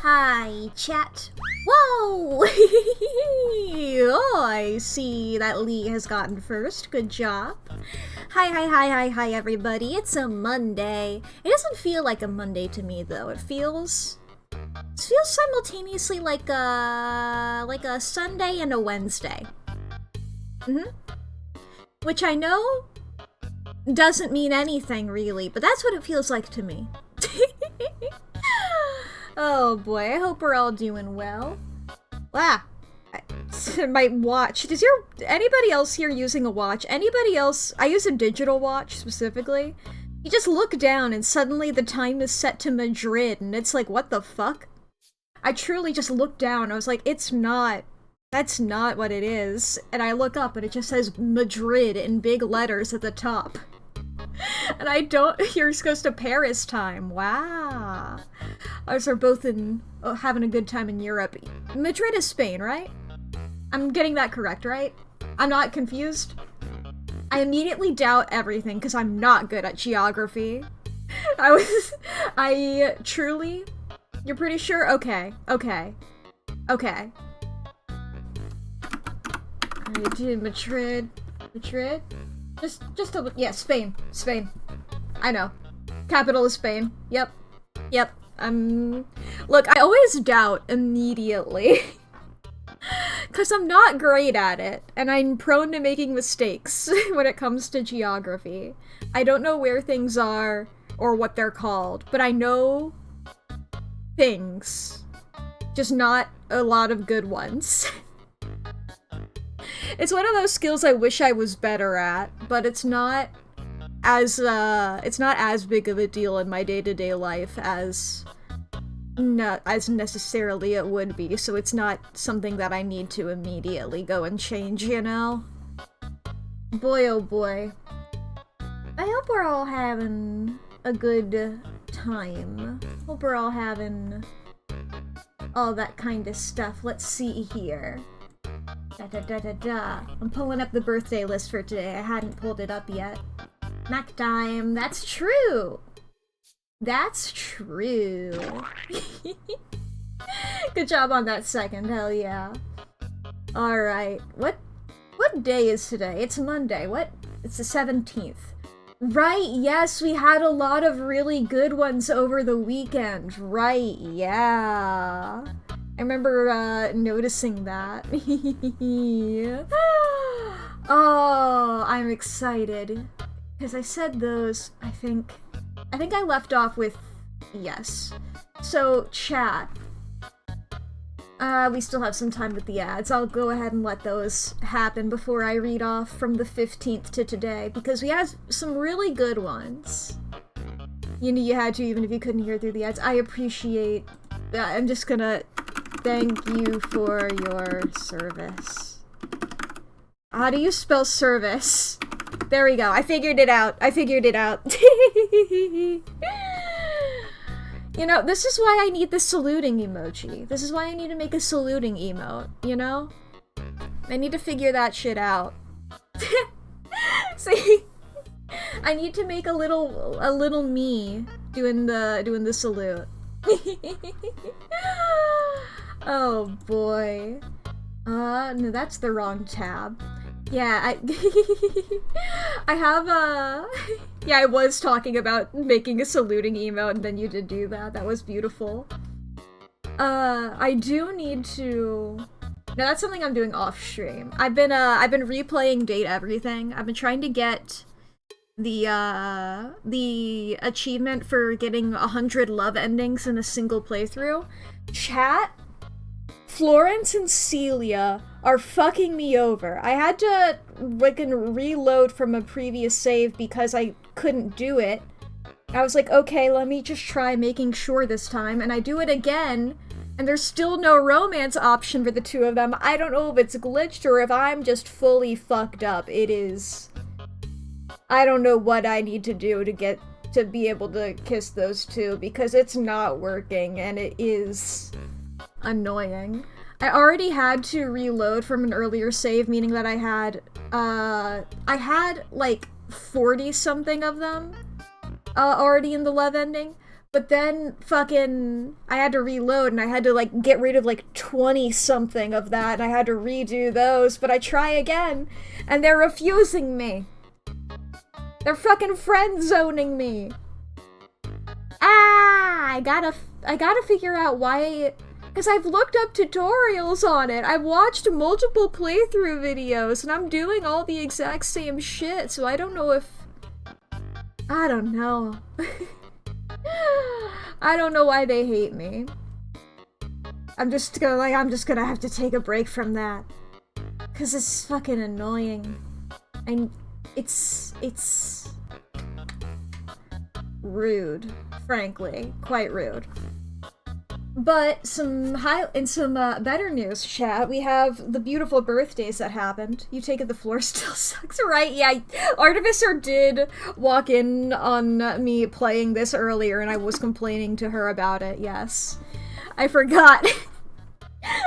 Hi, chat. Whoa! Oh, I see that Lee has gotten first. Good job. Hi, everybody. It's a Monday. It doesn't feel like a Monday to me, though. It feels simultaneously like a Sunday and a Wednesday. Which I know doesn't mean anything, really, but that's what it feels like to me. Oh boy, I hope we're all doing well. My watch. Anybody else here using a watch? Anybody else? I use a digital watch specifically. You just look down and suddenly the time is set to Madrid and it's like, what the fuck? I truly just looked down. I was like, that's not what it is. And I look up and it just says Madrid in big letters at the top. And yours goes to Paris time. Wow. Ours are both having a good time in Europe. Madrid is Spain, right? I'm getting that correct, right? I'm not confused? I immediately doubt everything because I'm not good at geography. You're pretty sure? Okay. Madrid? Yeah, Spain. I know. Capital is Spain. Yep. Look, I always doubt immediately. Because I'm not great at it, and I'm prone to making mistakes when it comes to geography. I don't know where things are, or what they're called, but I know things. Just not a lot of good ones. It's one of those skills I wish I was better at, but it's not as big of a deal in my day-to-day life as necessarily it would be, so it's not something that I need to immediately go and change, you know? Boy, oh boy. I hope we're all having a good time. Hope we're all having all that kind of stuff. Let's see here. I'm pulling up the birthday list for today. I hadn't pulled it up yet. Mack time. That's true. Good job on that second. Hell yeah. Alright. What day is today? It's Monday. It's the 17th. Right, yes, we had a lot of really good ones over the weekend. Right, yeah. I remember noticing that. Oh, I'm excited. Because I said those, I think I left off with yes. So, chat. We still have some time with the ads. I'll go ahead and let those happen before I read off from the 15th to today, because we had some really good ones. You knew you had to, even if you couldn't hear through the ads. I appreciate that. I'm just gonna thank you for your service. How do you spell service? There we go. I figured it out. You know, this is why I need the saluting emoji. This is why I need to make a saluting emote, you know? I need to figure that shit out. See? I need to make a little me doing the salute. Oh boy. No, that's the wrong tab. Yeah, I have yeah, I was talking about making a saluting emote and then you did do that. That was beautiful. I do need to... No, that's something I'm doing off stream. I've been replaying Date Everything. I've been trying to get the achievement for getting 100 love endings in a single playthrough. Chat? Florence and Celia are fucking me over. I had to reload from a previous save because I couldn't do it. I was like, okay, let me just try making sure this time, and I do it again, and there's still no romance option for the two of them. I don't know if it's glitched or if I'm just fully fucked up. It is... I don't know what I need to do to be able to kiss those two, because it's not working, and it is annoying. I already had to reload from an earlier save, meaning that I had like 40 something of them already in the love ending, But then fucking I had to reload and I had to like get rid of like 20 something of that and I had to redo those, but I try again and they're refusing me. They're fucking friend zoning me. I gotta figure out why, because I've looked up tutorials on it. I've watched multiple playthrough videos and I'm doing all the exact same shit, so I don't know if, I don't know. I don't know why they hate me. I'm just gonna have to take a break from that. Cause it's fucking annoying. It's rude, frankly. Quite rude. But in some better news, chat, we have the beautiful birthdays that happened. You take it the floor still sucks, right? Yeah, Artificer did walk in on me playing this earlier and I was complaining to her about it, yes. I forgot.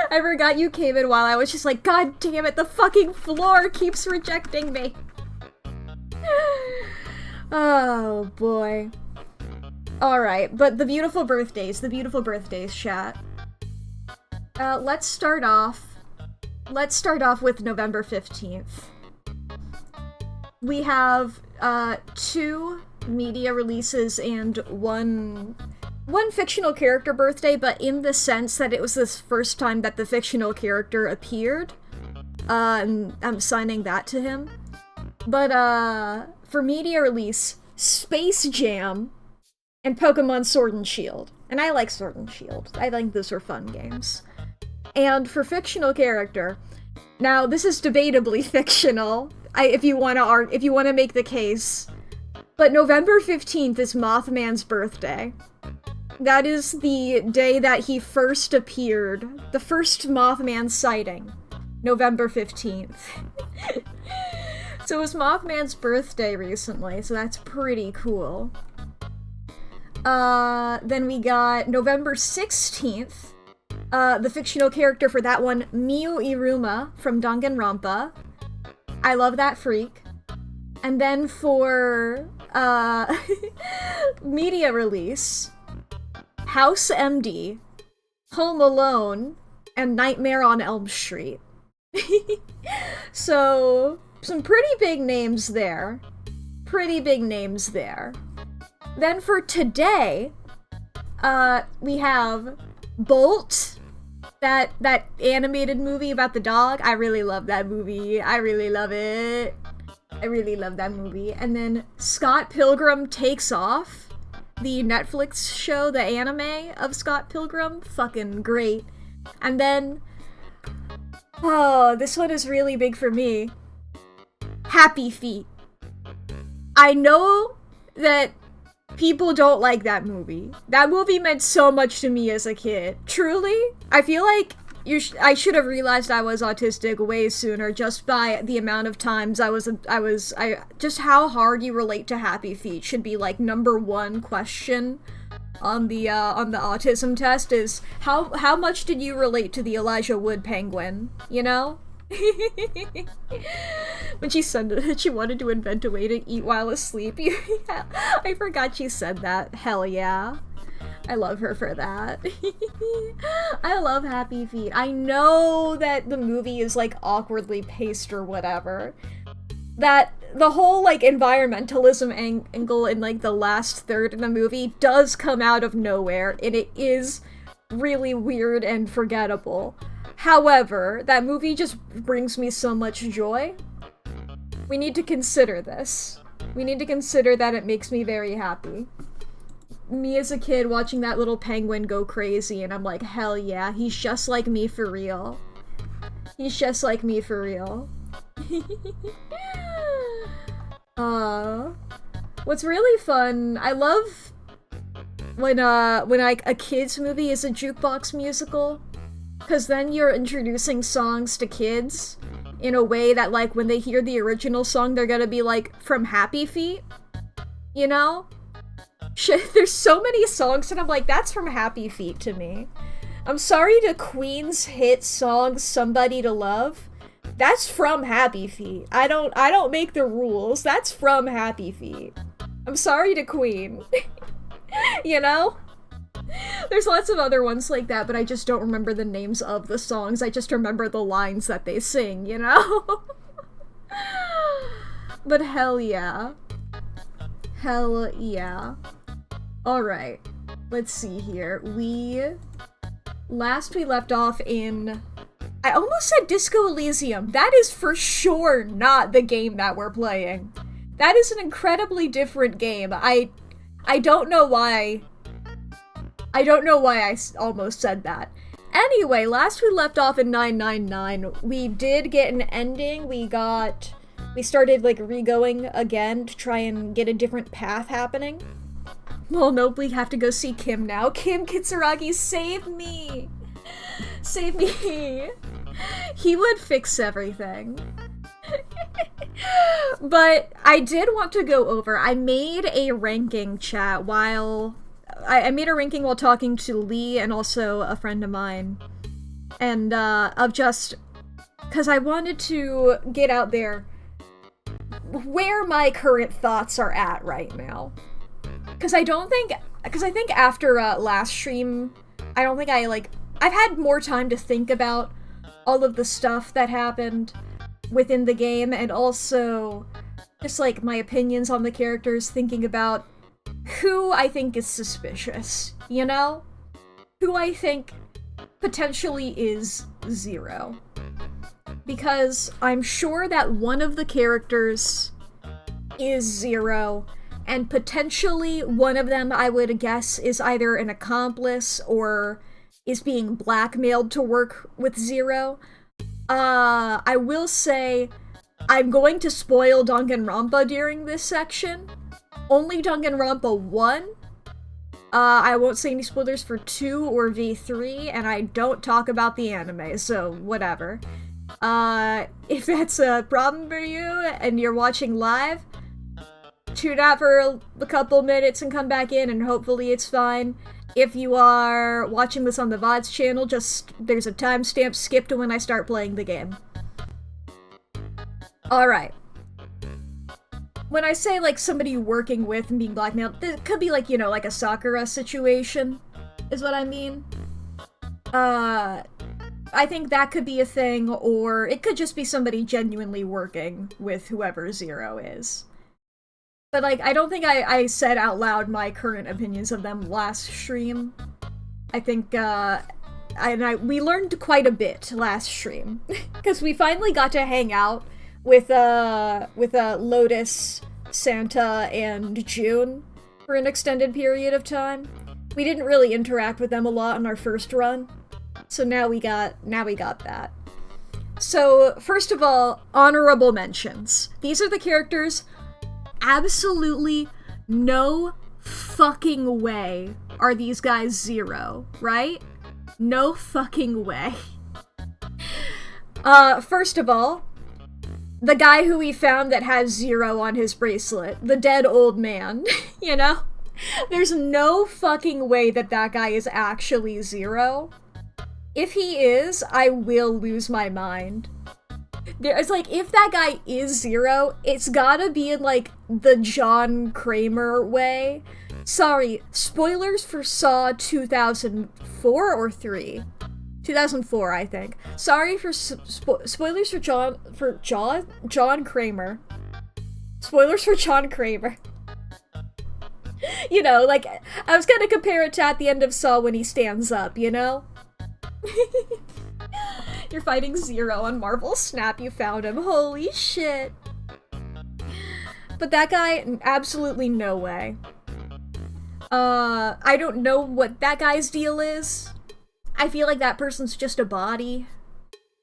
I forgot you came in while I was just like, God damn it, the fucking floor keeps rejecting me. Oh, boy. Alright, but the beautiful birthdays, chat. Let's start off with November 15th. We have, 2 media releases and one fictional character birthday, but in the sense that it was the first time that the fictional character appeared. I'm signing that to him. But, for media release, Space Jam and Pokemon Sword and Shield. And I like Sword and Shield. I think those are fun games. And for fictional character, now this is debatably fictional, if you want to make the case, but November 15th is Mothman's birthday. That is the day that he first appeared, the first Mothman sighting, November 15th. So it was Mothman's birthday recently, so that's pretty cool. Then we got November 16th, the fictional character for that one, Miu Iruma from Danganronpa. I love that freak. And then for, media release, House MD, Home Alone, and Nightmare on Elm Street. So, some pretty big names there. Then for today, we have Bolt, that animated movie about the dog. I really love that movie. I really love it. I really love that movie. And then Scott Pilgrim Takes Off, the Netflix show, the anime of Scott Pilgrim. Fucking great. And then, oh, this one is really big for me. Happy Feet. I know that people don't like that movie. That movie meant so much to me as a kid. Truly, I feel like I should have realized I was autistic way sooner just by the amount of times just how hard you relate to Happy Feet should be like #1 question on the autism test is how much did you relate to the Elijah Wood penguin, you know? When she said that she wanted to invent a way to eat while asleep. I forgot she said that. Hell yeah. I love her for that. I love Happy Feet. I know that the movie is like awkwardly paced or whatever. That the whole like environmentalism angle in like the last third of the movie does come out of nowhere, and it is really weird and forgettable. However, that movie just brings me so much joy. We need to consider this. We need to consider that it makes me very happy. Me as a kid watching that little penguin go crazy, and I'm like, hell yeah, he's just like me for real. He's just like me for real. What's really fun, I love when a kid's movie is a jukebox musical. Because then you're introducing songs to kids in a way that, like, when they hear the original song, they're gonna be like, from Happy Feet? You know? Shit, there's so many songs and I'm like, that's from Happy Feet to me. I'm sorry to Queen's hit song, Somebody to Love. That's from Happy Feet. I don't make the rules. That's from Happy Feet. I'm sorry to Queen. You know? There's lots of other ones like that, but I just don't remember the names of the songs. I just remember the lines that they sing, you know? But hell yeah. Hell yeah. Alright. Let's see here. Last we left off in... I almost said Disco Elysium. That is for sure not the game that we're playing. That is an incredibly different game. I don't know why... I don't know why I almost said that. Anyway, last we left off in 999, we did get an ending. We started, like, re-going again to try and get a different path happening. Well, nope, we have to go see Kim now. Kim Kitsuragi, save me! Save me! He would fix everything. But I did want to go over, I made a ranking chat while... I made a ranking while talking to Lee and also a friend of mine. And, of just... because I wanted to get out there where my current thoughts are at right now. Because I think after, last stream, I don't think I've had more time to think about all of the stuff that happened within the game, and also just, like, my opinions on the characters, thinking about who I think is suspicious, you know? Who I think potentially is Zero. Because I'm sure that one of the characters is Zero, and potentially one of them, I would guess, is either an accomplice or is being blackmailed to work with Zero. I will say, I'm going to spoil Danganronpa during this section. Only Danganronpa 1. I won't say any spoilers for 2 or V3, and I don't talk about the anime, so whatever. If that's a problem for you, and you're watching live, tune out for a couple minutes and come back in, and hopefully it's fine. If you are watching this on the VODs channel, there's a timestamp, skip to when I start playing the game. Alright. When I say, like, somebody working with and being blackmailed, it could be, like, you know, like a Sakura situation, is what I mean. I think that could be a thing, or it could just be somebody genuinely working with whoever Zero is. But, like, I don't think I said out loud my current opinions of them last stream. I think, we learned quite a bit last stream. Because we finally got to hang out with Lotus, Santa, and June for an extended period of time. We didn't really interact with them a lot on our first run, so now we got that. So, first of all, honorable mentions. These are the characters, absolutely no fucking way are these guys Zero, right? No fucking way. First of all, the guy who we found that has Zero on his bracelet. The dead old man, you know? There's no fucking way that guy is actually Zero. If he is, I will lose my mind. It's like, if that guy is Zero, it's gotta be in, like, the John Kramer way. Sorry, spoilers for Saw 2004 or 3? 2004, I think. Sorry for spoilers for John Kramer. Spoilers for John Kramer. You know, like, I was gonna compare it to at the end of Saw when he stands up, you know? You're fighting Zero on Marvel Snap, you found him. Holy shit. But that guy, absolutely no way. I don't know what that guy's deal is. I feel like that person's just a body.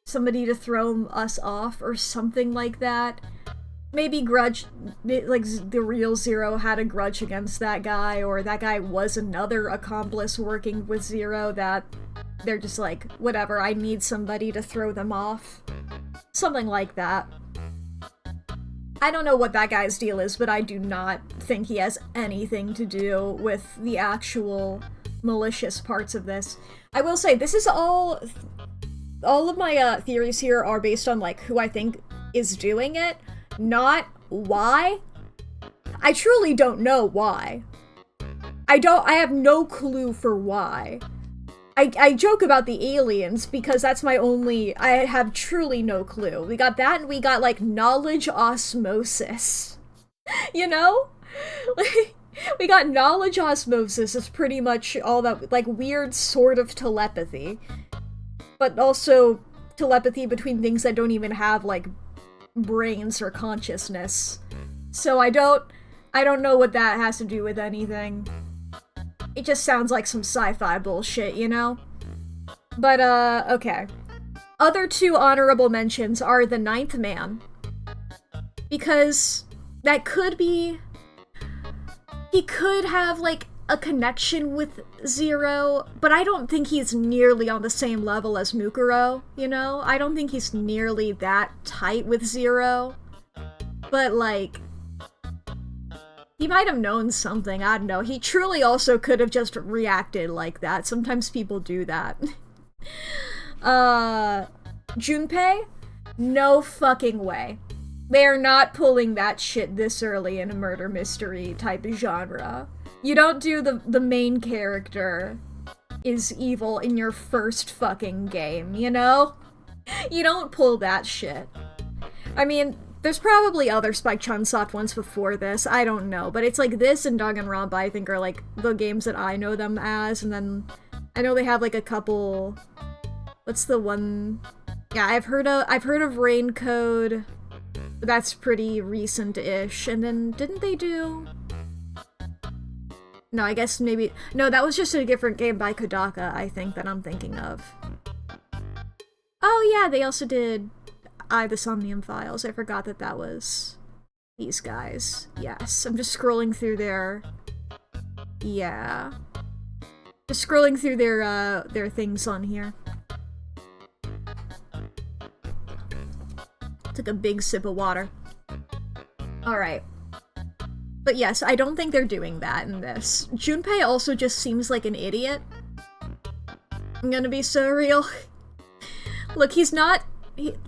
Somebody to throw us off or something like that. Maybe like the real Zero had a grudge against that guy, or that guy was another accomplice working with Zero that they're just like, whatever, I need somebody to throw them off. Something like that. I don't know what that guy's deal is, but I do not think he has anything to do with the actual malicious parts of this. I will say, this is all of my theories here are based on, like, who I think is doing it, not why. I truly don't know why. I have no clue for why. I joke about the aliens because that's my only, I have truly no clue. We got that and we got, like, knowledge osmosis. You know? We got knowledge osmosis is pretty much all that, like, weird sort of telepathy. But also telepathy between things that don't even have, like, brains or consciousness. So I don't know what that has to do with anything. It just sounds like some sci-fi bullshit, you know? But, okay. Other two honorable mentions are the Ninth Man. Because that could be... He could have, like, a connection with Zero, but I don't think he's nearly on the same level as Mukuro, you know? I don't think he's nearly that tight with Zero. But, like... He might have known something, I don't know. He truly also could have just reacted like that. Sometimes people do that. Junpei? No fucking way. They are not pulling that shit this early in a murder mystery type of genre. You don't do the main character is evil in your first fucking game, you know? You don't pull that shit. I mean... There's probably other Spike Chunsoft ones before this, I don't know, but it's like this and Danganronpa I think are like the games that I know them as, and then I know they have like a couple... What's the one... Yeah, I've heard of Rain Code, but that's pretty recent-ish, and then didn't they do... No, I guess maybe... No, that was just a different game by Kodaka, I think, that I'm thinking of. Oh yeah, they also did... the Somnium Files. I forgot that was these guys. Yes, I'm just scrolling through their... Yeah. Just scrolling through their things on here. Took a big sip of water. Alright. But yes, I don't think they're doing that in this. Junpei also just seems like an idiot. I'm gonna be so real. Look, he's not...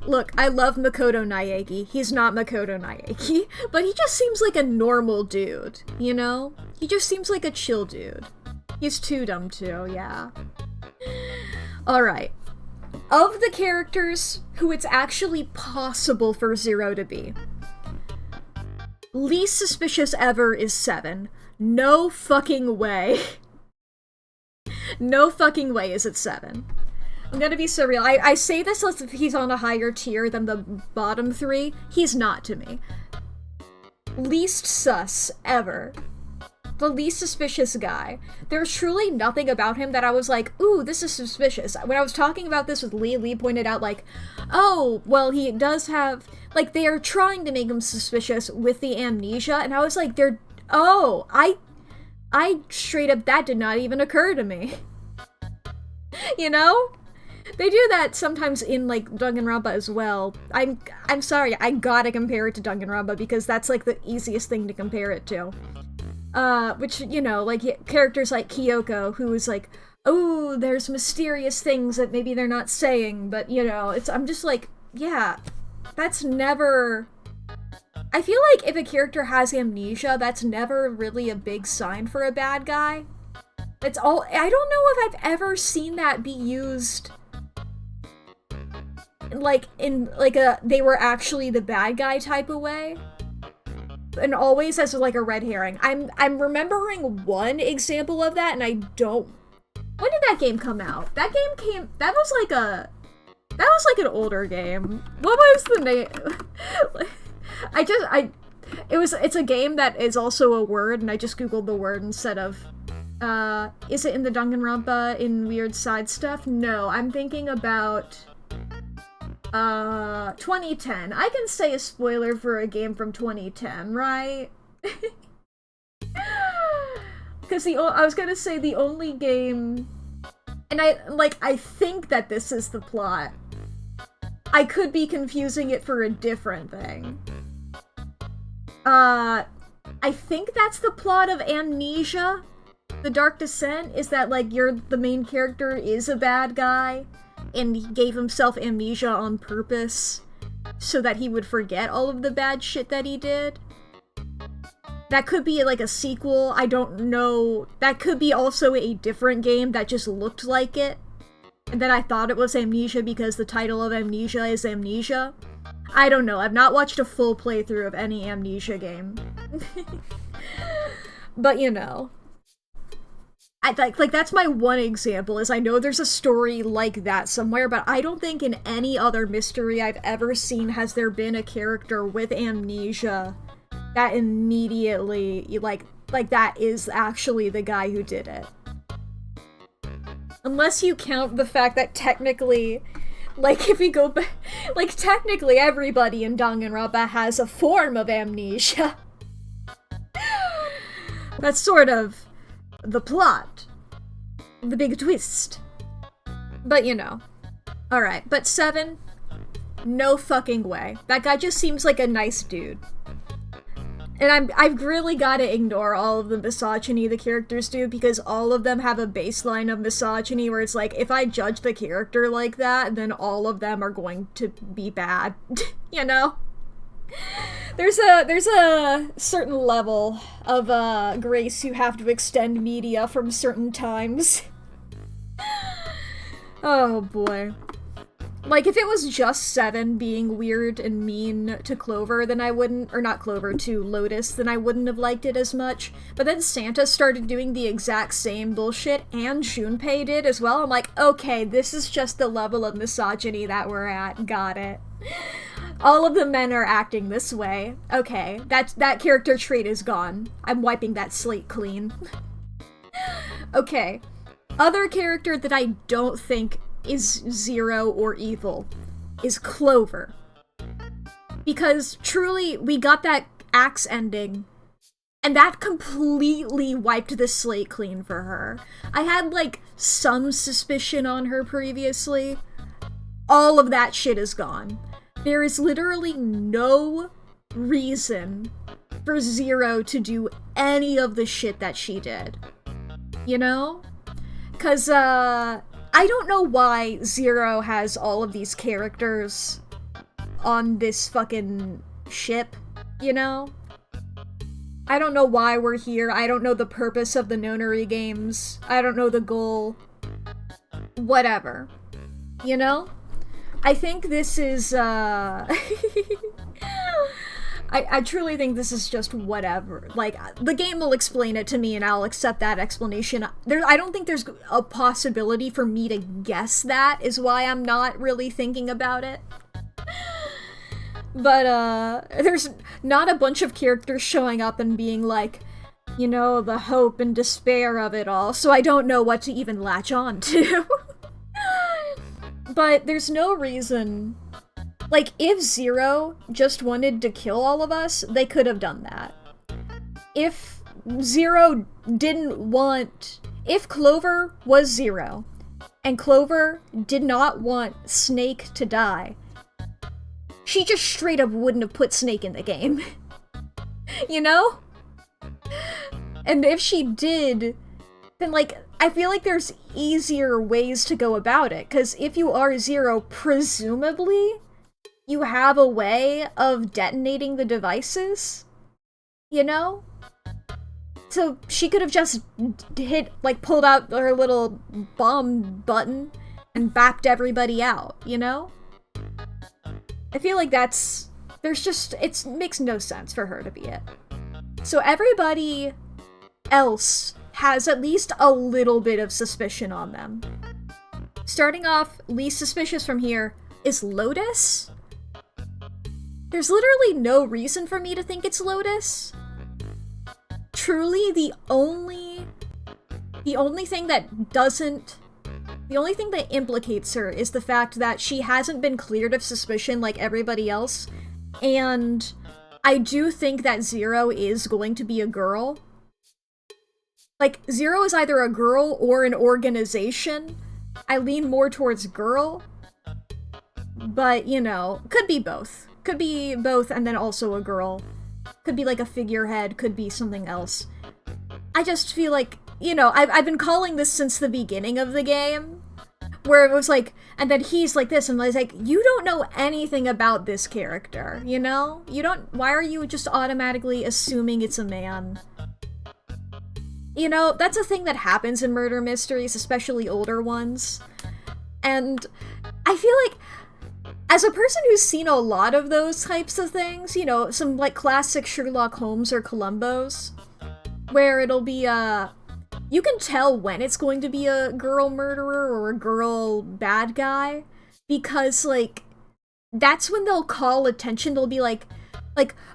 Look, I love Makoto Naegi. He's not Makoto Naegi, but he just seems like a normal dude, you know? He just seems like a chill dude. He's too dumb too, yeah. Alright. Of the characters who it's actually possible for Zero to be, least suspicious ever is 7. No fucking way. No fucking way is it 7. I'm gonna be so real. I say this as if he's on a higher tier than the bottom 3. He's not to me. Least sus ever. The least suspicious guy. There's truly nothing about him that I was like, ooh, this is suspicious. When I was talking about this with Lee pointed out like, oh, well, he does have... Like, they are trying to make him suspicious with the amnesia, and I was like, oh, I straight up, that did not even occur to me. You know? They do that sometimes in, like, Danganronpa as well. I'm sorry, I gotta compare it to Danganronpa because that's, like, the easiest thing to compare it to. Which, you know, like, characters like Kyoko, who is like, oh, there's mysterious things that maybe they're not saying, but, you know, I'm just like, yeah, that's never... I feel like if a character has amnesia, that's never really a big sign for a bad guy. It's all... I don't know if I've ever seen that be used... like, in, like, they were actually the bad guy type of way. And always as, like, a red herring. I'm remembering one example of that, and I don't... When did that game come out? That was like an older game. What was the name? It's a game that is also a word, and I just googled the word instead of... is it in the Danganronpa in weird side stuff? No, I'm thinking about... 2010. I can say a spoiler for a game from 2010, right? Because I was gonna say the only game... And I think that this is the plot. I could be confusing it for a different thing. I think that's the plot of Amnesia. The Dark Descent is that, like, the main character is a bad guy, and he gave himself amnesia on purpose so that he would forget all of the bad shit that he did. That could be like a sequel, I don't know. That could be also a different game that just looked like it. And then I thought it was Amnesia because the title of Amnesia is Amnesia. I don't know, I've not watched a full playthrough of any Amnesia game. But you know. Like that's my one example, is I know there's a story like that somewhere, but I don't think in any other mystery I've ever seen has there been a character with amnesia that immediately, like that is actually the guy who did it. Unless you count the fact that technically, like if we go back, like technically everybody in Danganronpa has a form of amnesia. That's sort of the plot. The big twist. But you know. Alright, but 7, no fucking way. That guy just seems like a nice dude. And I've really gotta ignore all of the misogyny the characters do, because all of them have a baseline of misogyny where it's like, if I judge the character like that, then all of them are going to be bad. You know? There's a certain level of grace you have to extend media from certain times. Oh boy. Like, if it was just 7 being weird and mean to Clover, then I wouldn't, or not Clover, to Lotus, then I wouldn't have liked it as much. But then Santa started doing the exact same bullshit, and Junpei did as well. I'm like, okay, this is just the level of misogyny that we're at. Got it. All of the men are acting this way. Okay, that character trait is gone. I'm wiping that slate clean. Okay. Other character that I don't think is Zero or evil is Clover. Because truly, we got that axe ending, and that completely wiped the slate clean for her. I had, like, some suspicion on her previously. All of that shit is gone. There is literally no reason for Zero to do any of the shit that she did. You know? 'Cause, I don't know why Zero has all of these characters on this fucking ship, you know? I don't know why we're here. I don't know the purpose of the Nonary games. I don't know the goal. Whatever. You know? I think this is, I truly think this is just whatever. Like, the game will explain it to me and I'll accept that explanation. I don't think there's a possibility for me to guess that, is why I'm not really thinking about it. But, there's not a bunch of characters showing up and being like, you know, the hope and despair of it all, so I don't know what to even latch on to. But there's no reason. Like, if Zero just wanted to kill all of us, they could have done that. If Zero didn't want... If Clover was Zero, and Clover did not want Snake to die, she just straight up wouldn't have put Snake in the game. You know? And if she did, then, like, I feel like there's easier ways to go about it, because if you are Zero, presumably you have a way of detonating the devices, you know? So she could have just pulled out her little bomb button and bapped everybody out, you know? I feel like it makes no sense for her to be it. So everybody else has at least a little bit of suspicion on them. Starting off, least suspicious from here is Lotus. There's literally no reason for me to think it's Lotus. Truly, the only thing that implicates her is the fact that she hasn't been cleared of suspicion like everybody else, and I do think that Zero is going to be a girl. Like, Zero is either a girl or an organization. I lean more towards girl, but, you know, could be both. Could be both and then also a girl. Could be like a figurehead, could be something else. I just feel like, you know, I've been calling this since the beginning of the game, where it was like, and then he's like this, and I was like, you don't know anything about this character, you know? Why are you just automatically assuming it's a man? You know, that's a thing that happens in murder mysteries, especially older ones. And I feel like, as a person who's seen a lot of those types of things, you know, some, like, classic Sherlock Holmes or Columbos, where it'll be, you can tell when it's going to be a girl murderer or a girl bad guy, because, like, that's when they'll call attention. They'll be like,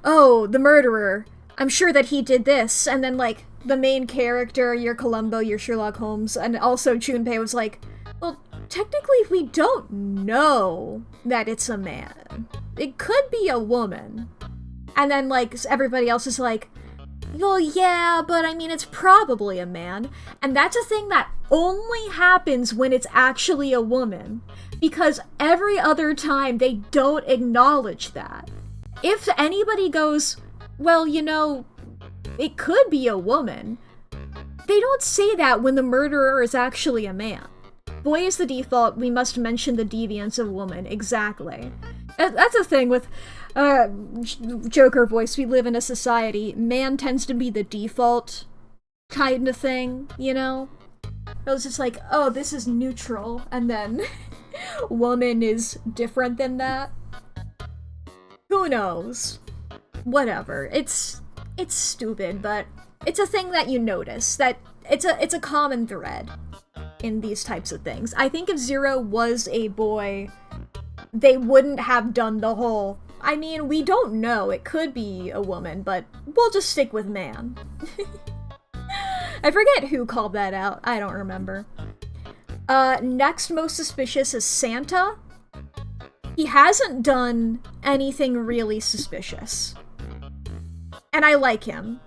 oh, the murderer, I'm sure that he did this, and then, like, the main character, your Columbo, your Sherlock Holmes, and also Junpei was like, well, technically we don't know that it's a man. It could be a woman. And then, like, everybody else is like, well, yeah, but I mean, it's probably a man. And that's a thing that only happens when it's actually a woman. Because every other time, they don't acknowledge that. If anybody goes, well, you know, it could be a woman, they don't say that when the murderer is actually a man. Boy is the default, we must mention the deviance of woman. Exactly. That's a thing with Joker voice. We live in a society. Man tends to be the default kind of thing, you know? It was just like, oh, this is neutral, and then woman is different than that. Who knows? Whatever. It's stupid, but it's a thing that you notice. That it's a common thread in these types of things. I think if Zero was a boy, they wouldn't have done the whole, I mean, we don't know, it could be a woman, but we'll just stick with man. I forget who called that out, I don't remember. Next most suspicious is Santa. He hasn't done anything really suspicious. And I like him.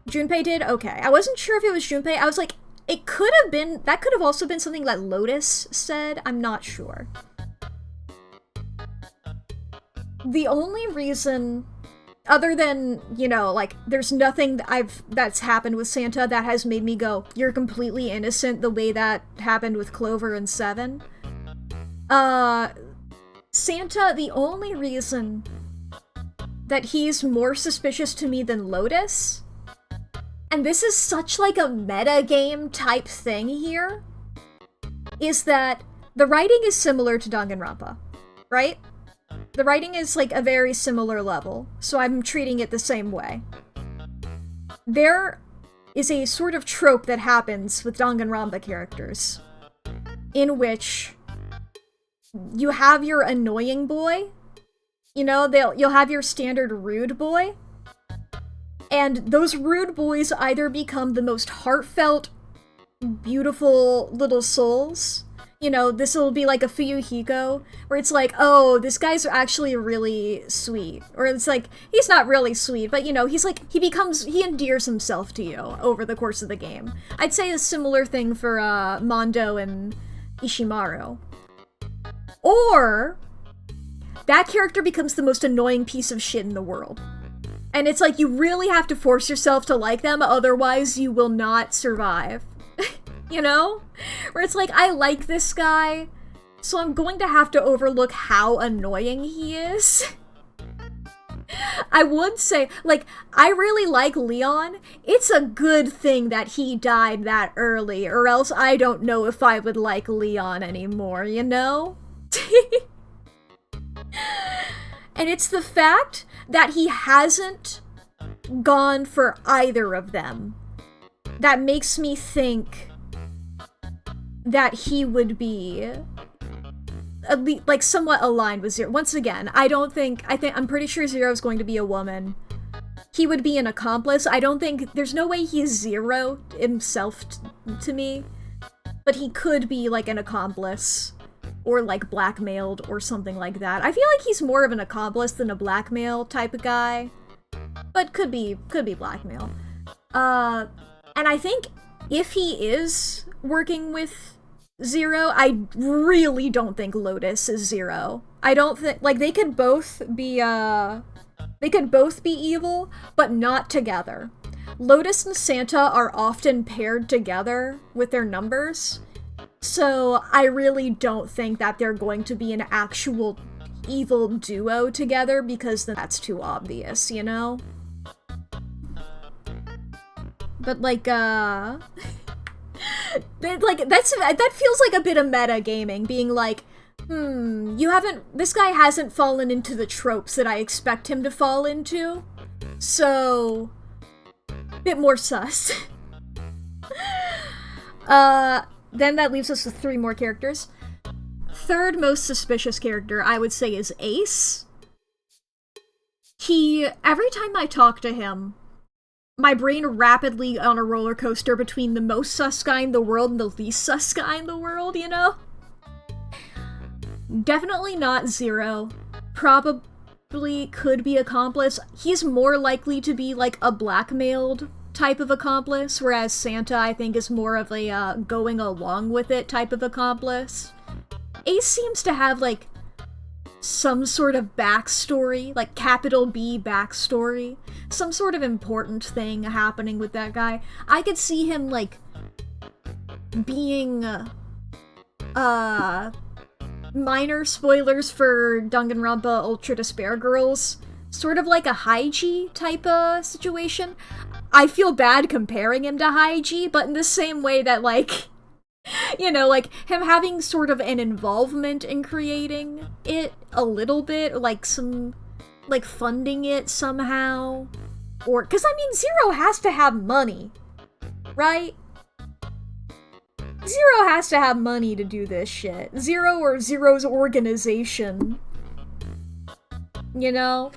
Junpei did? Okay. I wasn't sure if it was Junpei. I was like, it could have been, that could have also been something that Lotus said. I'm not sure. The only reason, other than, you know, like, there's nothing that's happened with Santa that has made me go, you're completely innocent the way that happened with Clover and Seven. Santa, the only reason that he's more suspicious to me than Lotus, and this is such like a metagame type thing here, is that the writing is similar to Danganronpa, right? The writing is like a very similar level, so I'm treating it the same way. There is a sort of trope that happens with Danganronpa characters, in which you have your annoying boy, you know, you'll have your standard rude boy, and those rude boys either become the most heartfelt, beautiful little souls. You know, this will be like a Fuyuhiko, where it's like, oh, this guy's actually really sweet. Or it's like, he's not really sweet, but you know, he's like, he endears himself to you over the course of the game. I'd say a similar thing for Mondo and Ishimaru. Or that character becomes the most annoying piece of shit in the world. And it's like, you really have to force yourself to like them, otherwise you will not survive. You know? Where it's like, I like this guy, so I'm going to have to overlook how annoying he is. I would say, like, I really like Leon. It's a good thing that he died that early, or else I don't know if I would like Leon anymore, you know? And it's the fact that he hasn't gone for either of them that makes me think that he would be at least, like, somewhat aligned with Zero. Once again, I'm pretty sure Zero's going to be a woman. He would be an accomplice. There's no way he's Zero himself to me, but he could be, like, an accomplice, or, like, blackmailed, or something like that. I feel like he's more of an accomplice than a blackmail type of guy, but could be blackmail. And I think if he is working with Zero, I really don't think Lotus is Zero. I don't think, like, they could both be evil, but not together. Lotus and Santa are often paired together with their numbers, So I really don't think that they're going to be an actual evil duo together, because then that's too obvious, you know? But like, that feels like a bit of meta gaming, being like, this guy hasn't fallen into the tropes that I expect him to fall into, so, bit more sus. Then that leaves us with 3 more characters. Third most suspicious character, I would say, is Ace. Every time I talk to him, my brain rapidly on a roller coaster between the most sus guy in the world and the least sus guy in the world, you know? Definitely not Zero. Probably could be accomplice. He's more likely to be like a blackmailed type of accomplice, whereas Santa, I think, is more of a going along with it type of accomplice. Ace seems to have like some sort of backstory, like capital B backstory, some sort of important thing happening with that guy. I could see him like being minor spoilers for Danganronpa Ultra Despair Girls, sort of like a Haiji type of situation. I feel bad comparing him to Haiji, but in the same way that, like, you know, like, him having sort of an involvement in creating it a little bit, like some, like, funding it somehow. Or, because, I mean, Zero has to have money, right? Zero has to have money to do this shit. Zero or Zero's organization. You know?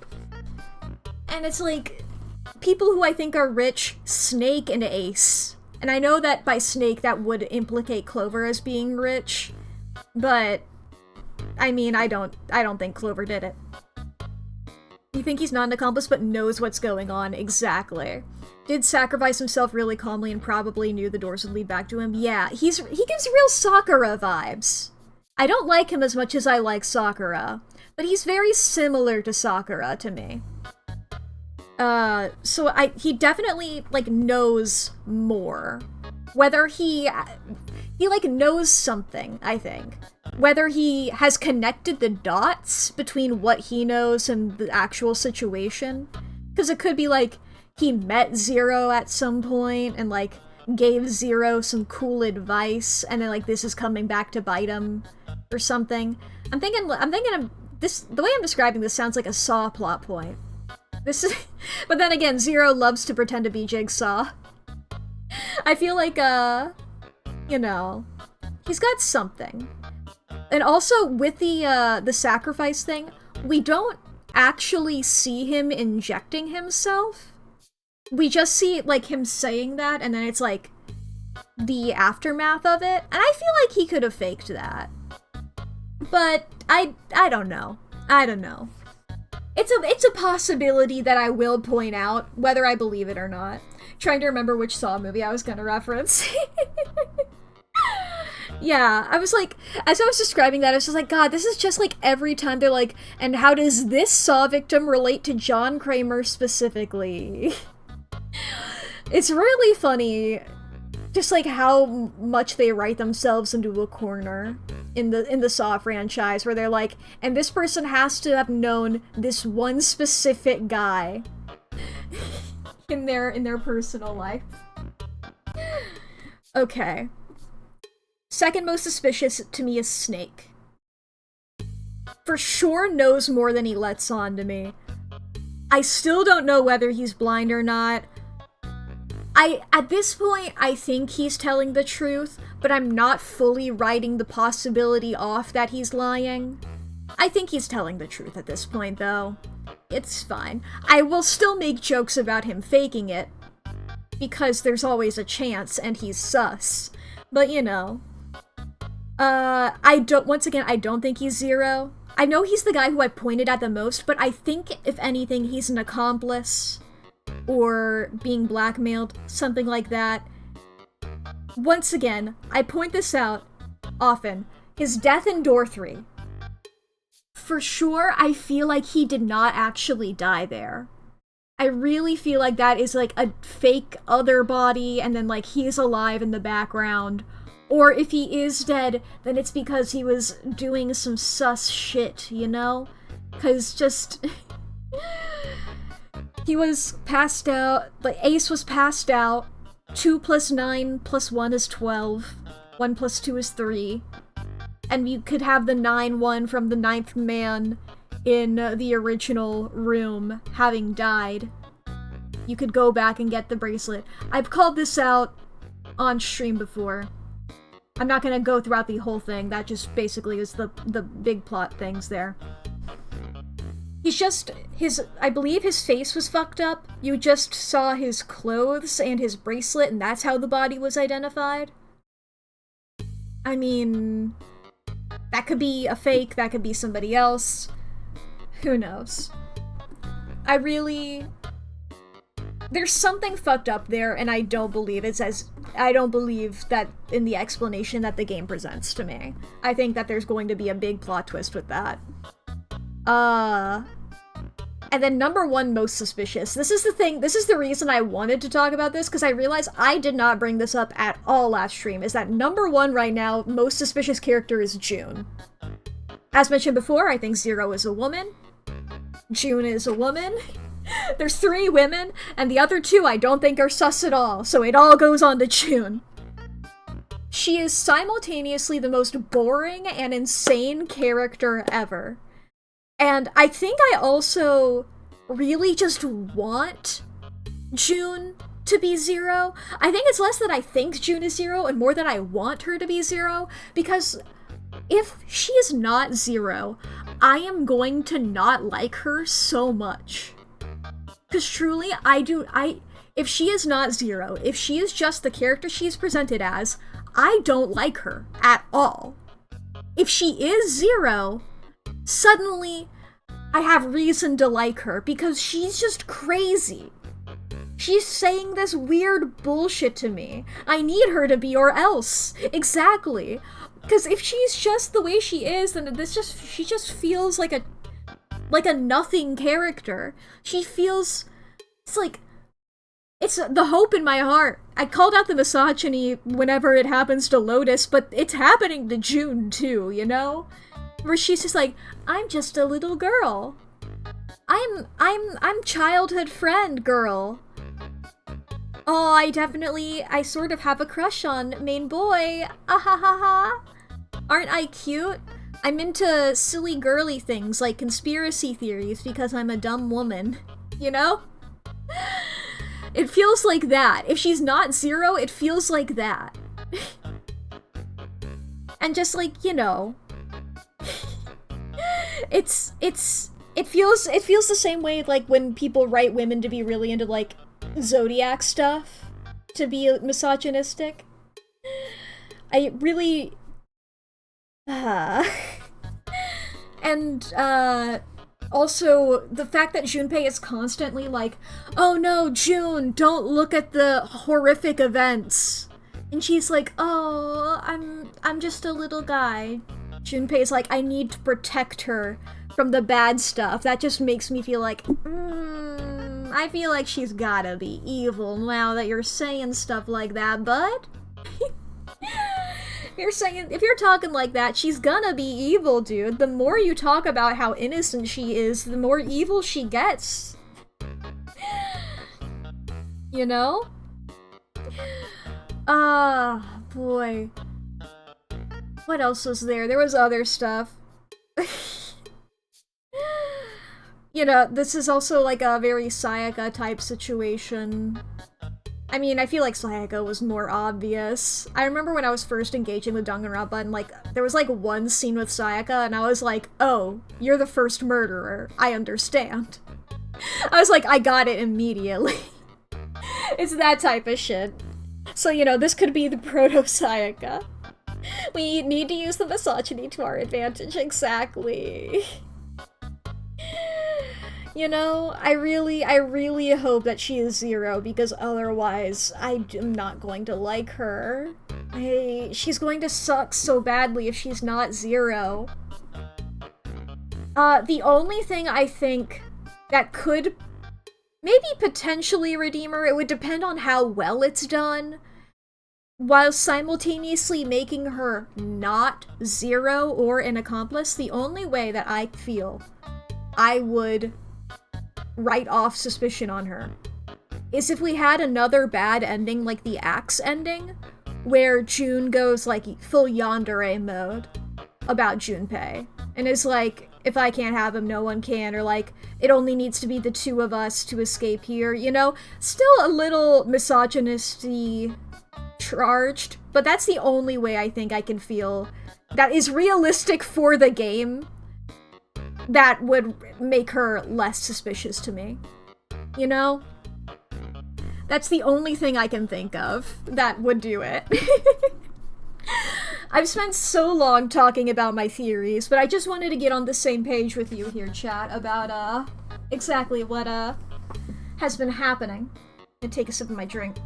And it's like, people who I think are rich, Snake and Ace. And I know that by Snake that would implicate Clover as being rich, but I mean, I don't think Clover did it. You think he's not an accomplice but knows what's going on? Exactly. Did sacrifice himself really calmly and probably knew the doors would lead back to him? Yeah, he gives real Sakura vibes. I don't like him as much as I like Sakura, but he's very similar to Sakura to me. So he definitely, like, knows more. Whether he like, knows something, I think. Whether he has connected the dots between what he knows and the actual situation. Because it could be, like, he met Zero at some point and, like, gave Zero some cool advice, and then, like, this is coming back to bite him or something. I'm thinking of this, the way I'm describing this sounds like a Saw plot point. This is, but then again, Zero loves to pretend to be Jigsaw. I feel like, you know, he's got something. And also, with the sacrifice thing, we don't actually see him injecting himself. We just see, like, him saying that, and then it's, like, the aftermath of it. And I feel like he could have faked that. But I don't know. I don't know. It's a possibility that I will point out, whether I believe it or not. Trying to remember which Saw movie I was gonna reference. Yeah, I was like, as I was describing that, I was just like, God, this is just like every time they're like, and how does this Saw victim relate to John Kramer specifically? It's really funny, just like how much they write themselves into a corner in the Saw franchise, where they're like, and this person has to have known this one specific guy in their personal life. Okay. Second most suspicious to me is Snake. For sure knows more than he lets on to me. I still don't know whether he's blind or not. At this point, I think he's telling the truth, but I'm not fully writing the possibility off that he's lying. I think he's telling the truth at this point, though. It's fine. I will still make jokes about him faking it, because there's always a chance, and he's sus. But, you know. Once again, I don't think he's Zero. I know he's the guy who I pointed at the most, but I think, if anything, he's an accomplice. Or being blackmailed, something like that. Once again, I point this out often. His death in Door 3. For sure, I feel like he did not actually die there. I really feel like that is like a fake other body, and then like he's alive in the background. Or if he is dead, then it's because he was doing some sus shit, you know? Cause just... he was passed out, like, Ace was passed out, 2 plus 9 plus 1 is 12, 1 plus 2 is 3, and you could have the 9-1 from the 9th man in the original room having died. You could go back and get the bracelet. I've called this out on stream before. I'm not gonna go throughout the whole thing, that just basically is the big plot things there. He's just, I believe his face was fucked up. You just saw his clothes and his bracelet, and that's how the body was identified. I mean, that could be a fake, that could be somebody else. Who knows? There's something fucked up there, and I don't believe that in the explanation that the game presents to me. I think that there's going to be a big plot twist with that. And then number 1 most suspicious. This is the reason I wanted to talk about this, because I realized I did not bring this up at all last stream, is that number 1 right now, most suspicious character is June. As mentioned before, I think Zero is a woman. June is a woman. There's 3 women, and the other 2 I don't think are sus at all, so it all goes on to June. She is simultaneously the most boring and insane character ever. And I think I also really just want June to be Zero. I think it's less that I think June is Zero and more that I want her to be Zero, because if she is not Zero, I am going to not like her so much. Because truly, if she is not Zero, if she is just the character she's presented as, I don't like her at all. If she is Zero, suddenly I have reason to like her because she's just crazy. She's saying this weird bullshit to me. I need her to be or else. Exactly. Because if she's just the way she is, then she just feels like a nothing character. She feels, it's the hope in my heart. I called out the misogyny whenever it happens to Lotus, but it's happening to June too, you know? Where she's just like, I'm just a little girl. I'm childhood friend girl. Oh, I sort of have a crush on main boy. Ah ha ha ha. Aren't I cute? I'm into silly girly things like conspiracy theories because I'm a dumb woman. You know? It feels like that. If she's not Zero, it feels like that. And just like, you know, it feels the same way like when people write women to be really into like zodiac stuff, to be misogynistic. I really and also the fact that Junpei is constantly like, oh no, June, don't look at the horrific events. And she's like, oh, I'm just a little guy. Junpei's like, I need to protect her from the bad stuff. That just makes me feel like, I feel like she's gotta be evil now that you're saying stuff like that, bud. If you're talking like that, she's gonna be evil, dude. The more you talk about how innocent she is, the more evil she gets. You know? Ah, boy. What else was there? There was other stuff. You know, this is also like a very Sayaka type situation. I mean, I feel like Sayaka was more obvious. I remember when I was first engaging with Danganronpa and like, there was like one scene with Sayaka and I was like, oh, you're the first murderer. I understand. I was like, I got it immediately. It's that type of shit. So, you know, this could be the proto-Sayaka. We need to use the misogyny to our advantage, exactly. You know, I really hope that she is Zero, because otherwise I am not going to like her. She's going to suck so badly if she's not Zero. The only thing I think that could maybe potentially redeem her, it would depend on how well it's done, while simultaneously making her not Zero or an accomplice, the only way that I feel I would write off suspicion on her is if we had another bad ending like the Axe ending, where June goes like full yandere mode about Junpei, and is like, if I can't have him, no one can, or like, it only needs to be the two of us to escape here, you know? Still a little misogynisty charged, but that's the only way I think I can feel that is realistic for the game that would make her less suspicious to me. You know? That's the only thing I can think of that would do it. I've spent so long talking about my theories, but I just wanted to get on the same page with you here, chat, about, exactly what, has been happening. And take a sip of my drink.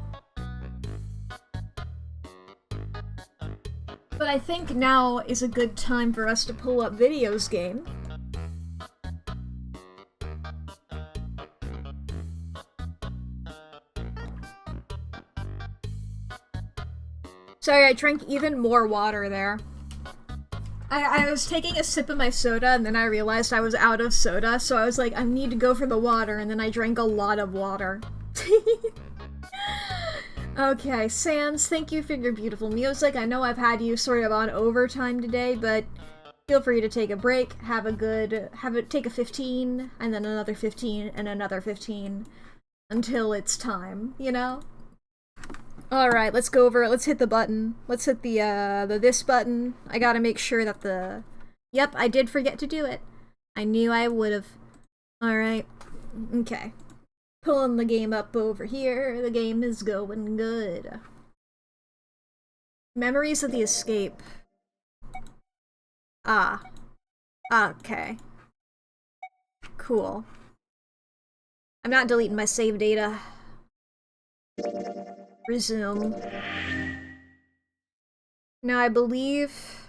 But I think now is a good time for us to pull up Videos Game. Sorry, I drank even more water there. I was taking a sip of my soda, and then I realized I was out of soda, so I was like, I need to go for the water, and then I drank a lot of water. Okay, Sans, thank you for your beautiful music. I know I've had you sort of on overtime today, but feel free to take a break, take a 15, and then another 15, and another 15, until it's time, you know? Alright, let's hit the button. Let's hit the this button. I gotta make sure that Yep, I did forget to do it. I knew I would've. Alright. Okay. Pulling the game up over here. The game is going good. Memories of the Escape. Ah. Okay. Cool. I'm not deleting my save data. Resume. Now I believe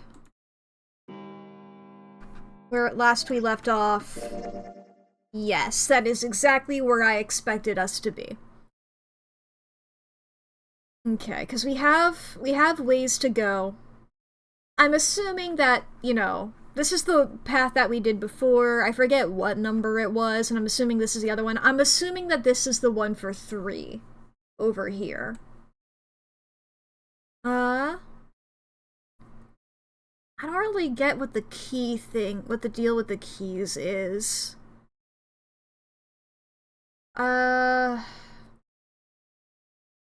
where last we left off. Yes, that is exactly where I expected us to be. Okay, because we have ways to go. I'm assuming that, you know, this is the path that we did before. I forget what number it was, and I'm assuming this is the other one. I'm assuming that this is the one for 3 over here. I don't really get what the key thing, what the deal with the keys is. And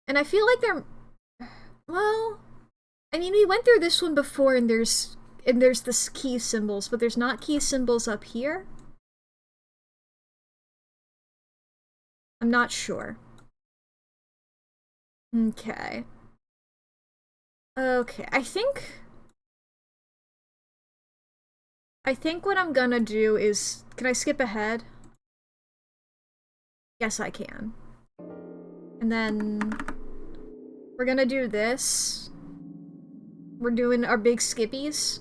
I feel like well, I mean, we went through this one before, and there's this key symbols, but there's not key symbols up here? I'm not sure. Okay. Okay, I think what I'm gonna do is... Can I skip ahead? Yes, I can. And then... We're gonna do this. We're doing our big skippies.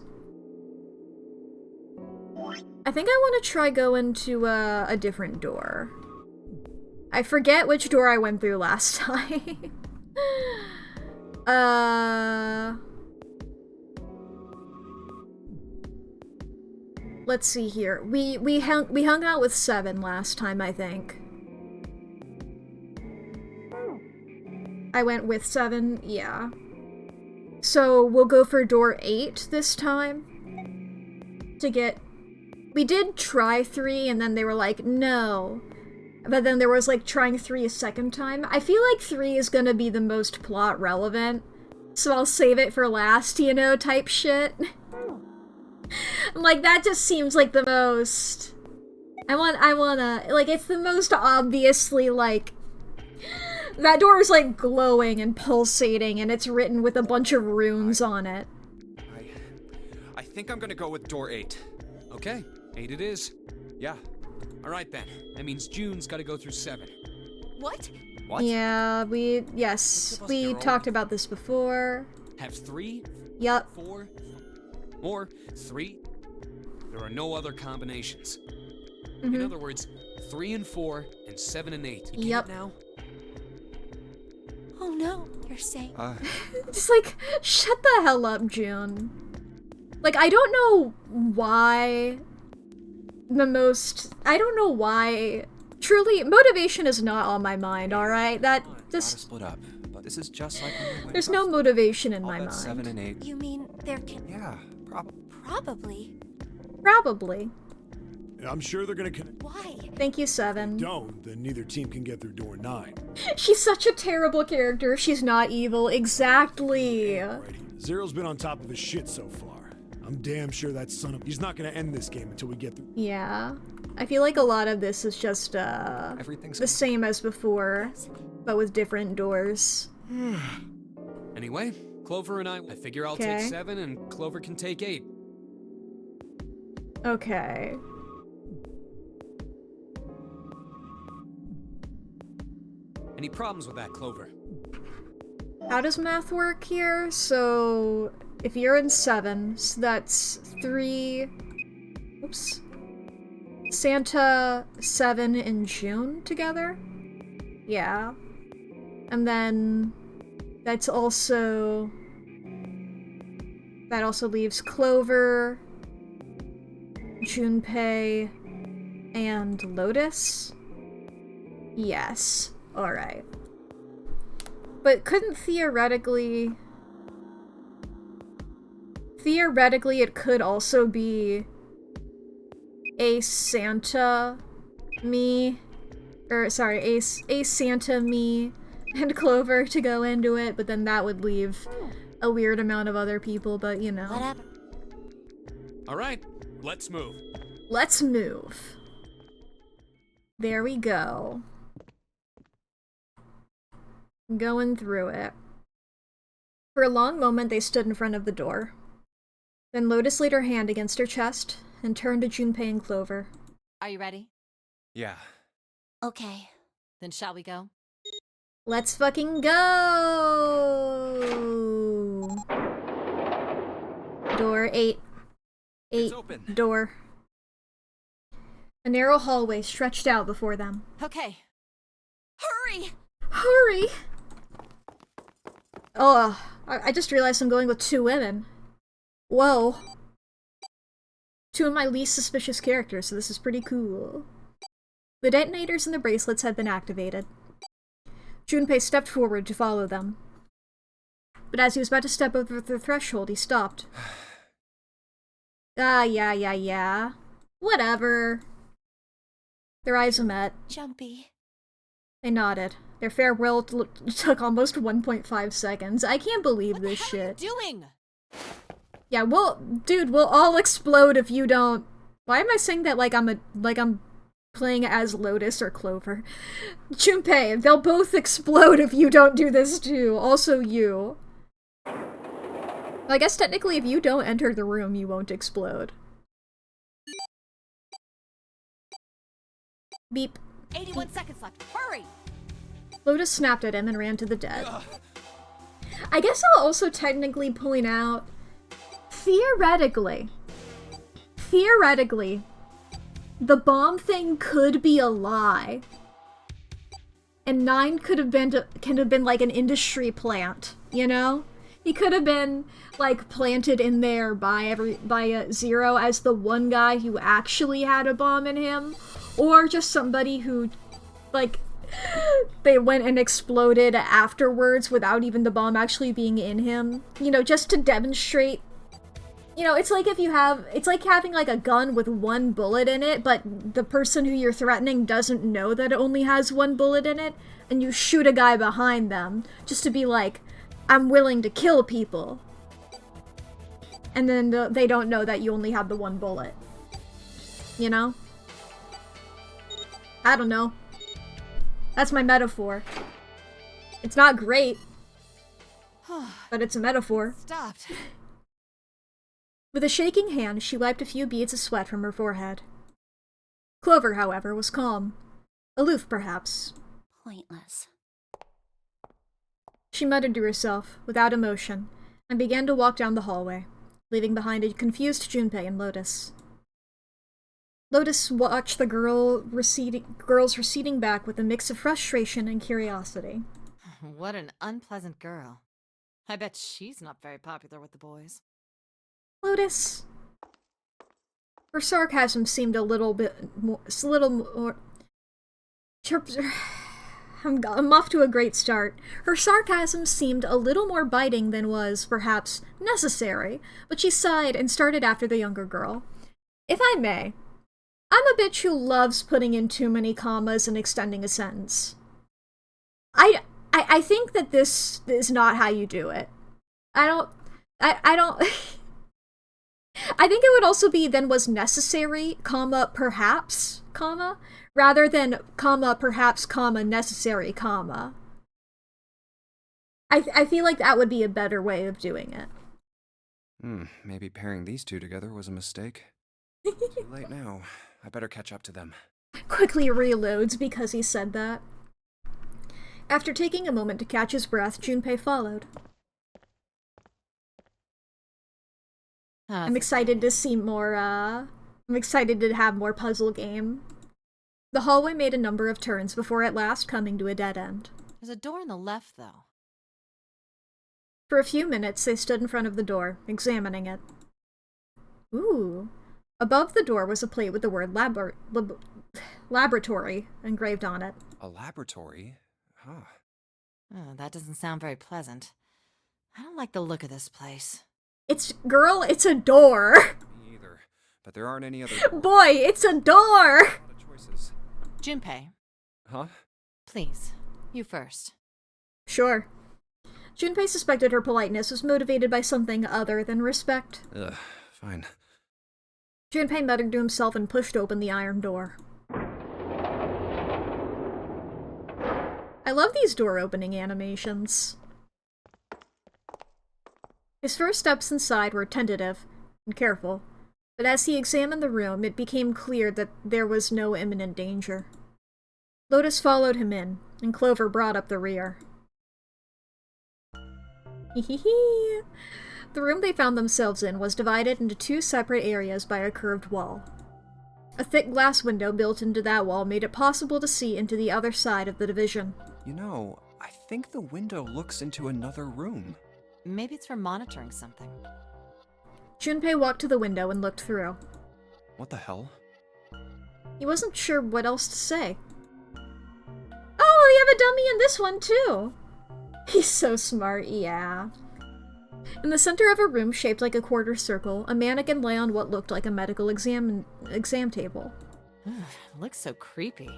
I think I want to try going to a different door. I forget which door I went through last time. Let's see here. We hung out with 7 last time, I think. I went with 7, yeah. So we'll go for door 8 this time. To get... We did try 3, and then they were like, no. But then there was like trying 3 a second time. I feel like 3 is gonna be the most plot relevant. So I'll save it for last, you know, type shit. Like, that just seems like the most... I wanna... Like, it's the most obviously, like... That door is, like, glowing and pulsating, and it's written with a bunch of runes on it. I think I'm gonna go with door 8. Okay, 8 it is. Yeah. Alright then. That means June's gotta go through 7. What? What? Yeah, we talked about this before. Have 3? Yup. 4? Or 3? There are no other combinations. In other words, 3 and 4, and 7 and 8. You get Yep. it now? Oh Oh no, you're saying... Just like, shut the hell up, June. Like, I don't know why truly, motivation is not on my mind, alright? Gotta split up, but this is just like when we went There's no across motivation in all my that mind. 7 and 8. You mean there can... Yeah, Probably. Probably. I'm sure they're gonna connect. Why? Thank you, Seven. Don't, then neither team can get through door 9. She's such a terrible character. She's not evil. Exactly. Alrighty. Zero's been on top of his shit so far. I'm damn sure that son of... He's not gonna end this game until we get through... Yeah. I feel like a lot of this is just, everything's the same as before, but with different doors. Anyway, Clover and I figure I'll take 7 and Clover can take 8. Okay. Any problems with that, Clover? How does math work here? So, if you're in 7, so that's 3... Oops. Santa, 7, and June together? Yeah. And then... That also leaves Clover, Junpei, and Lotus? Yes. Alright. But couldn't theoretically it could also be a Santa, me, or sorry, a Santa, me, and Clover to go into it, but then that would leave a weird amount of other people, but you know. Whatever. Alright, let's move. Let's move. There we go. Going through it. For a long moment, they stood in front of the door. Then Lotus laid her hand against her chest and turned to Junpei and Clover. Are you ready? Yeah. Okay. Then shall we go? Let's fucking go! Door 8. 8. It's open. Door. A narrow hallway stretched out before them. Okay. Hurry! Hurry! Oh, I just realized I'm going with 2 women. Whoa. 2 of my least suspicious characters, so this is pretty cool. The detonators and the bracelets had been activated. Junpei stepped forward to follow them. But as he was about to step over the threshold, he stopped. Yeah. Whatever. Their eyes met. Jumpy. They nodded. Their farewell took almost 1.5 seconds. I can't believe this shit. What are you doing? Yeah, dude, we'll all explode if you don't. Why am I saying that like I'm playing as Lotus or Clover? Junpei, they'll both explode if you don't do this too. Also you. I guess technically if you don't enter the room, you won't explode. Beep. 81 seconds left. Hurry! Lotus snapped at him and ran to the dead. I guess I'll also technically point out, theoretically, the bomb thing could be a lie. And 9 could have been like an industry plant, you know? He could have been like planted in there by Zero as the one guy who actually had a bomb in him, or just somebody who like they went and exploded afterwards without even the bomb actually being in him. You know, just to demonstrate. You know, it's like it's like having like a gun with 1 bullet in it, but the person who you're threatening doesn't know that it only has 1 bullet in it, and you shoot a guy behind them, just to be like, I'm willing to kill people. And then they don't know that you only have the 1 bullet. You know? I don't know. That's my metaphor. It's not great, but it's a metaphor. Stopped. With a shaking hand, she wiped a few beads of sweat from her forehead. Clover, however, was calm. Aloof, perhaps. Pointless. She muttered to herself, without emotion, and began to walk down the hallway, leaving behind a confused Junpei and Lotus. Lotus watched the girls receding back with a mix of frustration and curiosity. What an unpleasant girl. I bet she's not very popular with the boys. Lotus. Her sarcasm seemed a little more. I'm off to a great start. Her sarcasm seemed a little more biting than was, perhaps, necessary, but she sighed and started after the younger girl. If I may, I'm a bitch who loves putting in too many commas and extending a sentence. I think that this is not how you do it. I don't I think it would also be then was necessary, comma, perhaps, comma, rather than comma, perhaps, comma, necessary, comma. I feel like that would be a better way of doing it. Maybe pairing these two together was a mistake. Too late now. I better catch up to them. Quickly reloads because he said that. After taking a moment to catch his breath, Junpei followed. I'm excited to see more, I'm excited to have more puzzle game. The hallway made a number of turns before at last coming to a dead end. There's a door on the left, though. For a few minutes, they stood in front of the door, examining it. Ooh. Above the door was a plate with the word laboratory engraved on it. A laboratory? Huh. Oh, that doesn't sound very pleasant. I don't like the look of this place. Girl, it's a door! Me either. But there aren't any other Boy, it's a door! A lot of choices. Junpei, Huh? please, you first. Sure. Junpei suspected her politeness was motivated by something other than respect. Ugh, fine. Junpei muttered to himself and pushed open the iron door. I love these door-opening animations. His first steps inside were tentative and careful, but as he examined the room, it became clear that there was no imminent danger. Lotus followed him in, and Clover brought up the rear. Hee. The room they found themselves in was divided into two separate areas by a curved wall. A thick glass window built into that wall made it possible to see into the other side of the division. You know, I think the window looks into another room. Maybe it's for monitoring something. Junpei walked to the window and looked through. What the hell? He wasn't sure what else to say. Oh, we have a dummy in this one, too! He's so smart, yeah. In the center of a room shaped like a quarter circle, a mannequin lay on what looked like a medical exam table. Looks so creepy.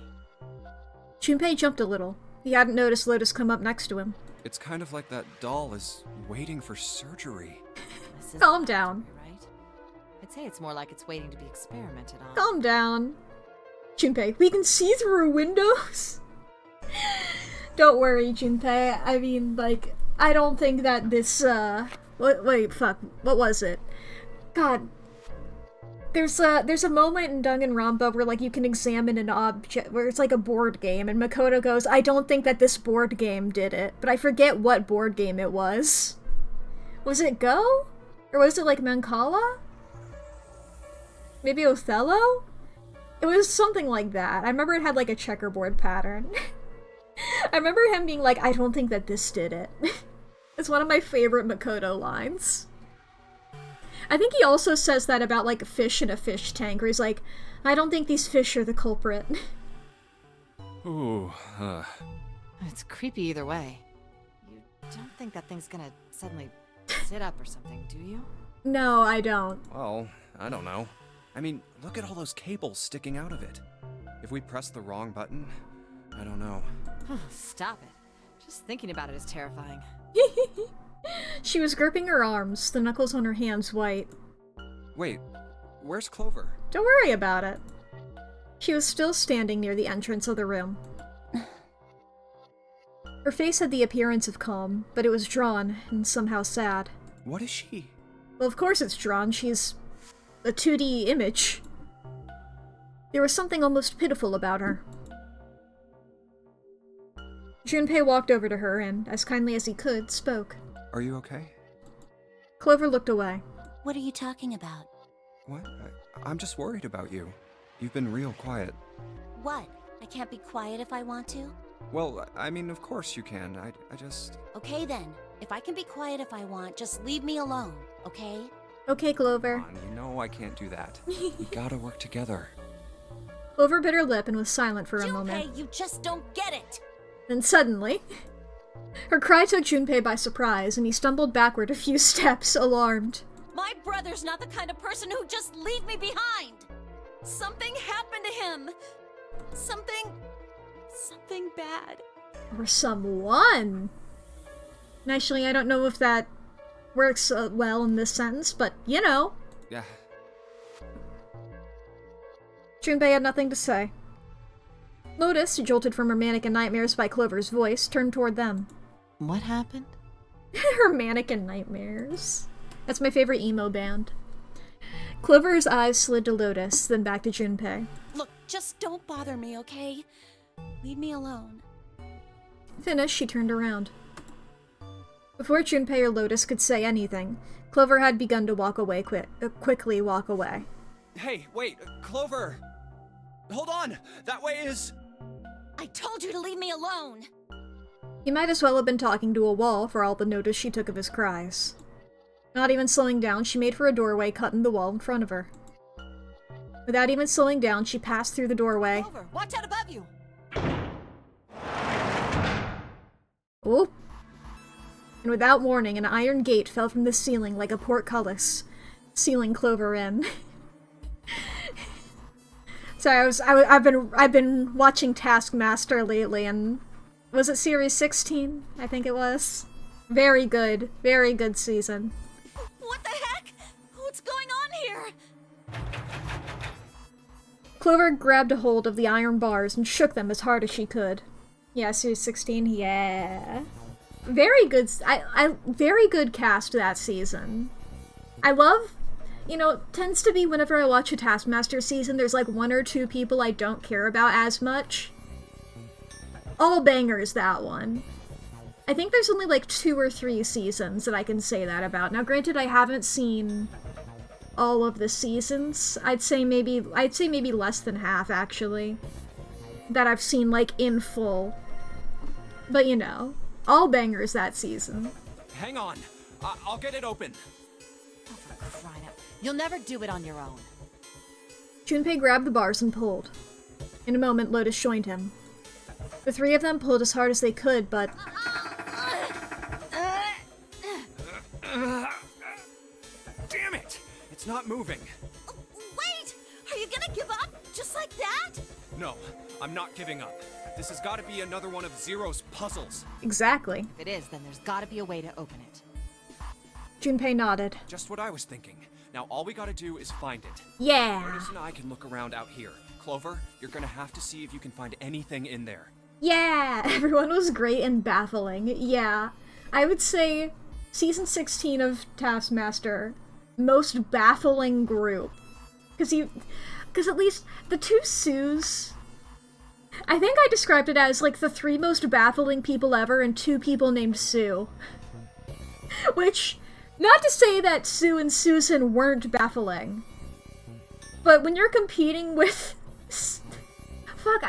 Junpei jumped a little. He hadn't noticed Lotus come up next to him. It's kind of like that doll is waiting for surgery. Calm down. Right? I'd say it's more like it's waiting to be experimented on. Calm down. Junpei, we can see through windows? Don't worry, Junpei. I mean, like, I don't think that this, wait, fuck. What was it? God. There's a moment in Danganronpa where, like, you can examine an object, where it's like a board game, and Makoto goes, I don't think that this board game did it. But I forget what board game it was. Was it Go? Or was it, like, Mancala? Maybe Othello? It was something like that. I remember it had, like, a checkerboard pattern. I remember him being like, I don't think that this did it. It's one of my favorite Makoto lines. I think he also says that about, like, a fish in a fish tank, where he's like, I don't think these fish are the culprit. Ooh, It's creepy either way. You don't think that thing's gonna suddenly sit up or something, do you? No, I don't. Well, I don't know. I mean, look at all those cables sticking out of it. If we press the wrong button, I don't know. Stop it. Just thinking about it is terrifying. She was gripping her arms, the knuckles on her hands white. Wait, where's Clover? Don't worry about it. She was still standing near the entrance of the room. Her face had the appearance of calm, but it was drawn and somehow sad. What is she? Well, of course it's drawn. She's a 2D image. There was something almost pitiful about her. Junpei walked over to her and, as kindly as he could, spoke. Are you okay? Clover looked away. What are you talking about? What? I'm just worried about you. You've been real quiet. What? I can't be quiet if I want to? Well, I mean, of course you can. I just... Okay then. If I can be quiet if I want, just leave me alone, okay? Okay, Clover. Come on, you know I can't do that. We gotta work together. Clover bit her lip and was silent for a Junpei, moment. you just don't get it! Then suddenly, her cry took Junpei by surprise, and he stumbled backward a few steps, alarmed. My brother's not the kind of person who'd just leave me behind! Something happened to him! Something bad. Or someone. And actually, I don't know if that works well in this sentence, but you know. Yeah. Junpei had nothing to say. Lotus, jolted from her mannequin nightmares by Clover's voice, turned toward them. What happened? Her mannequin nightmares. That's my favorite emo band. Clover's eyes slid to Lotus, then back to Junpei. Look, just don't bother me, okay? Leave me alone. Finished, she turned around. Before Junpei or Lotus could say anything, Clover had begun to walk away quickly walk away. Hey, wait, Clover! Hold on! That way is... I told you to leave me alone! He might as well have been talking to a wall for all the notice she took of his cries. Not even slowing down, she made for a doorway cut in the wall in front of her. Without even slowing down, she passed through the doorway. Clover, watch out above you! Oh! And without warning, an iron gate fell from the ceiling like a portcullis, sealing Clover in. Sorry, I've been watching Taskmaster lately, and was it series 16? I think it was. Very good season. What the heck? What's going on here? Clover grabbed a hold of the iron bars and shook them as hard as she could. Yeah, series 16. Yeah. Very good. Very good cast that season. I love. You know, tends to be whenever I watch a Taskmaster season, there's like one or two people I don't care about as much. All bangers, that one. I think there's only like 2 or 3 seasons that I can say that about. Now, granted, I haven't seen all of the seasons. I'd say maybe less than half, actually, that I've seen like in full. But you know, all bangers that season. Hang on. I'll get it open. Oh, for crying out. You'll never do it on your own. Junpei grabbed the bars and pulled. In a moment, Lotus joined him. The three of them pulled as hard as they could, but... Damn it! It's not moving. Wait! Are you gonna give up? Just like that? No, I'm not giving up. This has got to be another one of Zero's puzzles. Exactly. If it is, then there's gotta be a way to open it. Junpei nodded. Just what I was thinking. Now all we gotta do is find it. Yeah! Lotus and I can look around out here. Clover, you're gonna have to see if you can find anything in there. Yeah! Everyone was great and baffling. Yeah. I would say season 16 of Taskmaster, most baffling group. Because at least the 2 Sues... I think I described it as like the 3 most baffling people ever and 2 people named Sue. Which, not to say that Sue and Susan weren't baffling, but when you're competing with... Fuck,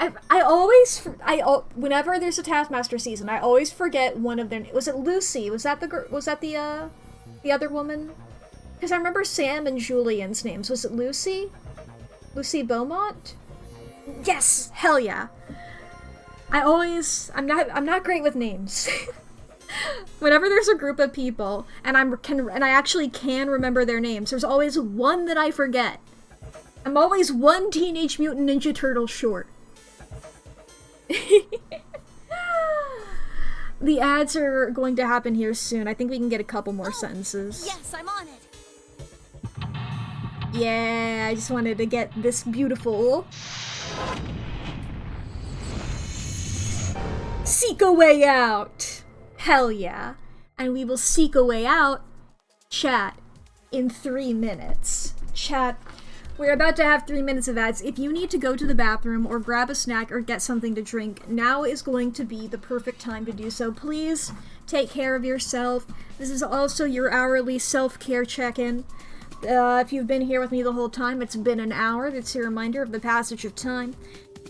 whenever there's a Taskmaster season, I always forget one of their... Was it Lucy? Was that the other woman? Because I remember Sam and Julian's names. Was it Lucy? Lucy Beaumont? Yes! Hell yeah! I'm not great with names. Whenever there's a group of people, and I actually can remember their names, there's always one that I forget. I'm always one Teenage Mutant Ninja Turtle short. The ads are going to happen here soon. I think we can get a couple more sentences. Yes, I'm on it. Yeah, I just wanted to get this beautiful... Seek a way out! Hell yeah. And we will seek a way out, chat, in 3 minutes. Chat, we're about to have 3 minutes of ads. If you need to go to the bathroom or grab a snack or get something to drink, now is going to be the perfect time to do so. Please take care of yourself. This is also your hourly self-care check-in. If you've been here with me the whole time, it's been an hour. That's a reminder of the passage of time.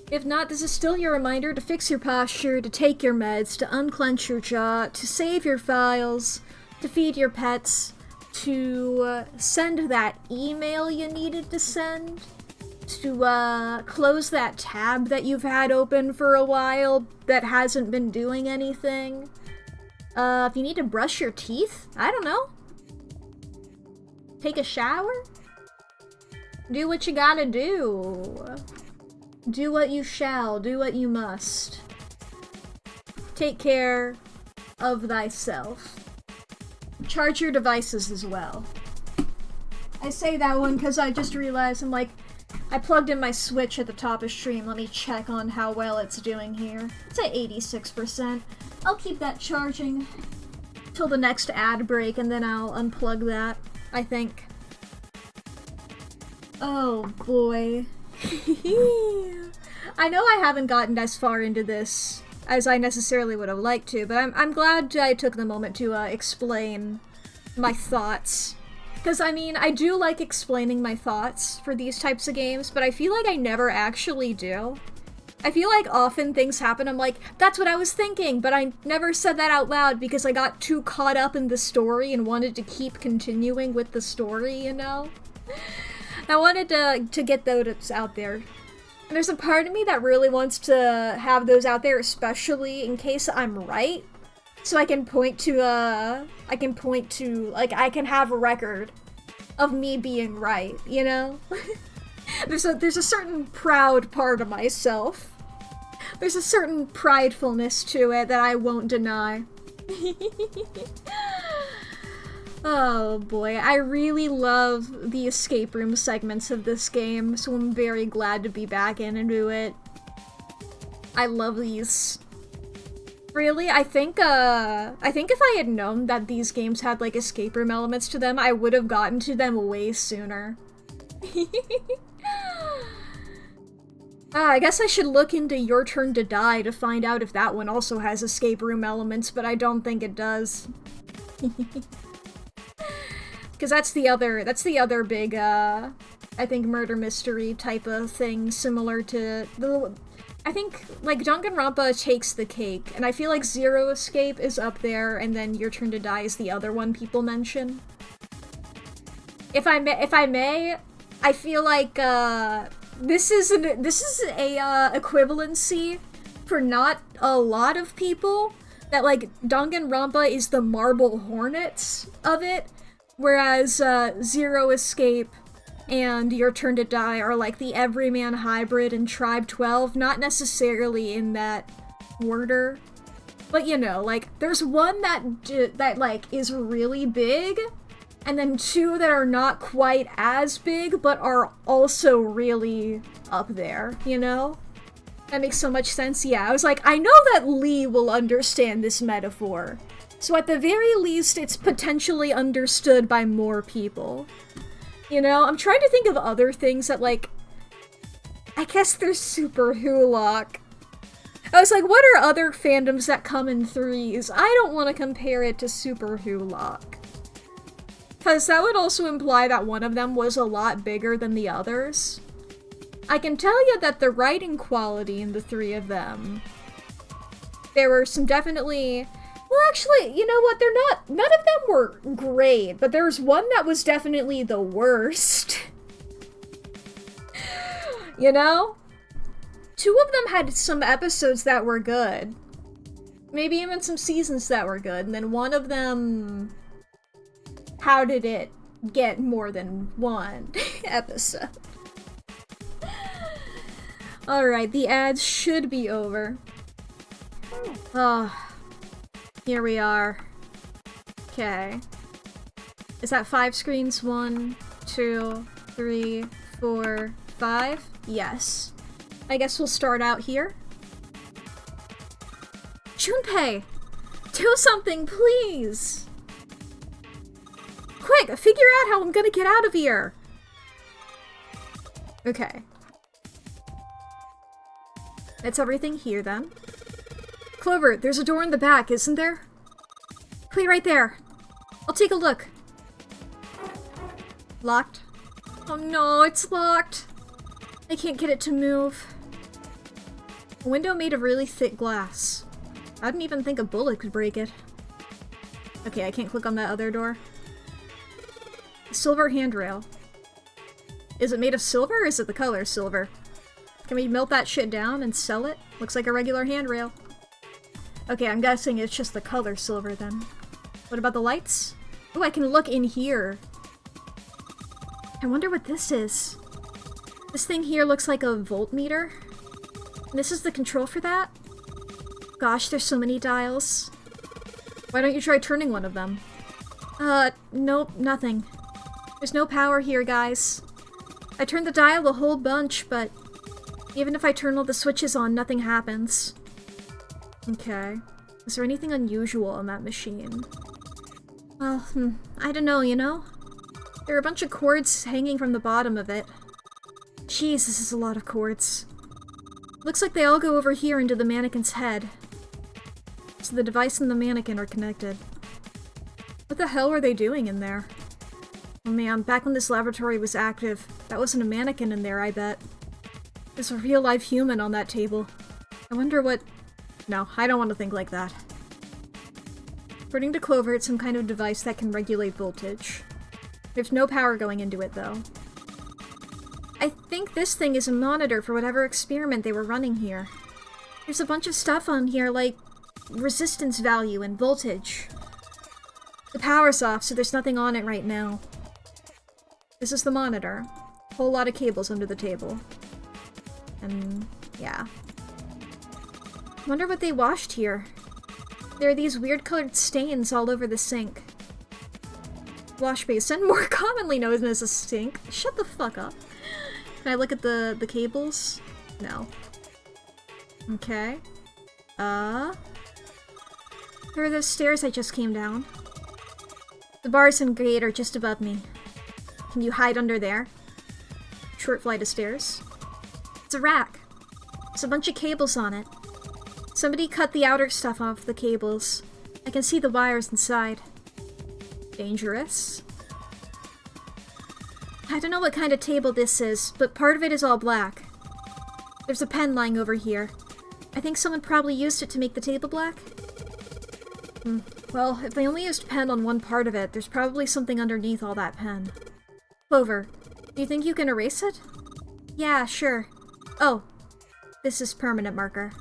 If not, this is still your reminder to fix your posture, to take your meds, to unclench your jaw, to save your files, to feed your pets, to send that email you needed to send, to close that tab that you've had open for a while that hasn't been doing anything. If you need to brush your teeth, I don't know. Take a shower? Do what you gotta do. Do what you shall, do what you must. Take care of thyself. Charge your devices as well. I say that one because I just realized I plugged in my Switch at the top of stream. Let me check on how well it's doing here. It's at 86%. I'll keep that charging till the next ad break and then I'll unplug that, I think. Oh boy. I know I haven't gotten as far into this as I necessarily would have liked to, but I'm glad I took the moment to explain my thoughts. Because, I mean, I do like explaining my thoughts for these types of games, but I feel like I never actually do. I feel like often things happen, I'm like, that's what I was thinking, but I never said that out loud because I got too caught up in the story and wanted to keep continuing with the story, you know? I wanted to get those out there. And there's a part of me that really wants to have those out there, especially in case I'm right. So I can point to, like, I can have a record of me being right, you know? There's a certain proud part of myself. There's a certain pridefulness to it that I won't deny. Oh boy, I really love the escape room segments of this game, so I'm very glad to be back into it. I love these. Really, I think if I had known that these games had like escape room elements to them, I would have gotten to them way sooner. I guess I should look into Your Turn to Die to find out if that one also has escape room elements, but I don't think it does. Because that's the other big, I think, murder mystery type of thing, similar to the... I think, like, Danganronpa takes the cake, and I feel like Zero Escape is up there, and then Your Turn to Die is the other one people mention. If I may, I feel like, this is a equivalency for not a lot of people, that, like, Danganronpa is the Marble Hornets of it, whereas, Zero Escape and Your Turn to Die are like the Everyman Hybrid and Tribe 12, not necessarily in that order. But you know, like, there's one that like, is really big, and then two that are not quite as big, but are also really up there, you know? That makes so much sense. Yeah, I was like, I know that Lee will understand this metaphor. So at the very least, it's potentially understood by more people. You know, I'm trying to think of other things that, like, I guess there's Super Hulock. I was like, what are other fandoms that come in threes? I don't want to compare it to Super Hulock. Because that would also imply that one of them was a lot bigger than the others. I can tell you that the writing quality in the three of them, there were some definitely... Well, actually, you know what? None of them were great, but there's one that was definitely the worst. You know? Two of them had some episodes that were good. Maybe even some seasons that were good, and then one of them... How did it get more than one episode? Alright, the ads should be over. Oh... Here we are. Okay. Is that 5 screens? 1, 2, 3, 4, 5? Yes. I guess we'll start out here. Junpei! Do something, please! Quick, figure out how I'm gonna get out of here! Okay. That's everything here, then. Clover, there's a door in the back, isn't there? Wait, right there. I'll take a look. Locked? Oh no, it's locked. I can't get it to move. A window made of really thick glass. I didn't even think a bullet could break it. Okay, I can't click on that other door. A silver handrail. Is it made of silver or is it the color silver? Can we melt that shit down and sell it? Looks like a regular handrail. Okay, I'm guessing it's just the color silver then. What about the lights? Oh, I can look in here. I wonder what this is. This thing here looks like a voltmeter. And this is the control for that? Gosh, there's so many dials. Why don't you try turning one of them? Nope, nothing. There's no power here, guys. I turned the dial a whole bunch, but even if I turn all the switches on, nothing happens. Okay. Is there anything unusual on that machine? Well, I don't know, you know? There are a bunch of cords hanging from the bottom of it. Jeez, this is a lot of cords. Looks like they all go over here into the mannequin's head. So the device and the mannequin are connected. What the hell were they doing in there? Oh man, back when this laboratory was active, that wasn't a mannequin in there, I bet. There's a real live human on that table. I wonder what... No, I don't want to think like that. According to Clover, it's some kind of device that can regulate voltage. There's no power going into it, though. I think this thing is a monitor for whatever experiment they were running here. There's a bunch of stuff on here, like resistance value and voltage. The power's off, so there's nothing on it right now. This is the monitor. Whole lot of cables under the table. And yeah. Wonder what they washed here. There are these weird colored stains all over the sink. Wash basin, more commonly known as a sink. Shut the fuck up. Can I look at the cables? No. Okay. There are those stairs I just came down. The bars and grate are just above me. Can you hide under there? Short flight of stairs. It's a rack. There's a bunch of cables on it. Somebody cut the outer stuff off the cables. I can see the wires inside. Dangerous. I don't know what kind of table this is, but part of it is all black. There's a pen lying over here. I think someone probably used it to make the table black. Well, if they only used pen on one part of it, there's probably something underneath all that pen. Clover, do you think you can erase it? Yeah, sure. Oh, this is permanent marker.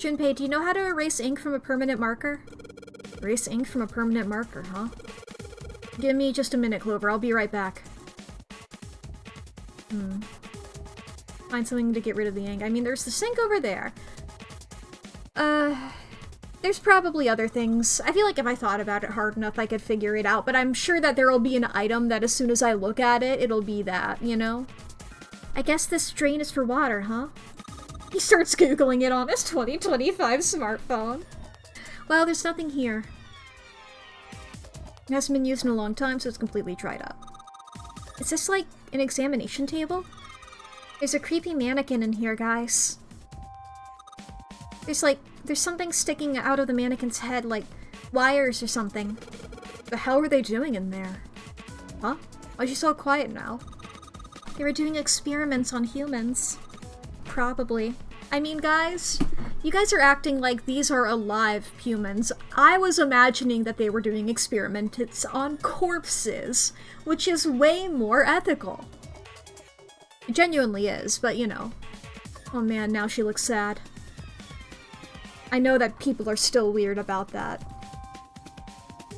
Junpei, do you know how to erase ink from a permanent marker? Erase ink from a permanent marker, huh? Give me just a minute, Clover. I'll be right back. Find something to get rid of the ink. I mean, there's the sink over there. There's probably other things. I feel like if I thought about it hard enough, I could figure it out, but I'm sure that there'll be an item that as soon as I look at it, it'll be that, you know? I guess this drain is for water, huh? He starts Googling it on his 2025 smartphone. Well, there's nothing here. It hasn't been used in a long time, so it's completely dried up. Is this like an examination table? There's a creepy mannequin in here, guys. There's something sticking out of the mannequin's head, like wires or something. What the hell were they doing in there? Huh? Why's she so quiet now? They were doing experiments on humans. Probably. I mean, guys, you guys are acting like these are alive humans. I was imagining that they were doing experiments on corpses, which is way more ethical. It genuinely is, but you know. Oh man, now she looks sad. I know that people are still weird about that.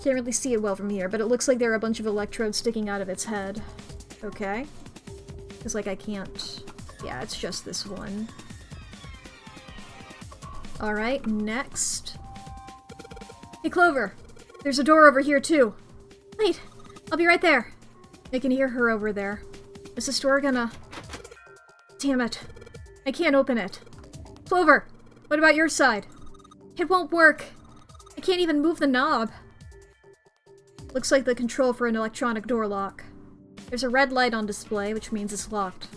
Can't really see it well from here, but it looks like there are a bunch of electrodes sticking out of its head. Okay. It's like I can't... Yeah, it's just this one. Alright, next. Hey, Clover! There's a door over here, too! Wait! I'll be right there! I can hear her over there. Is this door gonna... Damn it. I can't open it. Clover! What about your side? It won't work! I can't even move the knob. Looks like the control for an electronic door lock. There's a red light on display, which means it's locked.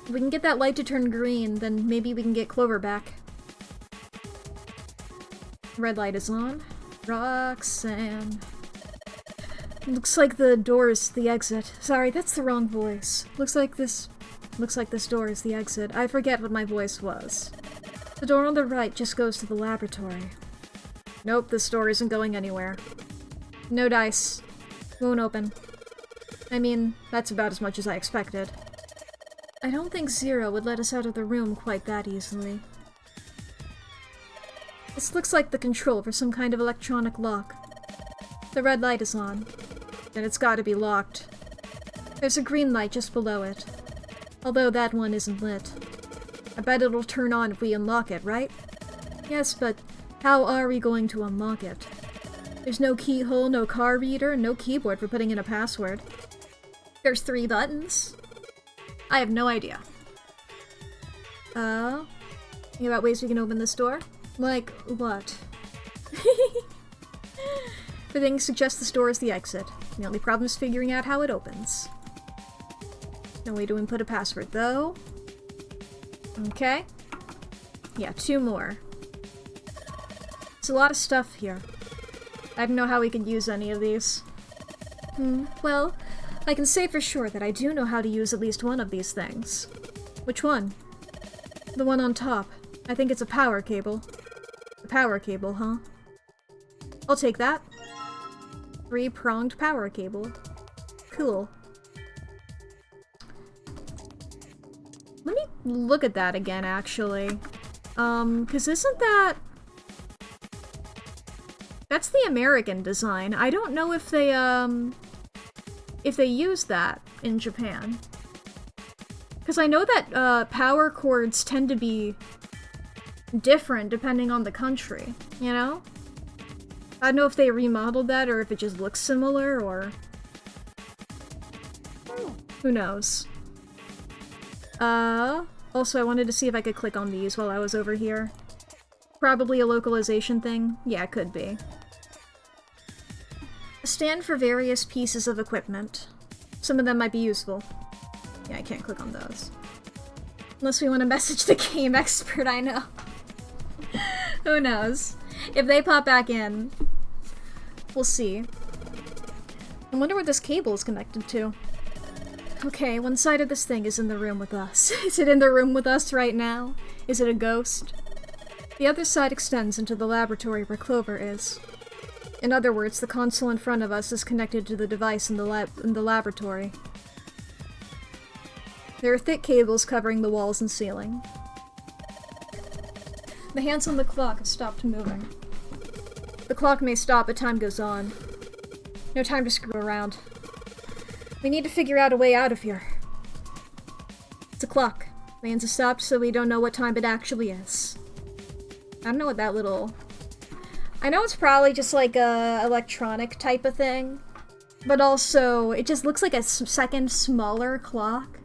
If we can get that light to turn green, then maybe we can get Clover back. Red light is on. Roxanne. Looks like the door is the exit. Sorry, that's the wrong voice. Looks like this door is the exit. I forget what my voice was. The door on the right just goes to the laboratory. Nope, this door isn't going anywhere. No dice. Won't open. I mean, that's about as much as I expected. I don't think Zero would let us out of the room quite that easily. This looks like the control for some kind of electronic lock. The red light is on. Then it's gotta be locked. There's a green light just below it. Although that one isn't lit. I bet it'll turn on if we unlock it, right? Yes, but how are we going to unlock it? There's no keyhole, no card reader, no keyboard for putting in a password. There's 3 buttons. I have no idea. Think about ways we can open this door? Like, what? The things suggest this door is the exit. The only problem is figuring out how it opens. No way to input a password, though. Okay. Yeah, 2 more. There's a lot of stuff here. I don't know how we can use any of these. Well, I can say for sure that I do know how to use at least one of these things. Which one? The one on top. I think it's a power cable. A power cable, huh? I'll take that. 3-pronged power cable. Cool. Let me look at that again, actually. 'Cause isn't that... That's the American design. I don't know if they use that in Japan. Because I know that, power cords tend to be different depending on the country, you know? I don't know if they remodeled that or if it just looks similar, or... Who knows? Also I wanted to see if I could click on these while I was over here. Probably a localization thing? Yeah, it could be. A stand for various pieces of equipment. Some of them might be useful. Yeah, I can't click on those. Unless we want to message the game expert, I know. Who knows? If they pop back in, we'll see. I wonder what this cable is connected to. Okay, one side of this thing is in the room with us. Is it in the room with us right now? Is it a ghost? The other side extends into the laboratory where Clover is. In other words, the console in front of us is connected to the device in the laboratory. There are thick cables covering the walls and ceiling. The hands on the clock have stopped moving. The clock may stop, but time goes on. No time to screw around. We need to figure out a way out of here. It's a clock. The hands have stopped, so we don't know what time it actually is. I don't know what that little... I know it's probably just like a electronic type of thing, but also it just looks like a second smaller clock.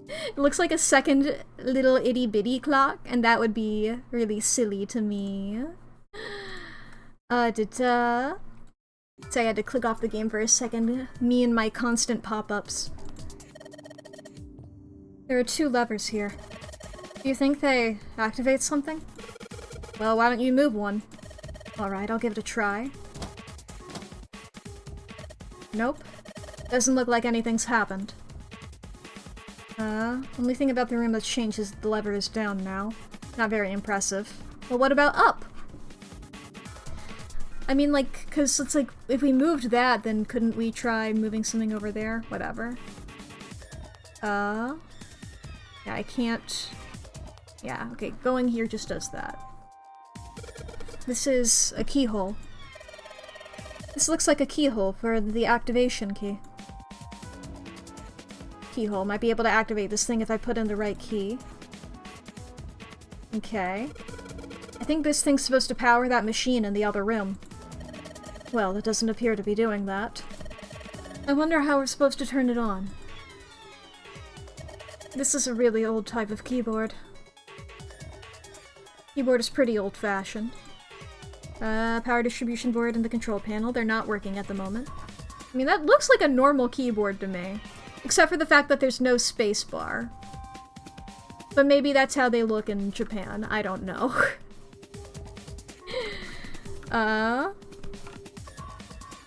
It looks like a second little itty bitty clock, and that would be really silly to me. So I had to click off the game for a second. Me and my constant pop-ups. There are 2 levers here. Do you think they activate something? Well, why don't you move one? Alright, I'll give it a try. Nope. Doesn't look like anything's happened. Only thing about the room that's changed is the lever is down now. Not very impressive. But what about up? I mean, like, cause it's like, if we moved that, then couldn't we try moving something over there? Whatever. Yeah, I can't... Yeah, okay, going here just does that. This is a keyhole. This looks like a keyhole for the activation key. Keyhole. Might be able to activate this thing if I put in the right key. Okay. I think this thing's supposed to power that machine in the other room. Well, it doesn't appear to be doing that. I wonder how we're supposed to turn it on. This is a really old type of keyboard. Keyboard is pretty old-fashioned. Power distribution board and the control panel, they're not working at the moment. I mean, that looks like a normal keyboard to me. Except for the fact that there's no space bar. But maybe that's how they look in Japan, I don't know.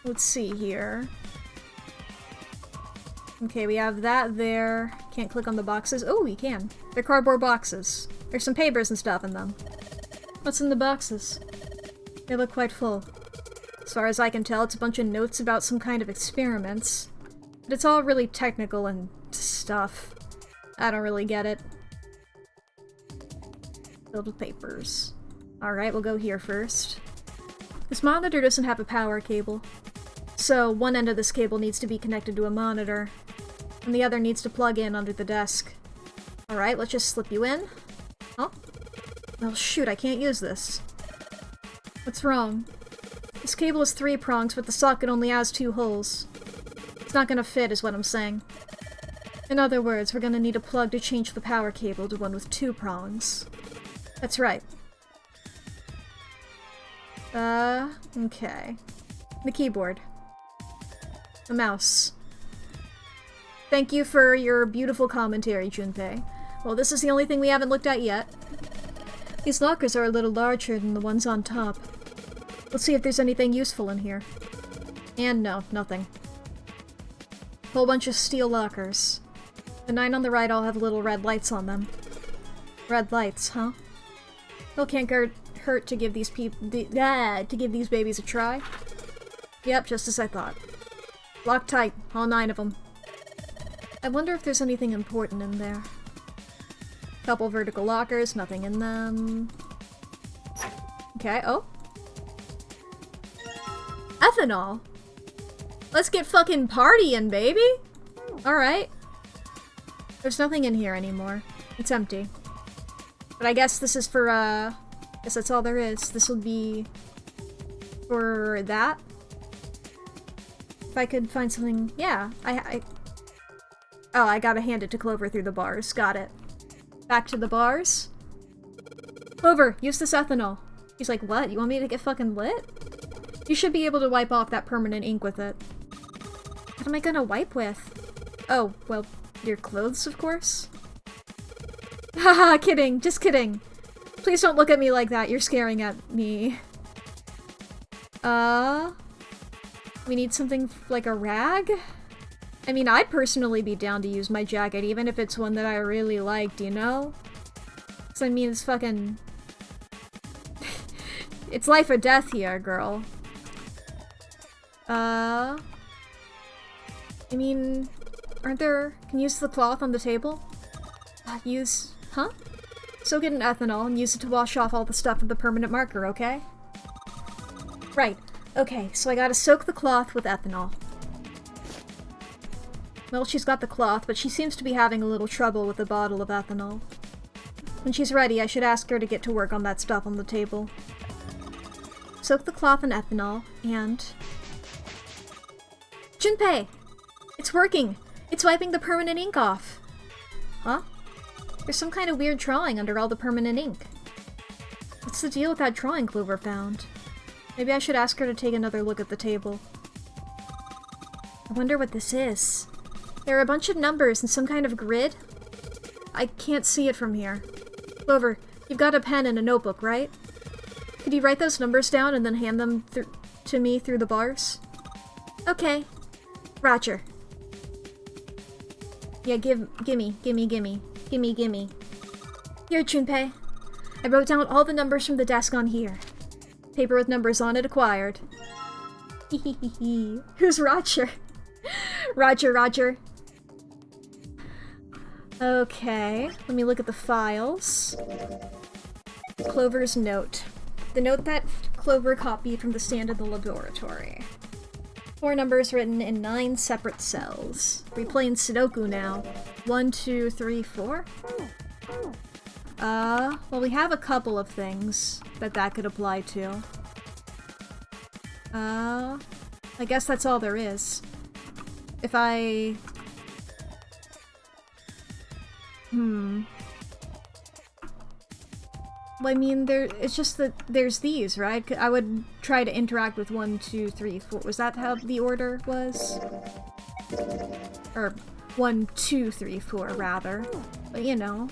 Let's see here. Okay, we have that there. Can't click on the boxes. Oh, we can. They're cardboard boxes. There's some papers and stuff in them. What's in the boxes? They look quite full. As far as I can tell, it's a bunch of notes about some kind of experiments. But it's all really technical and stuff. I don't really get it. Filled with papers. Alright, we'll go here first. This monitor doesn't have a power cable. So one end of this cable needs to be connected to a monitor. And the other needs to plug in under the desk. Alright, let's just slip you in. Oh? Well, shoot, I can't use this. What's wrong? This cable has 3 prongs, but the socket only has 2 holes. It's not gonna fit, is what I'm saying. In other words, we're gonna need a plug to change the power cable to one with 2 prongs. That's right. Okay. The keyboard. The mouse. Thank you for your beautiful commentary, Junpei. Well, this is the only thing we haven't looked at yet. These lockers are a little larger than the ones on top. Let's see if there's anything useful in here. And no, nothing. Whole bunch of steel lockers. The 9 on the right all have little red lights on them. Red lights, huh? Well, can't hurt to give these to give these babies a try. Yep, just as I thought. Lock tight, all 9 of them. I wonder if there's anything important in there. Couple vertical lockers, nothing in them. Okay, oh. Ethanol! Let's get fucking partying, baby! Alright. There's nothing in here anymore. It's empty. But I guess this is for, I guess that's all there is. This will be for that. If I could find something, yeah, oh, I gotta hand it to Clover through the bars. Got it. Back to the bars. Clover, use this ethanol. He's like, what? You want me to get fucking lit? You should be able to wipe off that permanent ink with it. What am I gonna wipe with? Oh, well, your clothes, of course. Haha, kidding. Just kidding. Please don't look at me like that. You're scaring at me. We need something like a rag? I mean, I'd personally be down to use my jacket, even if it's one that I really liked, you know? Because, I mean, it's fucking... it's life or death here, girl. I mean... aren't there... can you use the cloth on the table? Use... huh? Soak it in ethanol and use it to wash off all the stuff with the permanent marker, okay? Right. Okay, so I gotta soak the cloth with ethanol. Well, she's got the cloth, but she seems to be having a little trouble with the bottle of ethanol. When she's ready, I should ask her to get to work on that stuff on the table. Soak the cloth in ethanol, and... Junpei! It's working! It's wiping the permanent ink off! Huh? There's some kind of weird drawing under all the permanent ink. What's the deal with that drawing Clover found? Maybe I should ask her to take another look at the table. I wonder what this is. There are a bunch of numbers and some kind of grid. I can't see it from here. Clover, you've got a pen and a notebook, right? Could you write those numbers down and then hand them to me through the bars? Okay. Roger. Yeah, gimme. Here, Junpei. I wrote down all the numbers from the desk on here. Paper with numbers on it acquired. Hehehe. Who's Roger? Roger. Okay, let me look at the files. Clover's note. The note that Clover copied from the stand in the laboratory. 4 numbers written in 9 separate cells. We playing Sudoku now. 1, 2, 3, 4? Well, we have a couple of things that could apply to. I guess that's all there is. If I... Well, I mean, it's just that there's these, right? I would try to interact with 1, 2, 3, 4. Was that how the order was? Or 1, 2, 3, 4, rather. But, you know,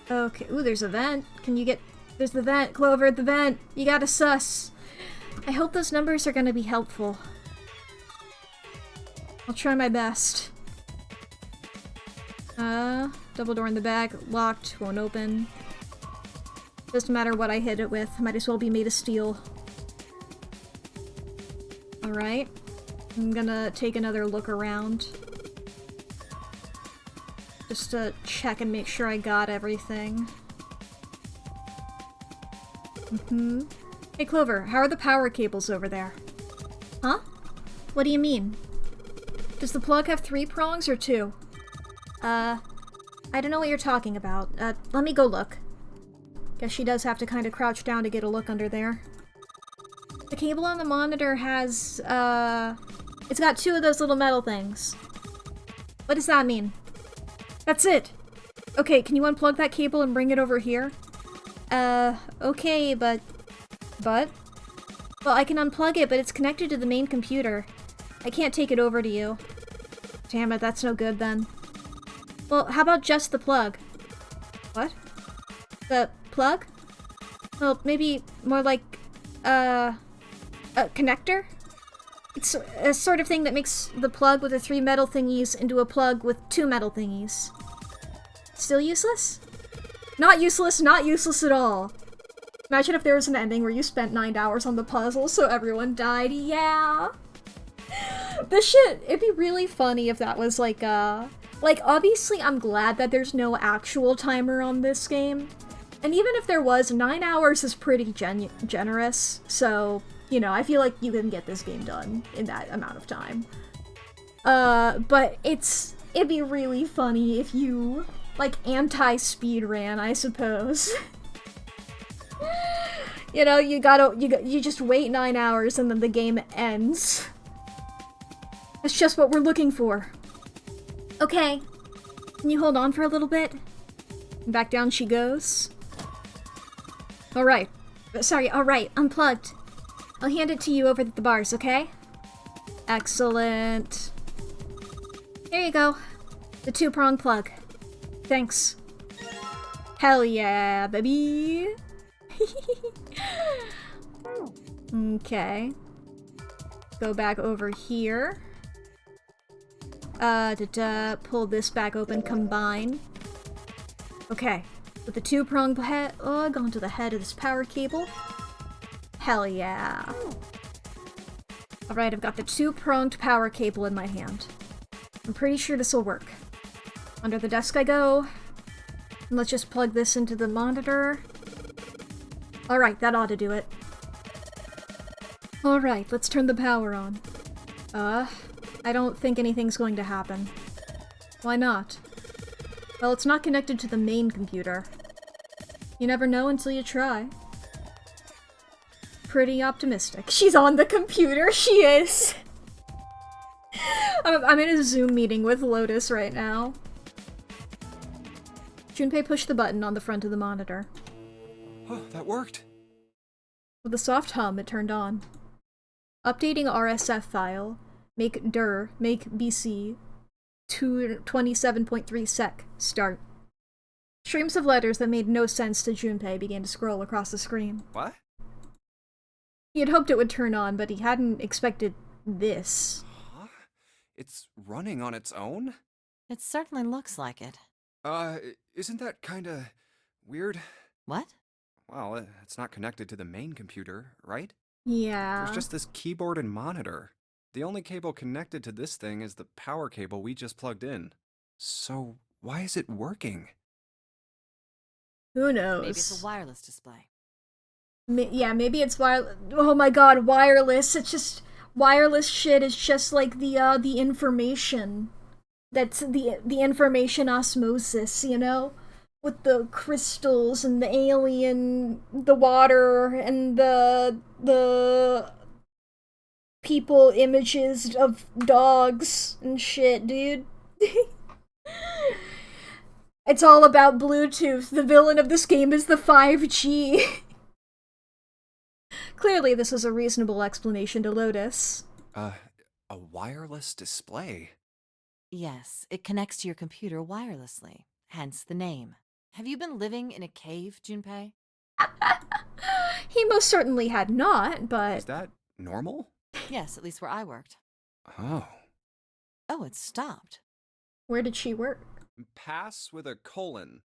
Okay, ooh, there's a vent. Can you get... There's the vent, Clover, the vent! You gotta sus! I hope those numbers are gonna be helpful. I'll try my best. Double door in the back, locked, won't open. Doesn't matter what I hit it with, might as well be made of steel. Alright. I'm gonna take another look around. Just to check and make sure I got everything. Hey Clover, how are the power cables over there? Huh? What do you mean? Does the plug have 3 prongs or 2? I don't know what you're talking about. Let me go look. Guess she does have to kind of crouch down to get a look under there. The cable on the monitor has, it's got 2 of those little metal things. What does that mean? That's it! Okay, can you unplug that cable and bring it over here? Okay, but... Well, I can unplug it, but it's connected to the main computer. I can't take it over to you. Damn it, that's no good then. Well, how about just the plug? What? The plug? Well, maybe more like, a connector? It's a sort of thing that makes the plug with the 3 metal thingies into a plug with 2 metal thingies. Still useless? Not useless, not useless at all. Imagine if there was an ending where you spent 9 hours on the puzzle so everyone died. Yeah! This shit, it'd be really funny if that was like, obviously I'm glad that there's no actual timer on this game. And even if there was, 9 hours is pretty generous, so, you know, I feel like you can get this game done in that amount of time. But it'd be really funny if you, like, anti-speed ran, I suppose. You know, you just wait 9 hours and then the game ends. That's just what we're looking for. Okay. Can you hold on for a little bit? Back down she goes. Alright. Sorry, alright. Unplugged. I'll hand it to you over at the bars, okay? Excellent. Here you go. The 2-prong plug. Thanks. Hell yeah, baby! Okay. Go back over here. Pull this back open, combine. Okay. With the 2-prong plug onto the head of this power cable. Hell yeah. Alright, I've got the 2-pronged power cable in my hand. I'm pretty sure this will work. Under the desk I go. And let's just plug this into the monitor. Alright, that ought to do it. Alright, let's turn the power on. I don't think anything's going to happen. Why not? Well, it's not connected to the main computer. You never know until you try. Pretty optimistic. She's on the computer, she is! I'm in a Zoom meeting with Lotus right now. Junpei pushed the button on the front of the monitor. Oh, that worked. With a soft hum, it turned on. Updating RSF file. Make dir. Make BC. 27.3 sec. Start. Streams of letters that made no sense to Junpei began to scroll across the screen. What? He had hoped it would turn on, but he hadn't expected this. Huh? It's running on its own? It certainly looks like it. Isn't that kinda weird? What? Well, it's not connected to the main computer, right? Yeah. There's just this keyboard and monitor. The only cable connected to this thing is the power cable we just plugged in. So, why is it working? Who knows? Maybe it's a wireless display. Yeah, maybe it's wireless. Oh my god, wireless. It's just... Wireless shit is just like the information. That's the information osmosis, you know? With the crystals and the alien, the water, and the people images of dogs and shit, dude. It's all about Bluetooth. The villain of this game is the 5G. Clearly, this was a reasonable explanation to Lotus. A wireless display? Yes, it connects to your computer wirelessly, hence the name. Have you been living in a cave, Junpei? He most certainly had not, Is but... that normal? Yes, at least where I worked. Oh. Oh, it stopped. Where did she work? Pass with a colon.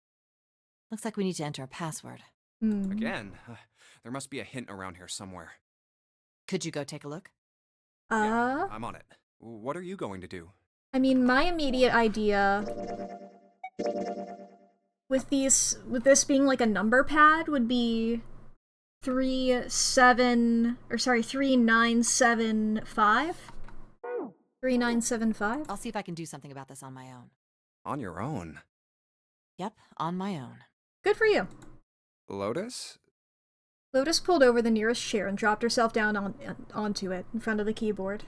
Looks like we need to enter a password. Hmm. Again, there must be a hint around here somewhere. Could you go take a look? Yeah, I'm on it. What are you going to do? I mean, my immediate idea with this being like a number pad would be 3975. 3975. I'll see if I can do something about this on my own. On your own. Yep, on my own. Good for you. Lotus? Lotus pulled over the nearest chair and dropped herself down onto it in front of the keyboard.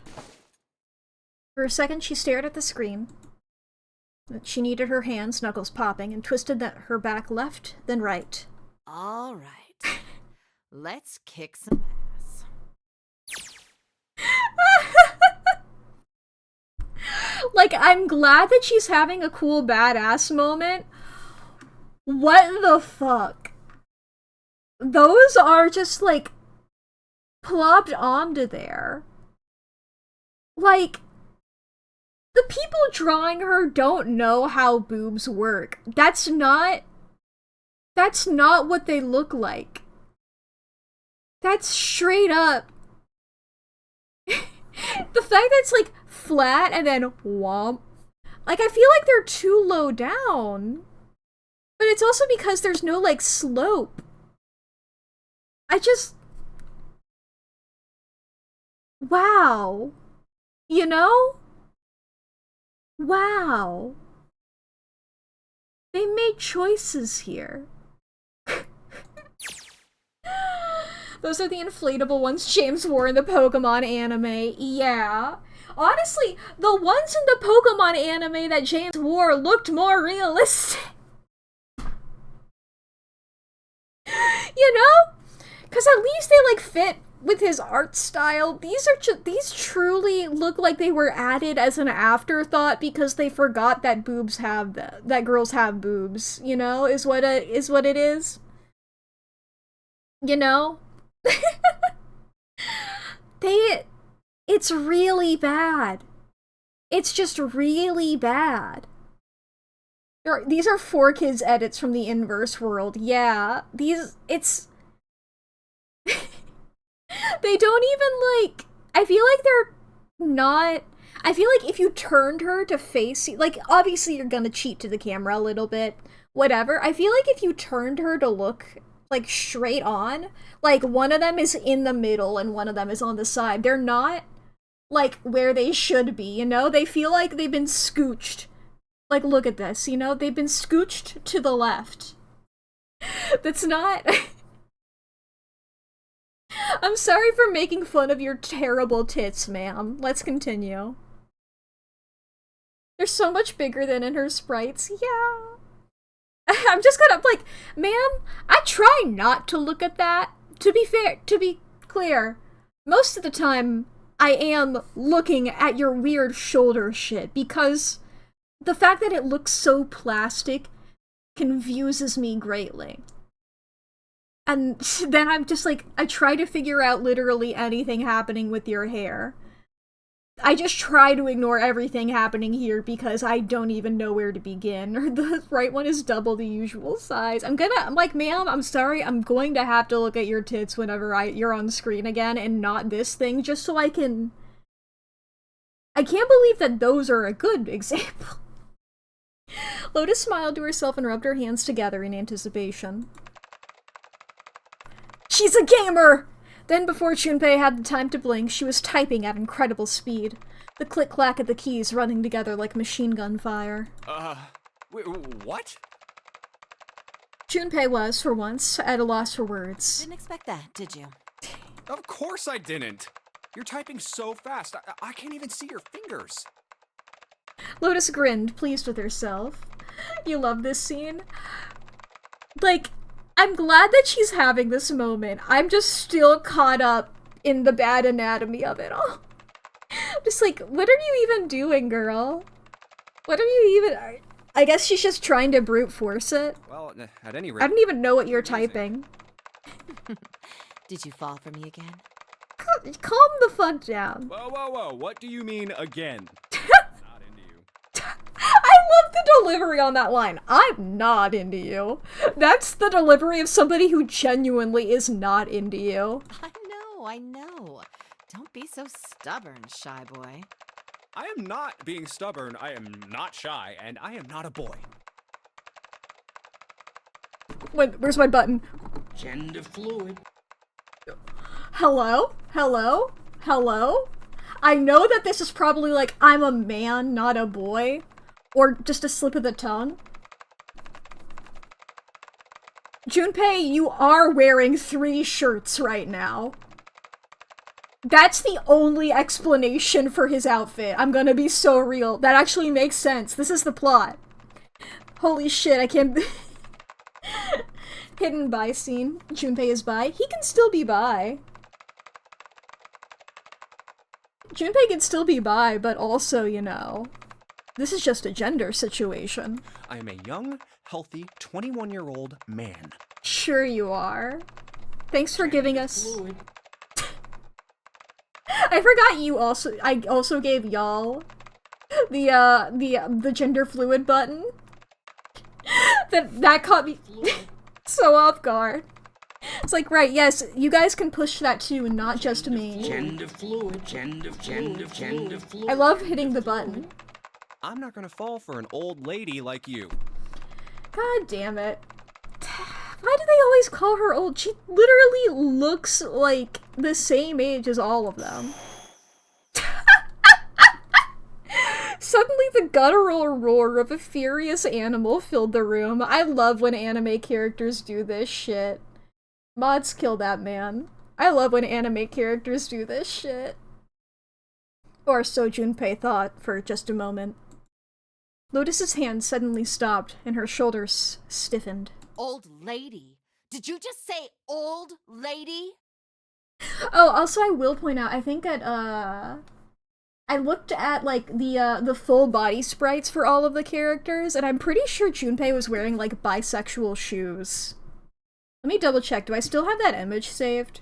For a second, she stared at the screen. She kneaded her hands, knuckles popping, and twisted her back left, then right. All right. Let's kick some ass. Like, I'm glad that she's having a cool badass moment. What the fuck? Those are just, like, plopped onto there. Like, the people drawing her don't know how boobs work. That's not what they look like. That's straight up. The fact that it's, like, flat and then womp. Like, I feel like they're too low down. But it's also because there's no, like, slope. Wow. You know? Wow. They made choices here. Those are the inflatable ones James wore in the Pokemon anime. Yeah. Honestly, the ones in the Pokemon anime that James wore looked more realistic. You know? Because at least they, like, fit with his art style. These truly look like they were added as an afterthought because they forgot that that girls have boobs, you know, is what it is. You know? It's really bad. It's just really bad. These are 4Kids edits from the inverse world. Yeah, they don't even, like, I feel like they're not, I feel like if you turned her to face, like, obviously you're gonna cheat to the camera a little bit, whatever. I feel like if you turned her to look, like, straight on, like, one of them is in the middle and one of them is on the side. They're not, like, where they should be, you know? They feel like they've been scooched. Like, look at this, you know? They've been scooched to the left. That's not... I'm sorry for making fun of your terrible tits, ma'am. Let's continue. They're so much bigger than in her sprites. Yeah. I'm just gonna, like, ma'am, I try not to look at that. To be clear, most of the time, I am looking at your weird shoulder shit, because the fact that it looks so plastic confuses me greatly. And then I'm just like, I try to figure out literally anything happening with your hair. I just try to ignore everything happening here because I don't even know where to begin. Or the right one is double the usual size. I'm like, ma'am, I'm sorry, I'm going to have to look at your tits whenever you're on screen again and not this thing, just so I can't believe that those are a good example. Lotus smiled to herself and rubbed her hands together in anticipation. She's a gamer! Then, before Junpei had the time to blink, she was typing at incredible speed. The click-clack of the keys running together like machine gun fire. Wait, what? Junpei was, for once, at a loss for words. Didn't expect that, did you? Of course I didn't! You're typing so fast, I can't even see your fingers. Lotus grinned, pleased with herself. You love this scene? Like, I'm glad that she's having this moment. I'm just still caught up in the bad anatomy of it all. Just like, what are you even doing, girl? What are you even... I guess she's just trying to brute force it. Well, at any rate... I don't even know what you're typing. Did you fall for me again? Calm the fuck down. Whoa, whoa, whoa. What do you mean again? Not into you. I love the delivery on that line. I'm not into you. That's the delivery of somebody who genuinely is not into you. I know. Don't be so stubborn, shy boy. I am not being stubborn. I am not shy, and I am not a boy. Where's my button? Gender fluid. Hello? Hello? Hello? I know that this is probably like, I'm a man, not a boy. Or just a slip of the tongue. Junpei, you are wearing 3 shirts right now. That's the only explanation for his outfit. I'm gonna be so real. That actually makes sense. This is the plot. Holy shit, I can't... Hidden bi scene. Junpei is bi. He can still be bi. Junpei can still be bi, but also, you know, this is just a gender situation. I am a young, healthy, 21-year-old man. Sure you are. Thanks for giving us... Fluid. I forgot I also gave y'all the gender fluid button. that caught me so off guard. It's like, right, yes, you guys can push that too, and not just me. Gender fluid. Gender fluid. I love hitting the button. I'm not gonna fall for an old lady like you. God damn it. Why do they always call her old? She literally looks like the same age as all of them. Suddenly the guttural roar of a furious animal filled the room. I love when anime characters do this shit. Mods kill that man. I love when anime characters do this shit. Or so Junpei thought for just a moment. Lotus's hand suddenly stopped and her shoulders stiffened. Old lady? Did you just say old lady? Oh, also I will point out, I think that, I looked at, like, the full body sprites for all of the characters, and I'm pretty sure Junpei was wearing, like, bisexual shoes. Let me double check. Do I still have that image saved?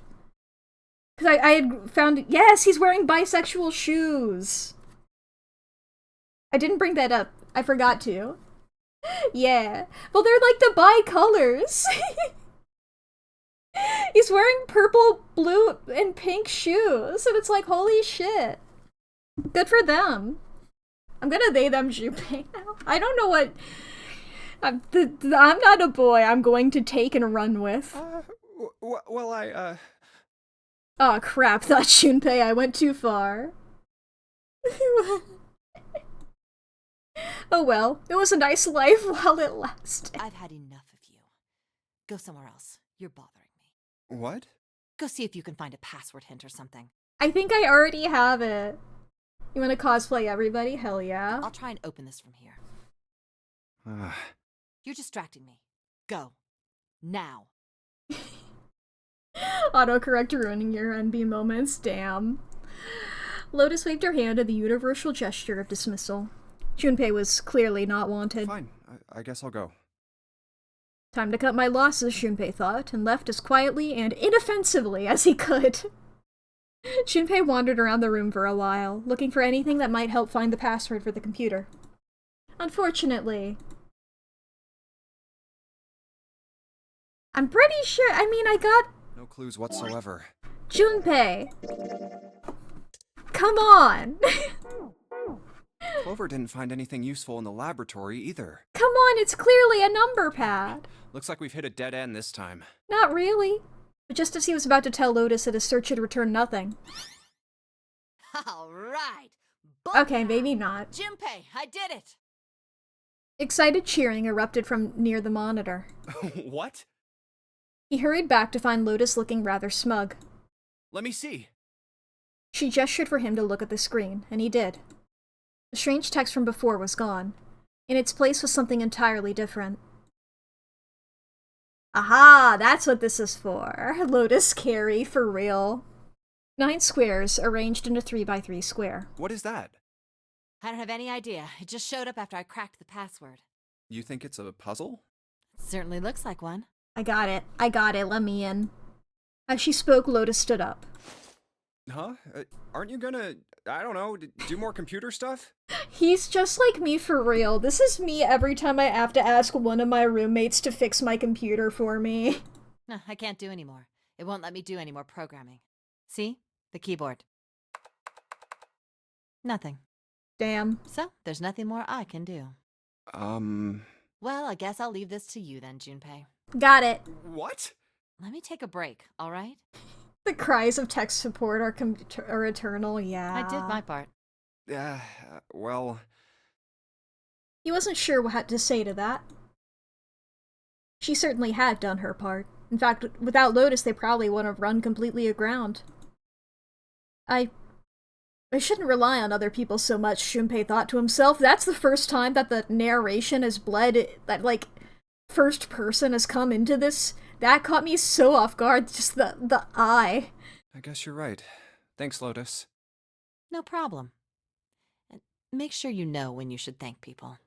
Because I had found... Yes, he's wearing bisexual shoes! I didn't bring that up. I forgot to. Yeah. Well, they're like the bi-colors. He's wearing purple, blue, and pink shoes, and it's like, holy shit. Good for them. I'm gonna they them Junpei now. I don't know what... I'm not a boy I'm going to take and run with. Oh crap, that Junpei, I went too far. Oh well, it was a nice life while it lasted. I've had enough of you. Go somewhere else. You're bothering me. What? Go see if you can find a password hint or something. I think I already have it. You wanna cosplay everybody? Hell yeah. I'll try and open this from here. You're distracting me. Go. Now. Autocorrect ruining your NB moments, damn. Lotus waved her hand in the universal gesture of dismissal. Junpei was clearly not wanted. Fine, I guess I'll go. Time to cut my losses, Junpei thought, and left as quietly and inoffensively as he could. Junpei wandered around the room for a while, looking for anything that might help find the password for the computer. Unfortunately... I'm pretty sure, I got... No clues whatsoever. Junpei! Come on! Clover didn't find anything useful in the laboratory either. Come on, it's clearly a number pad! Looks like we've hit a dead end this time. Not really. But just as he was about to tell Lotus that his search had returned nothing. All right. Okay, maybe not. Junpei, I did it. Excited cheering erupted from near the monitor. What? He hurried back to find Lotus looking rather smug. Let me see. She gestured for him to look at the screen, and he did. The strange text from before was gone. In its place was something entirely different. Aha! That's what this is for. Lotus Carey, for real. 9 squares arranged in a 3x3 square. What is that? I don't have any idea. It just showed up after I cracked the password. You think it's a puzzle? It certainly looks like one. I got it. Let me in. As she spoke, Lotus stood up. Huh? Aren't you gonna, I don't know, do more computer stuff? He's just like me for real. This is me every time I have to ask one of my roommates to fix my computer for me. No, I can't do anymore. It won't let me do any more programming. See? The keyboard. Nothing. Damn. So, there's nothing more I can do. Well, I guess I'll leave this to you then, Junpei. Got it. What? Let me take a break, alright? The cries of tech support are eternal, yeah. I did my part. Well... He wasn't sure what to say to that. She certainly had done her part. In fact, without Lotus, they probably would have run completely aground. I shouldn't rely on other people so much, Junpei thought to himself. That's the first time that the narration has bled, that, like, first person has come into this. That caught me so off guard, just the eye. I guess you're right. Thanks, Lotus. No problem. And make sure you know when you should thank people.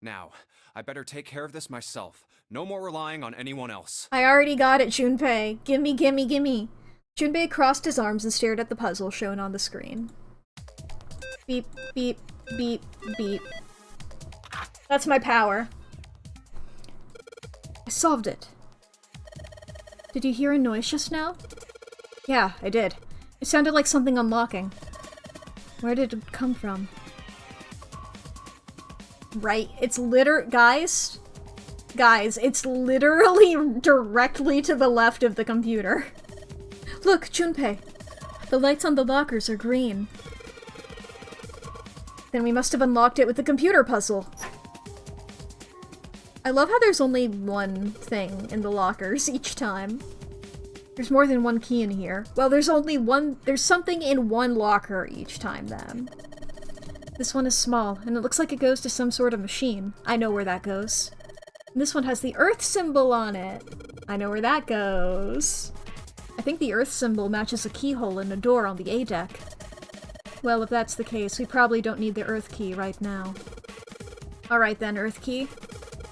Now, I better take care of this myself. No more relying on anyone else. I already got it, Junpei. Gimme, gimme, gimme. Junpei crossed his arms and stared at the puzzle shown on the screen. Beep, beep, beep, beep. That's my power. I solved it. Did you hear a noise just now? Yeah, I did. It sounded like something unlocking. Where did it come from? Right, it's guys, it's literally directly to the left of the computer. Look, Junpei. The lights on the lockers are green. Then we must have unlocked it with the computer puzzle. I love how there's only one thing in the lockers each time. There's more than one key in here. Well, there's something in one locker each time then. This one is small, and it looks like it goes to some sort of machine. I know where that goes. And this one has the Earth symbol on it. I know where that goes. I think the Earth symbol matches a keyhole in a door on the A deck. Well, if that's the case, we probably don't need the Earth key right now. Alright then, Earth key.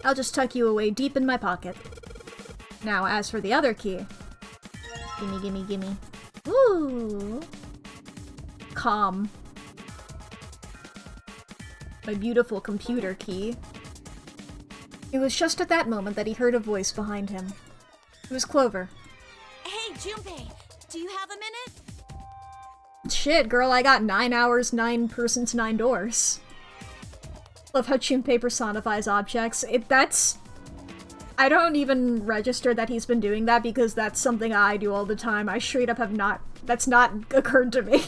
I'll just tuck you away deep in my pocket. Now, as for the other key. Gimme, gimme, gimme. Ooh! Calm. My beautiful computer key. It was just at that moment that he heard a voice behind him. It was Clover. Hey, Junpei, do you have a minute? Shit, girl, I got 9 hours, 9 persons, 9 doors. Love how Junpei personifies objects. I don't even register that he's been doing that because that's something I do all the time. I straight up that's not occurred to me.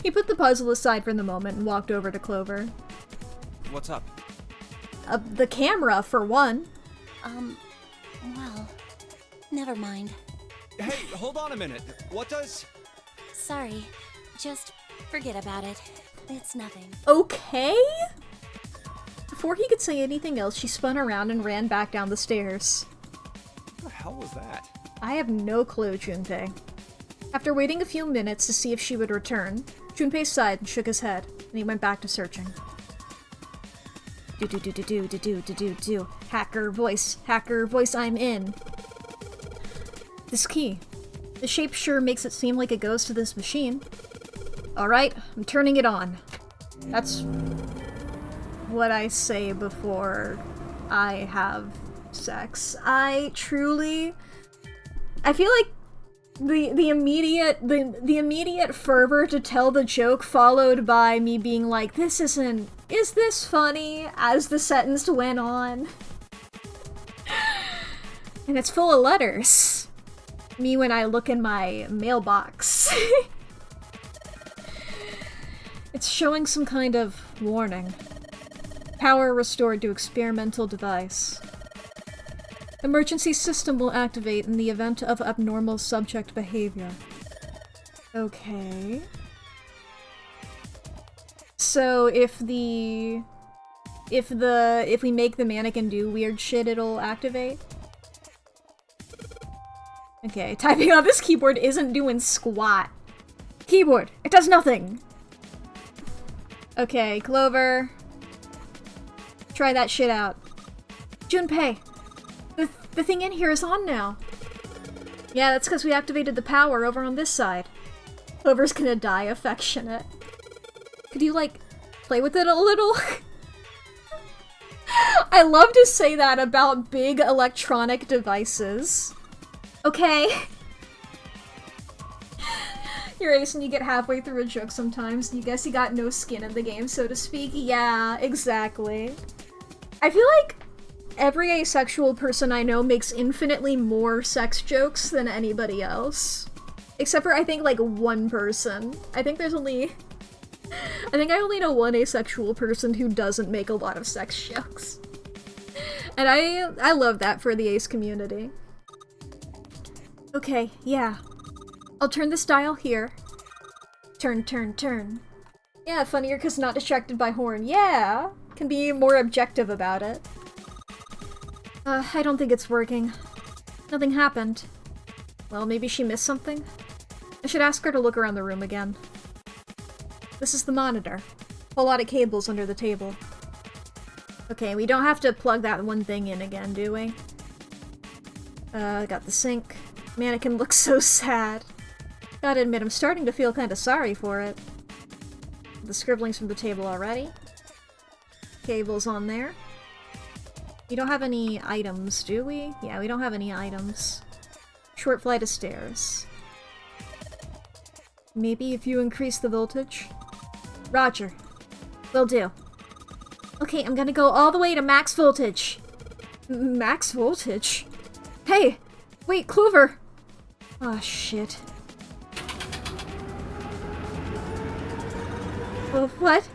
He put the puzzle aside for the moment and walked over to Clover. What's up? The camera, for one. Well, never mind. Hey, hold on a minute. What does... Sorry. Just forget about it. It's nothing. Okay? Before he could say anything else, she spun around and ran back down the stairs. What the hell was that? I have no clue, Junpei. After waiting a few minutes to see if she would return, Junpei sighed and shook his head, and he went back to searching. Do. Hacker voice, I'm in. This key. The shape sure makes it seem like it goes to this machine. Alright, I'm turning it on. That's what I say before I have sex. I feel like the immediate fervor to tell the joke followed by me being like, is this funny? As the sentence went on. And it's full of letters. Me when I look in my mailbox. It's showing some kind of warning. Power restored to experimental device. Emergency system will activate in the event of abnormal subject behavior. Okay. So if we make the mannequin do weird shit, it'll activate? Okay, typing on this keyboard isn't doing squat. Keyboard, it does nothing! Okay, Clover. Try that shit out. Junpei! The thing in here is on now. Yeah, that's because we activated the power over on this side. Clover's gonna die affectionate. Could you, like, play with it a little? I love to say that about big electronic devices. Okay. You're ace and you get halfway through a joke sometimes, and you guess you got no skin in the game, so to speak. Yeah, exactly. I feel like every asexual person I know makes infinitely more sex jokes than anybody else. Except for, I think, like, one person. I think there's only... I think I only know one asexual person who doesn't make a lot of sex jokes. And I love that for the ace community. Okay, yeah. I'll turn this dial here. Turn, turn, turn. Yeah, funnier because not distracted by horn. Yeah! Can be more objective about it. I don't think it's working. Nothing happened. Well, maybe she missed something? I should ask her to look around the room again. This is the monitor. A whole lot of cables under the table. Okay, we don't have to plug that one thing in again, do we? Got the sink. Mannequin looks so sad. Gotta admit, I'm starting to feel kinda sorry for it. The scribblings from the table already. Cables on there. We don't have any items, do we? Yeah, we don't have any items. Short flight of stairs. Maybe if you increase the voltage? Roger. Will do. Okay, I'm gonna go all the way to max voltage. Max voltage? Hey! Wait, Clover! Ah, shit. What?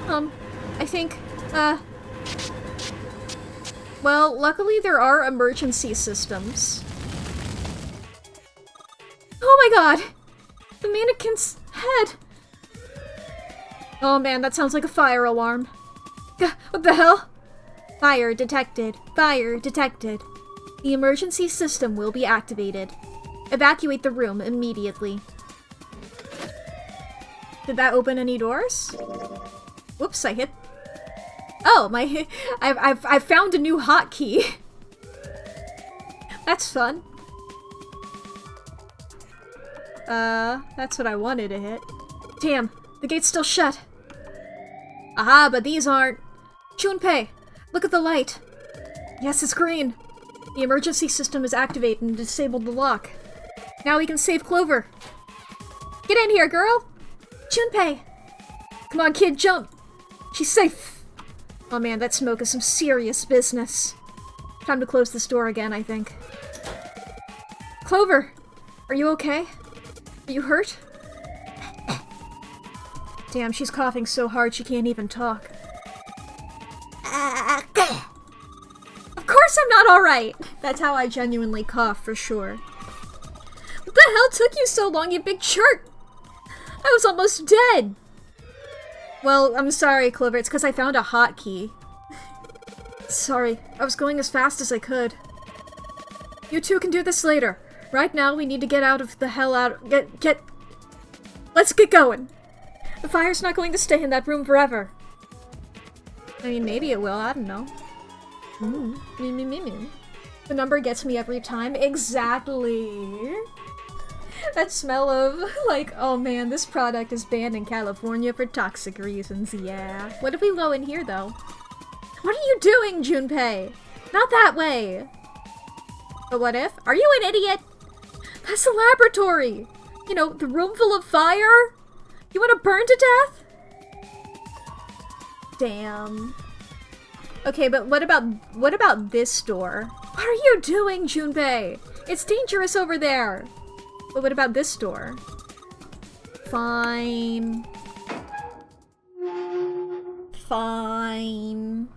I think, well, luckily there are emergency systems. Oh my god! The mannequin's head! Oh man, that sounds like a fire alarm. What the hell? Fire detected. Fire detected. The emergency system will be activated. Evacuate the room immediately. Did that open any doors? Whoops, I hit... Oh, I've found a new hotkey. That's fun. That's what I wanted to hit. Damn, the gate's still shut. Aha, but these aren't. Junpei, look at the light. Yes, it's green. The emergency system is activated and disabled the lock. Now we can save Clover. Get in here, girl. Junpei. Come on, kid, jump. She's safe. Oh man, that smoke is some serious business. Time to close this door again, I think. Clover, are you okay? Are you hurt? Damn, she's coughing so hard she can't even talk. Of course I'm not alright! That's how I genuinely cough, for sure. What the hell took you so long, you big jerk? I was almost dead! Well, I'm sorry, Clover, it's because I found a hotkey. Sorry, I was going as fast as I could. You two can do this later. Right now, we need to get out of the hell out- Let's get going! The fire's not going to stay in that room forever. I mean, maybe it will, I don't know. The number gets me every time. Exactly! That smell of, like, oh man, this product is banned in California for toxic reasons, yeah. What if we go in here, though? What are you doing, Junpei? Not that way! But what if? Are you an idiot? That's the laboratory! You know, the room full of fire? You want to burn to death? Damn. Okay, but what about this door? What are you doing, Junpei? It's dangerous over there. But what about this door? Fine. Fine.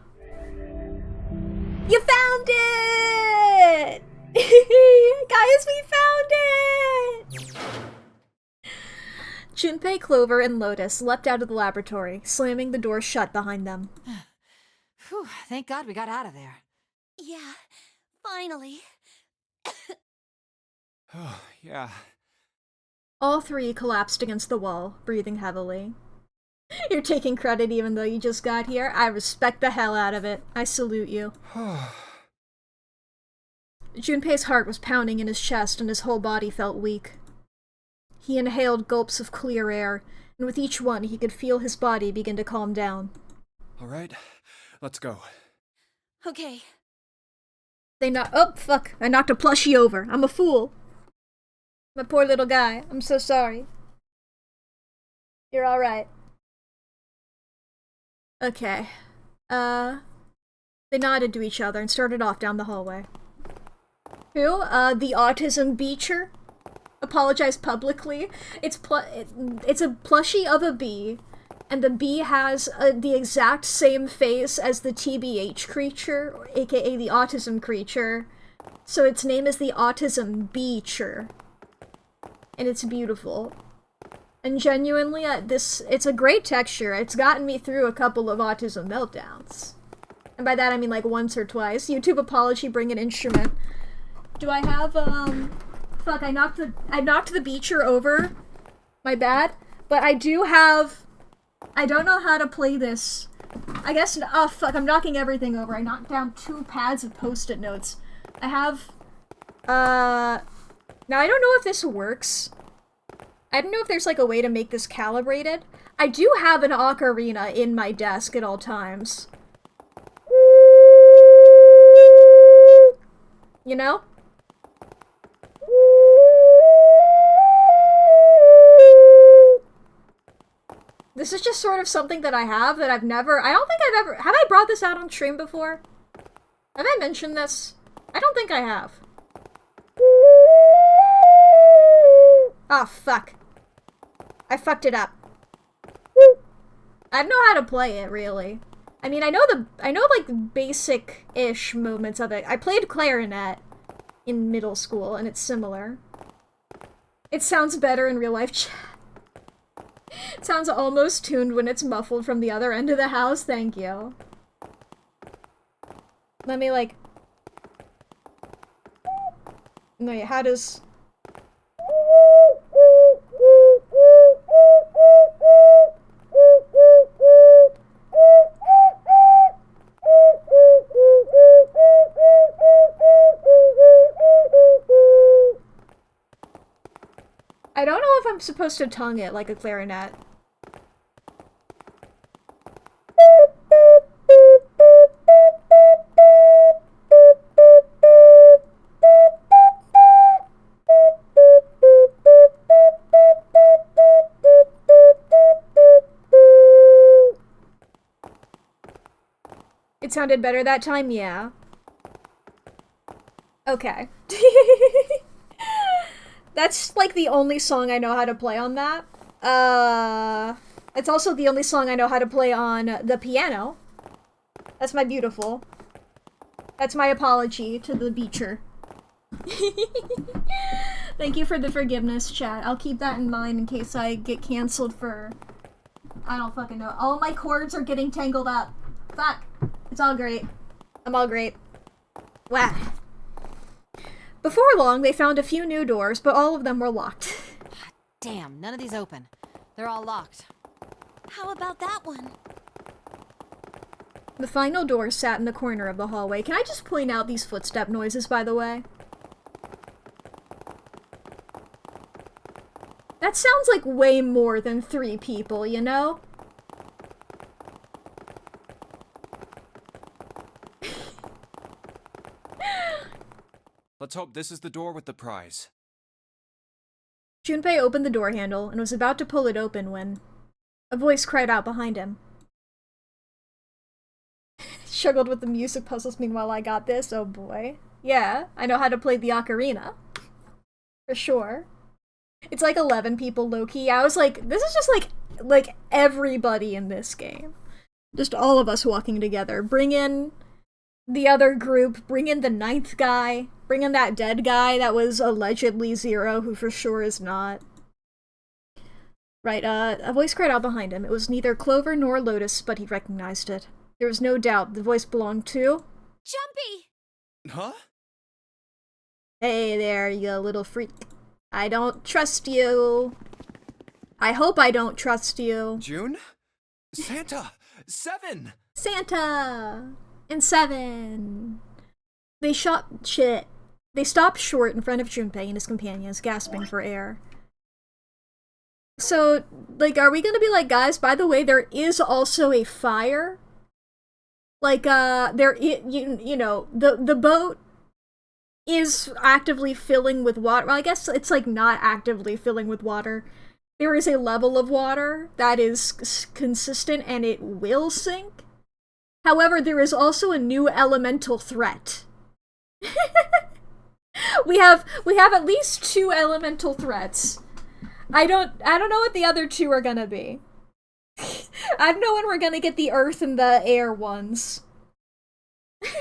You found it! Guys, we found it! Junpei, Clover, and Lotus leapt out of the laboratory, slamming the door shut behind them. Whew, thank God we got out of there. Yeah, finally. Oh, yeah. All three collapsed against the wall, breathing heavily. You're taking credit even though you just got here. I respect the hell out of it. I salute you. Junpei's heart was pounding in his chest and his whole body felt weak. He inhaled gulps of clear air, and with each one he could feel his body begin to calm down. Alright, let's go. Okay. Oh, fuck. I knocked a plushie over. I'm a fool. My poor little guy. I'm so sorry. You're alright. Okay. They nodded to each other and started off down the hallway. Who? The autism beacher? Apologized publicly. It's a plushie of a bee, and the bee has the exact same face as the TBH creature, aka the autism creature. So its name is the autism beacher. And it's beautiful. And genuinely, it's a great texture. It's gotten me through a couple of autism meltdowns. And by that I mean like once or twice. YouTube apology, bring an instrument. Do I have, fuck, I knocked the beacher over. My bad. But I do have, I don't know how to play this. I guess, oh fuck, I'm knocking everything over. I knocked down 2 pads of post-it notes. I have, now I don't know if this works. I don't know if there's like a way to make this calibrated. I do have an ocarina in my desk at all times. You know? This is just sort of something that I have that I've never, I don't think I've ever, have I brought this out on stream before? Have I mentioned this? I don't think I have. Oh, fuck. I fucked it up. I don't know how to play it, really. I mean, I know like basic-ish movements of it. I played clarinet in middle school, and it's similar. It sounds better in real life chat. It sounds almost tuned when it's muffled from the other end of the house. Thank you. Let me, like... Wait, how does... I don't know if I'm supposed to tongue it like a clarinet. It sounded better that time, yeah. Okay. That's like the only song I know how to play on that. It's also the only song I know how to play on the piano. That's my beautiful. That's my apology to the beacher. Thank you for the forgiveness, chat. I'll keep that in mind in case I get canceled for... I don't fucking know. All my cords are getting tangled up. Fuck. It's all great. I'm all great. Wow. Before long, they found a few new doors, but all of them were locked. Damn, none of these open. They're all locked. How about that one? The final door sat in the corner of the hallway. Can I just point out these footstep noises, by the way? That sounds like way more than 3 people, you know? Let's hope this is the door with the prize. Junpei opened the door handle and was about to pull it open when a voice cried out behind him. Struggled with the music puzzles, meanwhile I got this, oh boy. Yeah, I know how to play the ocarina. For sure. It's like 11 people low-key. I was like, this is just like everybody in this game. Just all of us walking together. Bring in the other group, bring in the 9th guy, bring in that dead guy that was allegedly Zero, who for sure is not. Right, a voice cried out behind him. It was neither Clover nor Lotus, but he recognized it. There was no doubt the voice belonged to... Jumpy! Huh? Hey there, you little freak. I don't trust you. I hope I don't trust you. June? Santa! 7! Santa! And 7. They shot shit. They stop short in front of Junpei and his companions, gasping for air. So, like, are we gonna be like, guys, by the way, there is also a fire? Like, you know, the boat is actively filling with water. Well, I guess it's, like, not actively filling with water. There is a level of water that is consistent and it will sink. However, there is also a new elemental threat. we have at least 2 elemental threats. I don't know what the other 2 are gonna be. I don't know when we're gonna get the earth and the air ones.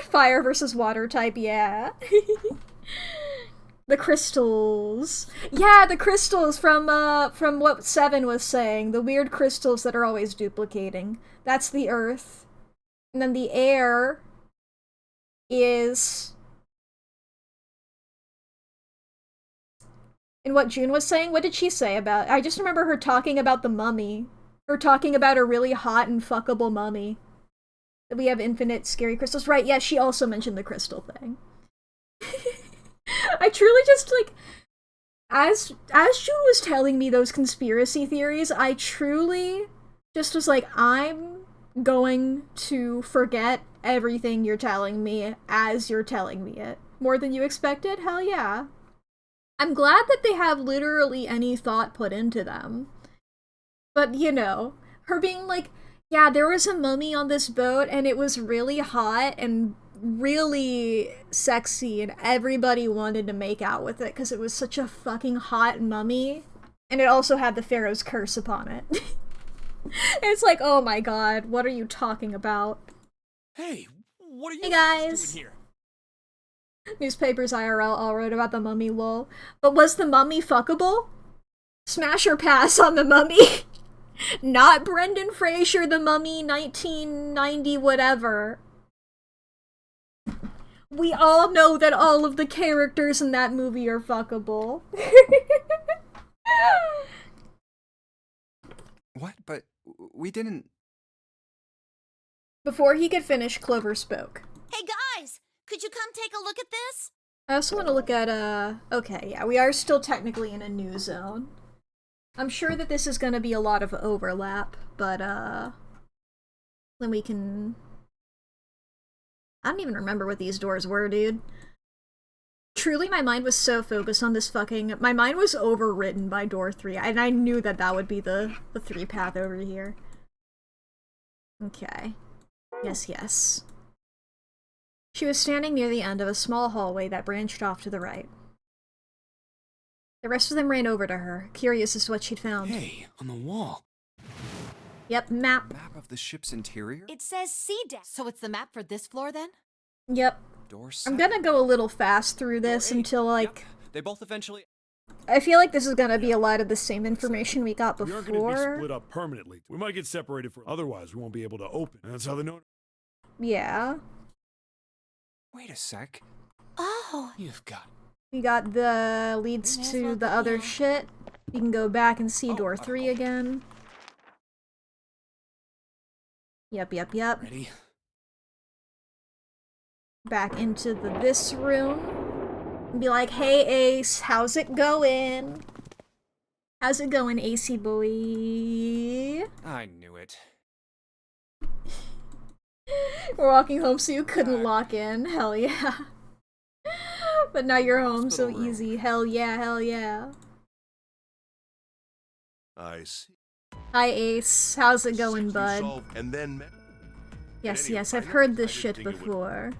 Fire versus water type, yeah. The crystals. Yeah, the crystals from what Seven was saying. The weird crystals that are always duplicating. That's the earth. And then the air is... And what June was saying? What did she say about... I just remember her talking about the mummy. Her talking about a really hot and fuckable mummy. That we have infinite scary crystals. Right, yeah, she also mentioned the crystal thing. I truly just, like... As June was telling me those conspiracy theories, I truly just was like, I'm going to forget everything you're telling me as you're telling me it. More than you expected? Hell yeah. I'm glad that they have literally any thought put into them. But, you know, her being like, yeah, there was a mummy on this boat and it was really hot and really sexy and everybody wanted to make out with it because it was such a fucking hot mummy. And it also had the Pharaoh's curse upon it. It's like, oh my god, what are you talking about? Hey, what are you Hey guys. doing here? Newspapers IRL all wrote about the mummy, lol. But was the mummy fuckable? Smash or pass on the mummy? Not Brendan Fraser, the mummy, 1990 whatever. We all know that all of the characters in that movie are fuckable. What? But we didn't... Before he could finish, Clover spoke. Hey guys, could you come take a look at this? I also want to look at, okay, yeah, we are still technically in a new zone. I'm sure that this is gonna be a lot of overlap, but, then we can... I don't even remember what these doors were, dude. Truly, my mind was so focused on this fucking... My mind was overwritten by door 3, and I knew that that would be the 3 path over here. Okay. Yes, yes. She was standing near the end of a small hallway that branched off to the right. The rest of them ran over to her, curious as to what she'd found. Hey, on the wall. Yep, map. Map of the ship's interior? It says sea deck. So it's the map for this floor then? Yep. Door I'm 7. gonna go a little fast through this Door 8. until, like... Yep. They both eventually... I feel like this is gonna be a lot of the same information we got We aren't going to be before. split up permanently. We might get separated for otherwise we won't be able to open. And that's how they know. Yeah. Wait a sec. Oh, You've got... We got the leads May as to well the go other now. shit. You can go back and see Oh, door 3 again. Yep. Ready? Back into this room. And be like, hey Ace, how's it going? How's it going, AC boy? I knew it. We're walking home so you couldn't lock in. Hell yeah. But now you're home so Hospital room. easy. Hell yeah, hell yeah. I see. Hi Ace, how's it going, bud? Solve and then Yes, Anyway, yes, I I've know- heard I this didn't shit think it would- Well,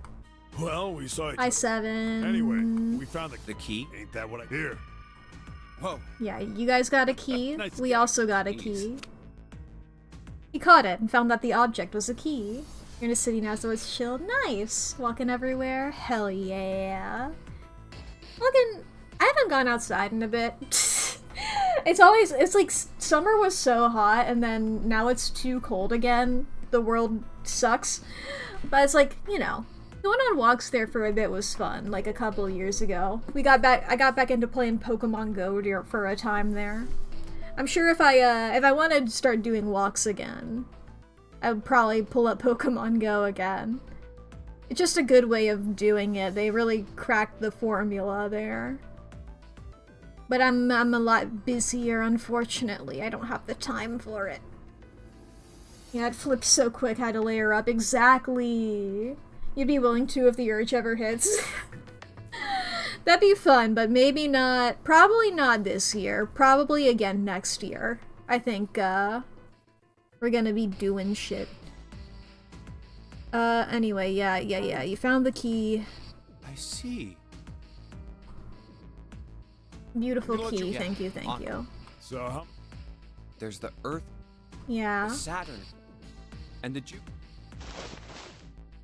before. we saw each Hi other. Seven. Anyway, we found The key? Ain't that what I hear? Whoa. Yeah, you guys got a key. Nice We guy. also got a Jeez. key. He caught it and found that the object was a key. You're in a city now, so it's chill. Nice. Walking everywhere. Hell yeah. Fucking, I haven't gone outside in a bit. It's like summer was so hot and then now it's too cold again. The world sucks. But it's like, you know, going on walks there for a bit was fun, like a couple years ago. I got back into playing Pokemon Go for a time there. I'm sure if I wanted to start doing walks again, I would probably pull up Pokemon Go again. It's just a good way of doing it. They really cracked the formula there. But I'm a lot busier, unfortunately. I don't have the time for it. Yeah, it flips so quick how to layer up. Exactly. You'd be willing to if the urge ever hits. That'd be fun, but maybe not. Probably not this year. Probably again next year. I think, we're gonna be doing shit. Anyway, yeah. You found the key. I see. Beautiful Good luck, key. yeah. Thank you. So, There's the Earth, Yeah. Saturn, and the Jupiter.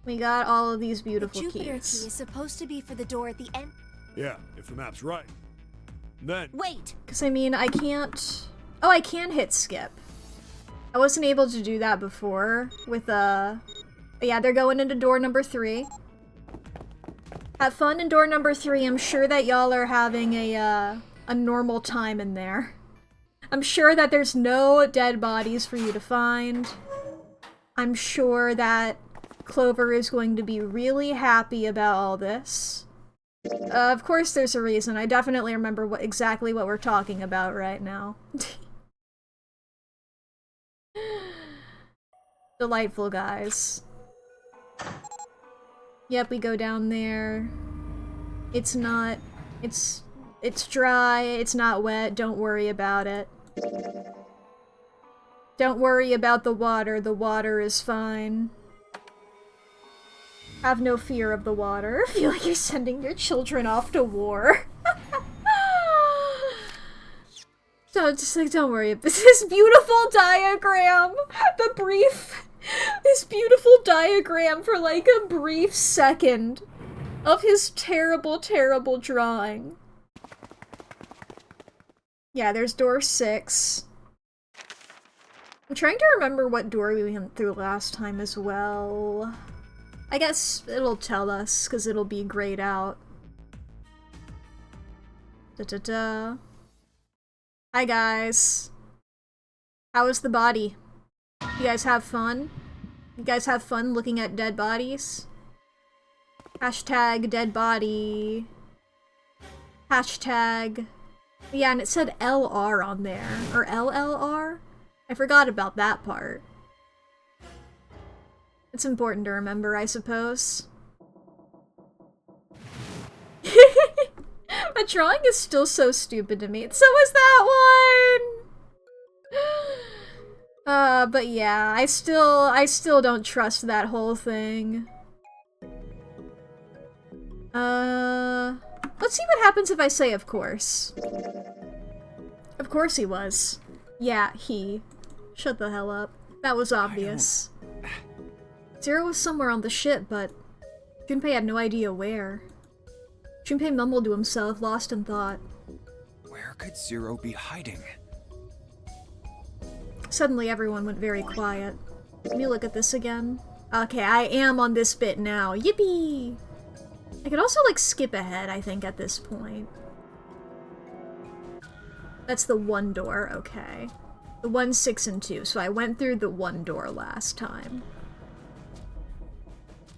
We got all of these The beautiful Jupiter key keys. is supposed to be for the door at the end. yeah, if the map's right. Then, Wait! Because, I mean, I can't... Oh, I can hit skip. I wasn't able to do that before with, Yeah, they're going into door number 3. Have fun in door number 3. I'm sure that y'all are having a normal time in there. I'm sure that there's no dead bodies for you to find. I'm sure that Clover is going to be really happy about all this. Of course there's a reason. I definitely remember exactly what we're talking about right now. Delightful, guys. Yep, we go down there. It's not... It's dry, it's not wet, don't worry about it. Don't worry about the water is fine. Have no fear of the water. I feel like you're sending your children off to war. Don't worry. This beautiful diagram, this beautiful diagram for like a brief second of his terrible, terrible drawing. Yeah, there's door 6. I'm trying to remember what door we went through last time as well. I guess it'll tell us, because it'll be grayed out. Da-da-da. Hi, guys. How was the body? You guys have fun? You guys have fun looking at dead bodies? Hashtag dead body. Hashtag... Yeah, and it said LR on there. Or LLR? I forgot about that part. It's important to remember, I suppose. My drawing is still so stupid to me. So is that one! But yeah, I still don't trust that whole thing. Let's see what happens if I say of course. Of course he was. Yeah, he. Shut the hell up. That was obvious. Zero was somewhere on the ship, but Junpei had no idea where. Junpei mumbled to himself, lost in thought. Where could Zero be hiding? Suddenly everyone went very quiet. Let me look at this again. Okay, I am on this bit now. Yippee! I could also, like, skip ahead, I think, at this point. That's the one door, okay. The 1, 6, and 2, so I went through the one door last time.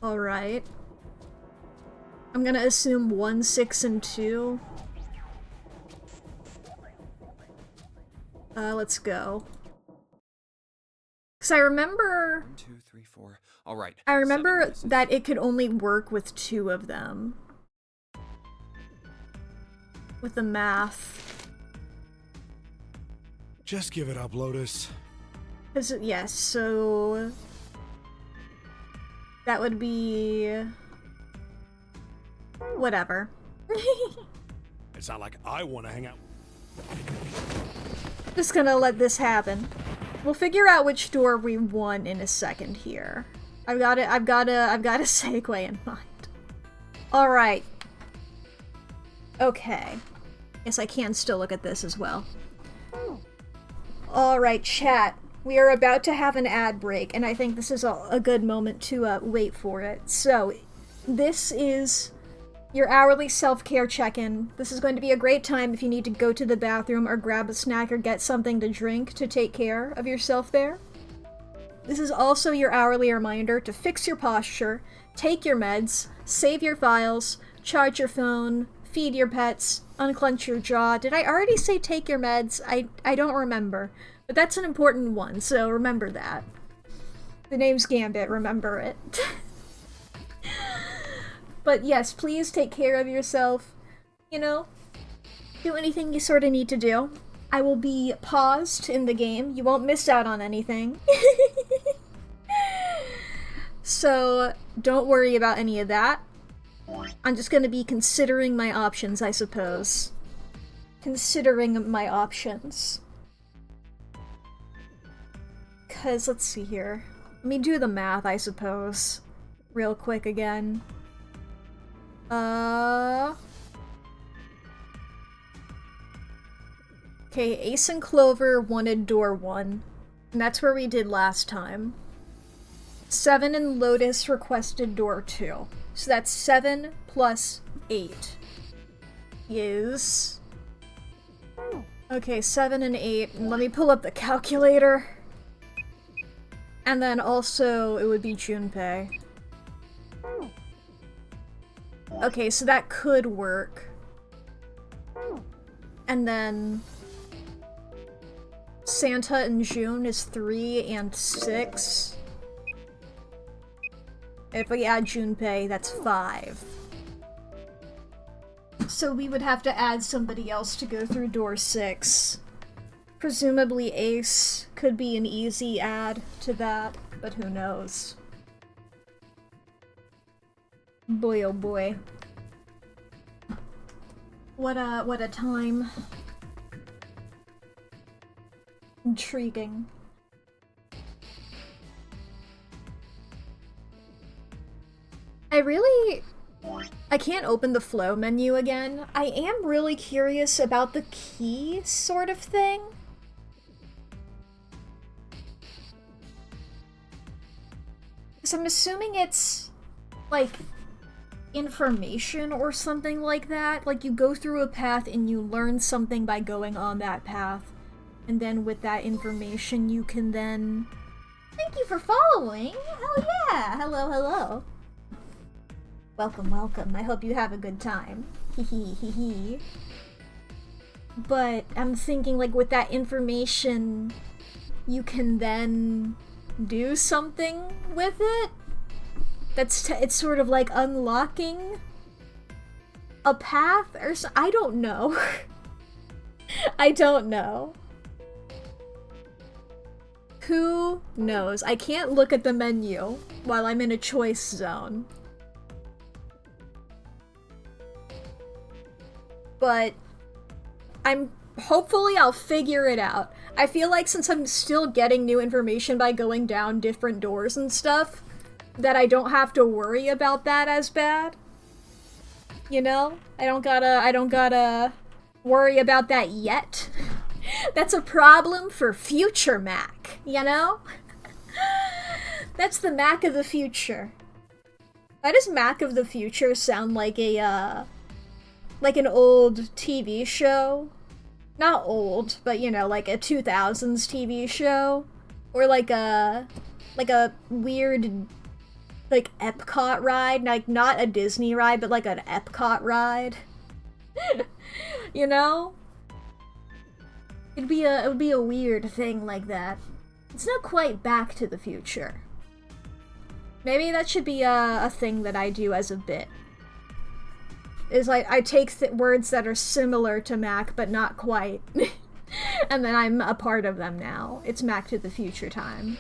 Alright. I'm gonna assume 1, 6, and 2. Let's go. Because I remember... 1, 2, 3, 4. All right. I remember 7 pieces. that it could only work with 2 of them. With the math. just give it up, Lotus. Yes, so... That would be... Whatever. It's not like I want to hang out. Just gonna let this happen. We'll figure out which door we want in a second here. I've got a segue in mind. Alright. Okay. Yes, I can still look at this as well. Alright, chat. We are about to have an ad break, and I think this is a good moment to wait for it. So, this is your hourly self-care check-in. This is going to be a great time if you need to go to the bathroom or grab a snack or get something to drink to take care of yourself there. This is also your hourly reminder to fix your posture, take your meds, save your files, charge your phone, feed your pets, unclench your jaw. Did I already say take your meds? I don't remember. But that's an important one, so remember that. The name's Gambit, remember it. But yes, please take care of yourself. You know, do anything you sort of need to do. I will be paused in the game. You won't miss out on anything. So, don't worry about any of that. I'm just gonna be considering my options, I suppose. Considering my options. Cause, let's see here. Let me do the math, I suppose. Real quick again. Okay, Ace and Clover wanted door 1. And that's where we did last time. 7 and Lotus requested door 2. So that's 7 plus 8 is... Okay, 7 and 8. And let me pull up the calculator. And then also, it would be Junpei. Okay, so that could work. And then... Santa in June is 3 and 6. If we add Junpei, that's 5. So we would have to add somebody else to go through door 6. Presumably Ace could be an easy add to that, but who knows. Boy oh boy. What a time. Intriguing. I can't open the flow menu again. I am really curious about the key sort of thing. Because I'm assuming it's, like, information or something like that. Like, you go through a path and you learn something by going on that path. And then with that information, you can then... Thank you for following! Hell yeah! Hello, hello. Welcome, welcome. I hope you have a good time. Hee hee hee hee. But I'm thinking, like, with that information, you can then do something with it? It's sort of like unlocking a path or so. I don't know. I don't know. Who knows? I can't look at the menu while I'm in a choice zone. But hopefully I'll figure it out. I feel like since I'm still getting new information by going down different doors and stuff, that I don't have to worry about that as bad. You know? I don't gotta worry about that yet. That's a problem for future Mack, you know? That's the Mack of the future. Why does Mack of the future sound like a, like an old TV show? Not old, but you know, like a 2000s TV show? Or like a weird, like, Epcot ride? Like, not a Disney ride, but like an Epcot ride? You know? It would be a weird thing like that. It's not quite Back to the Future. Maybe that should be a thing that I do as a bit. Is like, I take words that are similar to Mac, but not quite. And then I'm a part of them now. It's Mack to the Future time.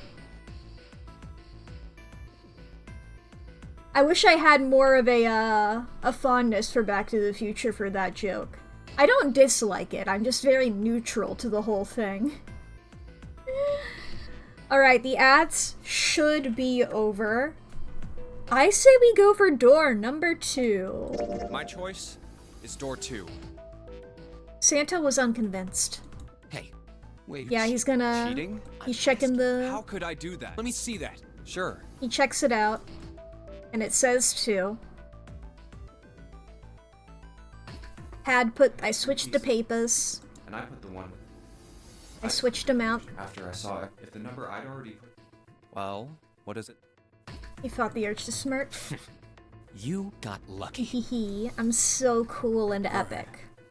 I wish I had more of a fondness for Back to the Future for that joke. I don't dislike it, I'm just very neutral to the whole thing. Alright, the ads should be over. I say we go for door number 2. My choice is door 2. Santa was unconvinced. Hey, wait. Yeah, he's gonna... Cheating? He's checking the... How could I do that? Let me see that. Sure. He checks it out. And it says 2. I switched the papers. And I put the one. I switched them out. After I saw if the number I'd already put. Well, what is it? He fought the urge to smirk. You got lucky. Hehe, I'm so cool and epic.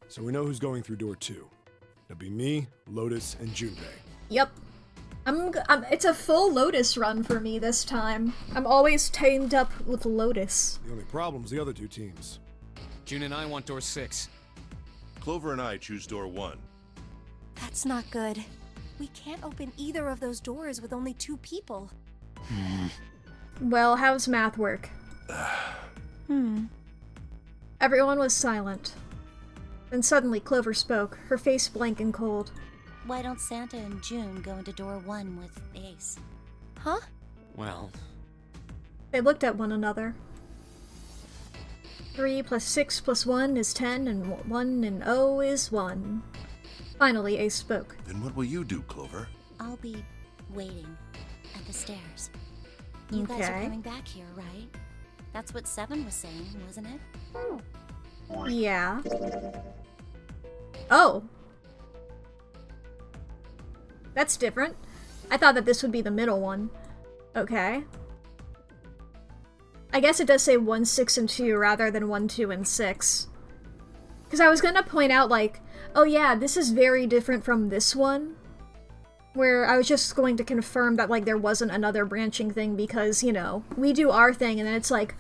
So we know who's going through door 2. That'd be me, Lotus, and Junpei. Yep. It's a full Lotus run for me this time. I'm always teamed up with Lotus. The only problem's the other 2 teams. June and I want door 6. Clover and I choose door 1. That's not good. We can't open either of those doors with only 2 people. Well, how's math work? Everyone was silent. Then suddenly Clover spoke, her face blank and cold. Why don't Santa and June go into door 1 with Ace? Huh? Well, They looked at one another. 3 plus 6 plus 1 is 10, and 1 and 0 is 1. Finally, Ace spoke. Then what will you do, Clover? I'll be waiting at the stairs. You guys are Okay. coming back here, right? That's what Seven was saying, wasn't it? Yeah. Oh. That's different. I thought that this would be the middle one. Okay. I guess it does say 1, 6, and 2 rather than 1, 2, and 6. Because I was gonna point out, like, oh yeah, this is very different from this one. Where I was just going to confirm that, like, there wasn't another branching thing because, you know, we do our thing and then it's like,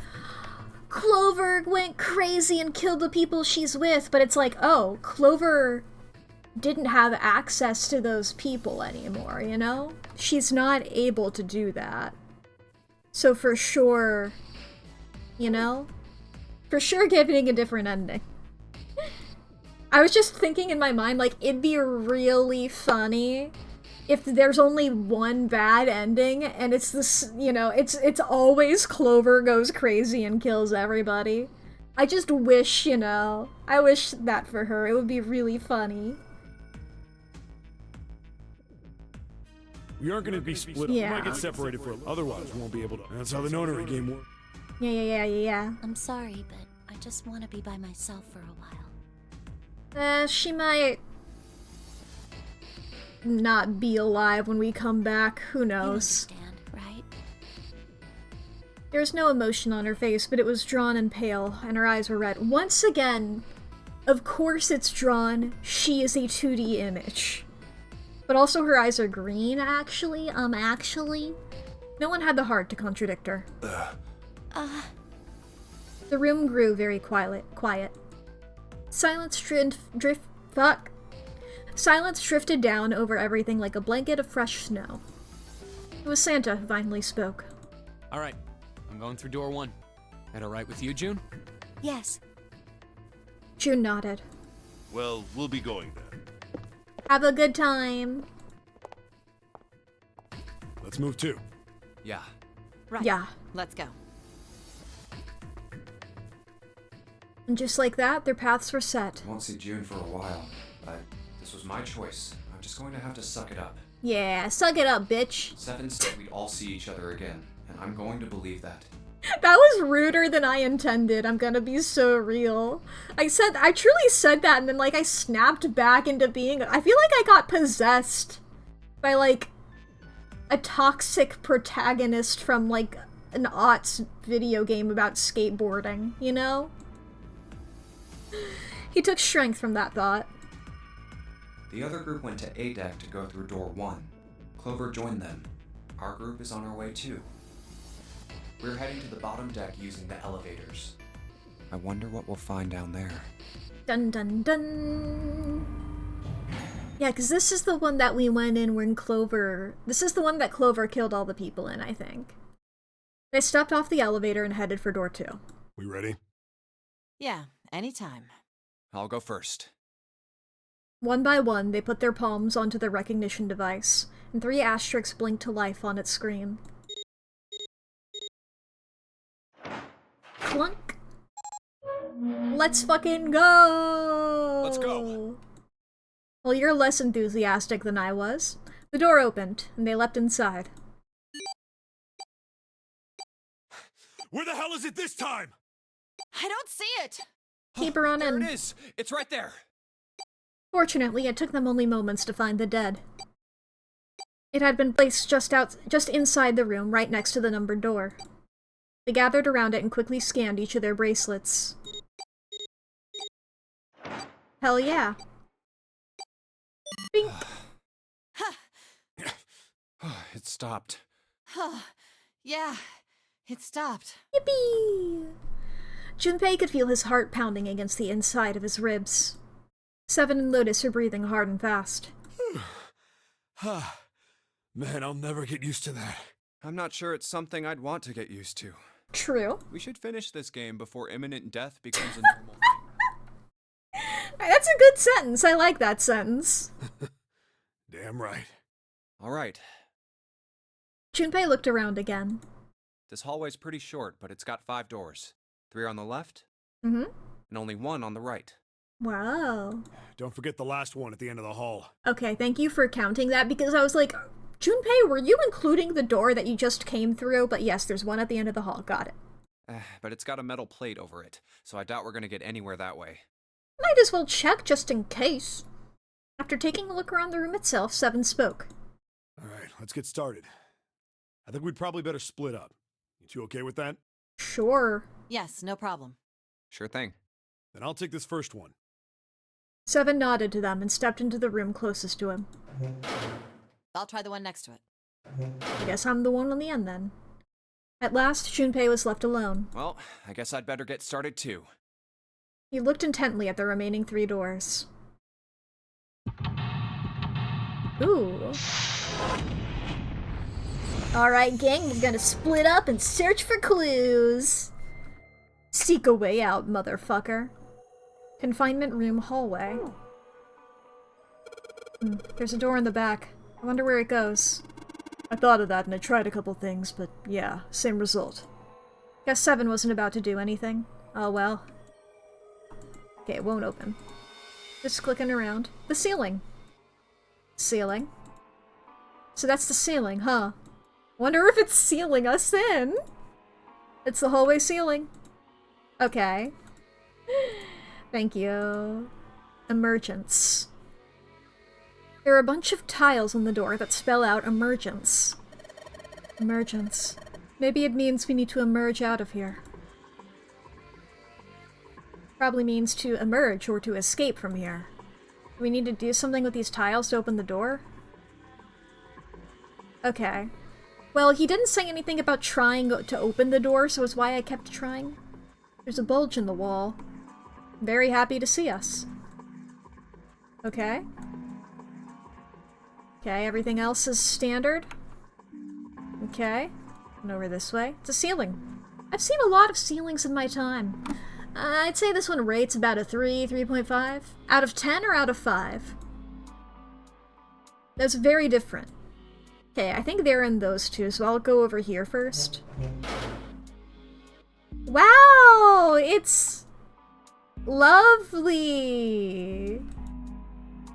Clover went crazy and killed the people she's with, but it's like, oh, Clover didn't have access to those people anymore, you know? She's not able to do that. So for sure, you know? For sure giving a different ending. I was just thinking in my mind, like, it'd be really funny if there's only one bad ending, and it's this, you know, it's always Clover goes crazy and kills everybody. I just wish, you know, I wish that for her. It would be really funny. We aren't gonna be split up. Yeah. We might get separated for otherwise we won't be able to. That's how the notary game works. Yeah. I'm sorry, but I just want to be by myself for a while. She might not be alive when we come back. Who You knows? understand, right? There was no emotion on her face, but it was drawn and pale, and her eyes were red. Once again, of course it's drawn. She is a 2D image. But also her eyes are green, actually. Actually. No one had the heart to contradict her. The room grew very quiet. Silence Silence drifted down over everything like a blanket of fresh snow. It was Santa who finally spoke. all right. I'm going through door 1. That all right with you, June? Yes. June nodded. Well, we'll be going then. Have a good time. Let's move too. Yeah. Right. Yeah. Let's go. And just like that, their paths were set. I won't see June for a while, but this was my choice. I'm just going to have to suck it up. Yeah, suck it up, bitch. Seven said we'd all see each other again, and I'm going to believe that. That was ruder than I intended. I'm gonna be so real. I truly said that, and then, like, I snapped back into being. I feel like I got possessed by, like, a toxic protagonist from, like, an aughts video game about skateboarding, you know? He took strength from that thought. The other group went to A deck to go through door 1. Clover joined them. Our group is on our way too. We're heading to the bottom deck using the elevators. I wonder what we'll find down there. Dun dun dun. Yeah, because this is the one that we went in when Clover... This is the one that Clover killed all the people in, I think. They stepped off the elevator and headed for door 2. We ready? Yeah, anytime. I'll go first. One by one, they put their palms onto the recognition device, and 3 asterisks blinked to life on its screen. Clunk! Let's fucking go! Let's go! Well, you're less enthusiastic than I was. The door opened, and they leapt inside. Where the hell is it this time? I don't see it! Keep her on There in. it is! It's right there! Fortunately, it took them only moments to find the dead. It had been placed just inside the room, right next to the numbered door. They gathered around it and quickly scanned each of their bracelets. Hell yeah. Bink. It stopped. Yeah, it stopped. Yippee! Junpei could feel his heart pounding against the inside of his ribs. Seven and Lotus were breathing hard and fast. Man, I'll never get used to that. I'm not sure it's something I'd want to get used to. True. We should finish this game before imminent death becomes a normal thing. That's a good sentence. I like that sentence. Damn right. All right. Junpei looked around again. This hallway's pretty short, but it's got 5 doors. 3 on the left, Mm-hmm. and only 1 on the right. Wow. Don't forget the last one at the end of the hall. Okay, thank you for counting that, because I was like, Junpei, were you including the door that you just came through? But yes, there's one at the end of the hall. Got it. But it's got a metal plate over it, so I doubt we're gonna get anywhere that way. Might as well check just in case. After taking a look around the room itself, Seven spoke. Alright, let's get started. I think we'd probably better split up. You two okay with that? Sure. Yes, no problem. Sure thing. Then I'll take this first one. Seven nodded to them and stepped into the room closest to him. I'll try the one next to it. I guess I'm the one on the end then. At last, Junpei was left alone. Well, I guess I'd better get started too. He looked intently at the remaining 3 doors. Ooh. Alright, gang, we're gonna split up and search for clues. Seek a way out, motherfucker. Confinement room hallway. There's a door in the back. I wonder where it goes. I thought of that and I tried a couple things, but yeah, same result. Guess Seven wasn't about to do anything. Oh well. Okay, it won't open. Just clicking around. The ceiling. Ceiling. So that's the ceiling, huh? Wonder if it's sealing us in. It's the hallway ceiling. Okay. Thank you. Emergence. There are a bunch of tiles on the door that spell out emergence. Emergence. Maybe it means we need to emerge out of here. Probably means to emerge or to escape from here. Do we need to do something with these tiles to open the door? Okay. Well, he didn't say anything about trying to open the door, so it's why I kept trying. There's a bulge in the wall. Very happy to see us. Okay. Okay, everything else is standard. Okay. And over this way. It's a ceiling. I've seen a lot of ceilings in my time. I'd say this one rates about a 3, 3.5. Out of 10 or out of 5? That's very different. Okay, I think they're in those two, so I'll go over here first. Wow! It's lovely!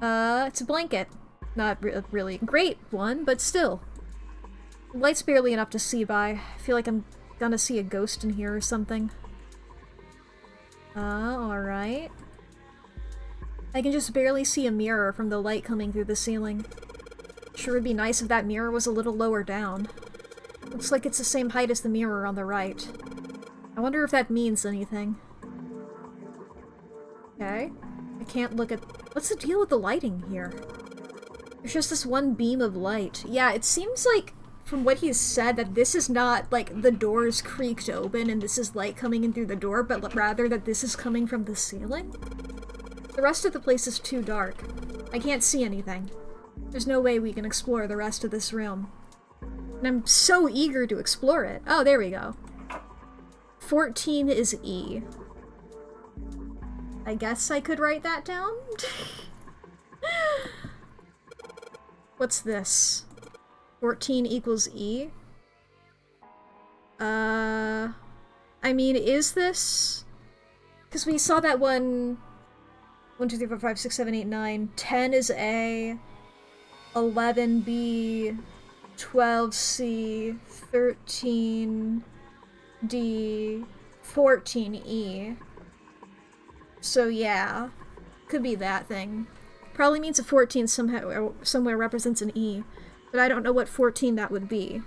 It's a blanket. Not a really great one, but still. The light's barely enough to see by. I feel like I'm gonna see a ghost in here or something. Alright. I can just barely see a mirror from the light coming through the ceiling. Sure would be nice if that mirror was a little lower down. Looks like it's the same height as the mirror on the right. I wonder if that means anything. Okay. I can't look at... What's the deal with the lighting here? There's just this one beam of light. Yeah, it seems like, from what he's said, that this is not, like, the doors creaked open and this is light coming in through the door, but rather that this is coming from the ceiling? The rest of the place is too dark. I can't see anything. There's no way we can explore the rest of this room. And I'm so eager to explore it. Oh, there we go. 14 is E. I guess I could write that down? What's this? 14 equals E? I mean, is this... Because we saw that one... 1, 2, 3, 4, 5, 6, 7, 8, 9. 10 is A. 11B. 12C. 13D. 14E. So yeah. Could be that thing. Probably means a 14 somewhere represents an E. But I don't know what 14 that would be.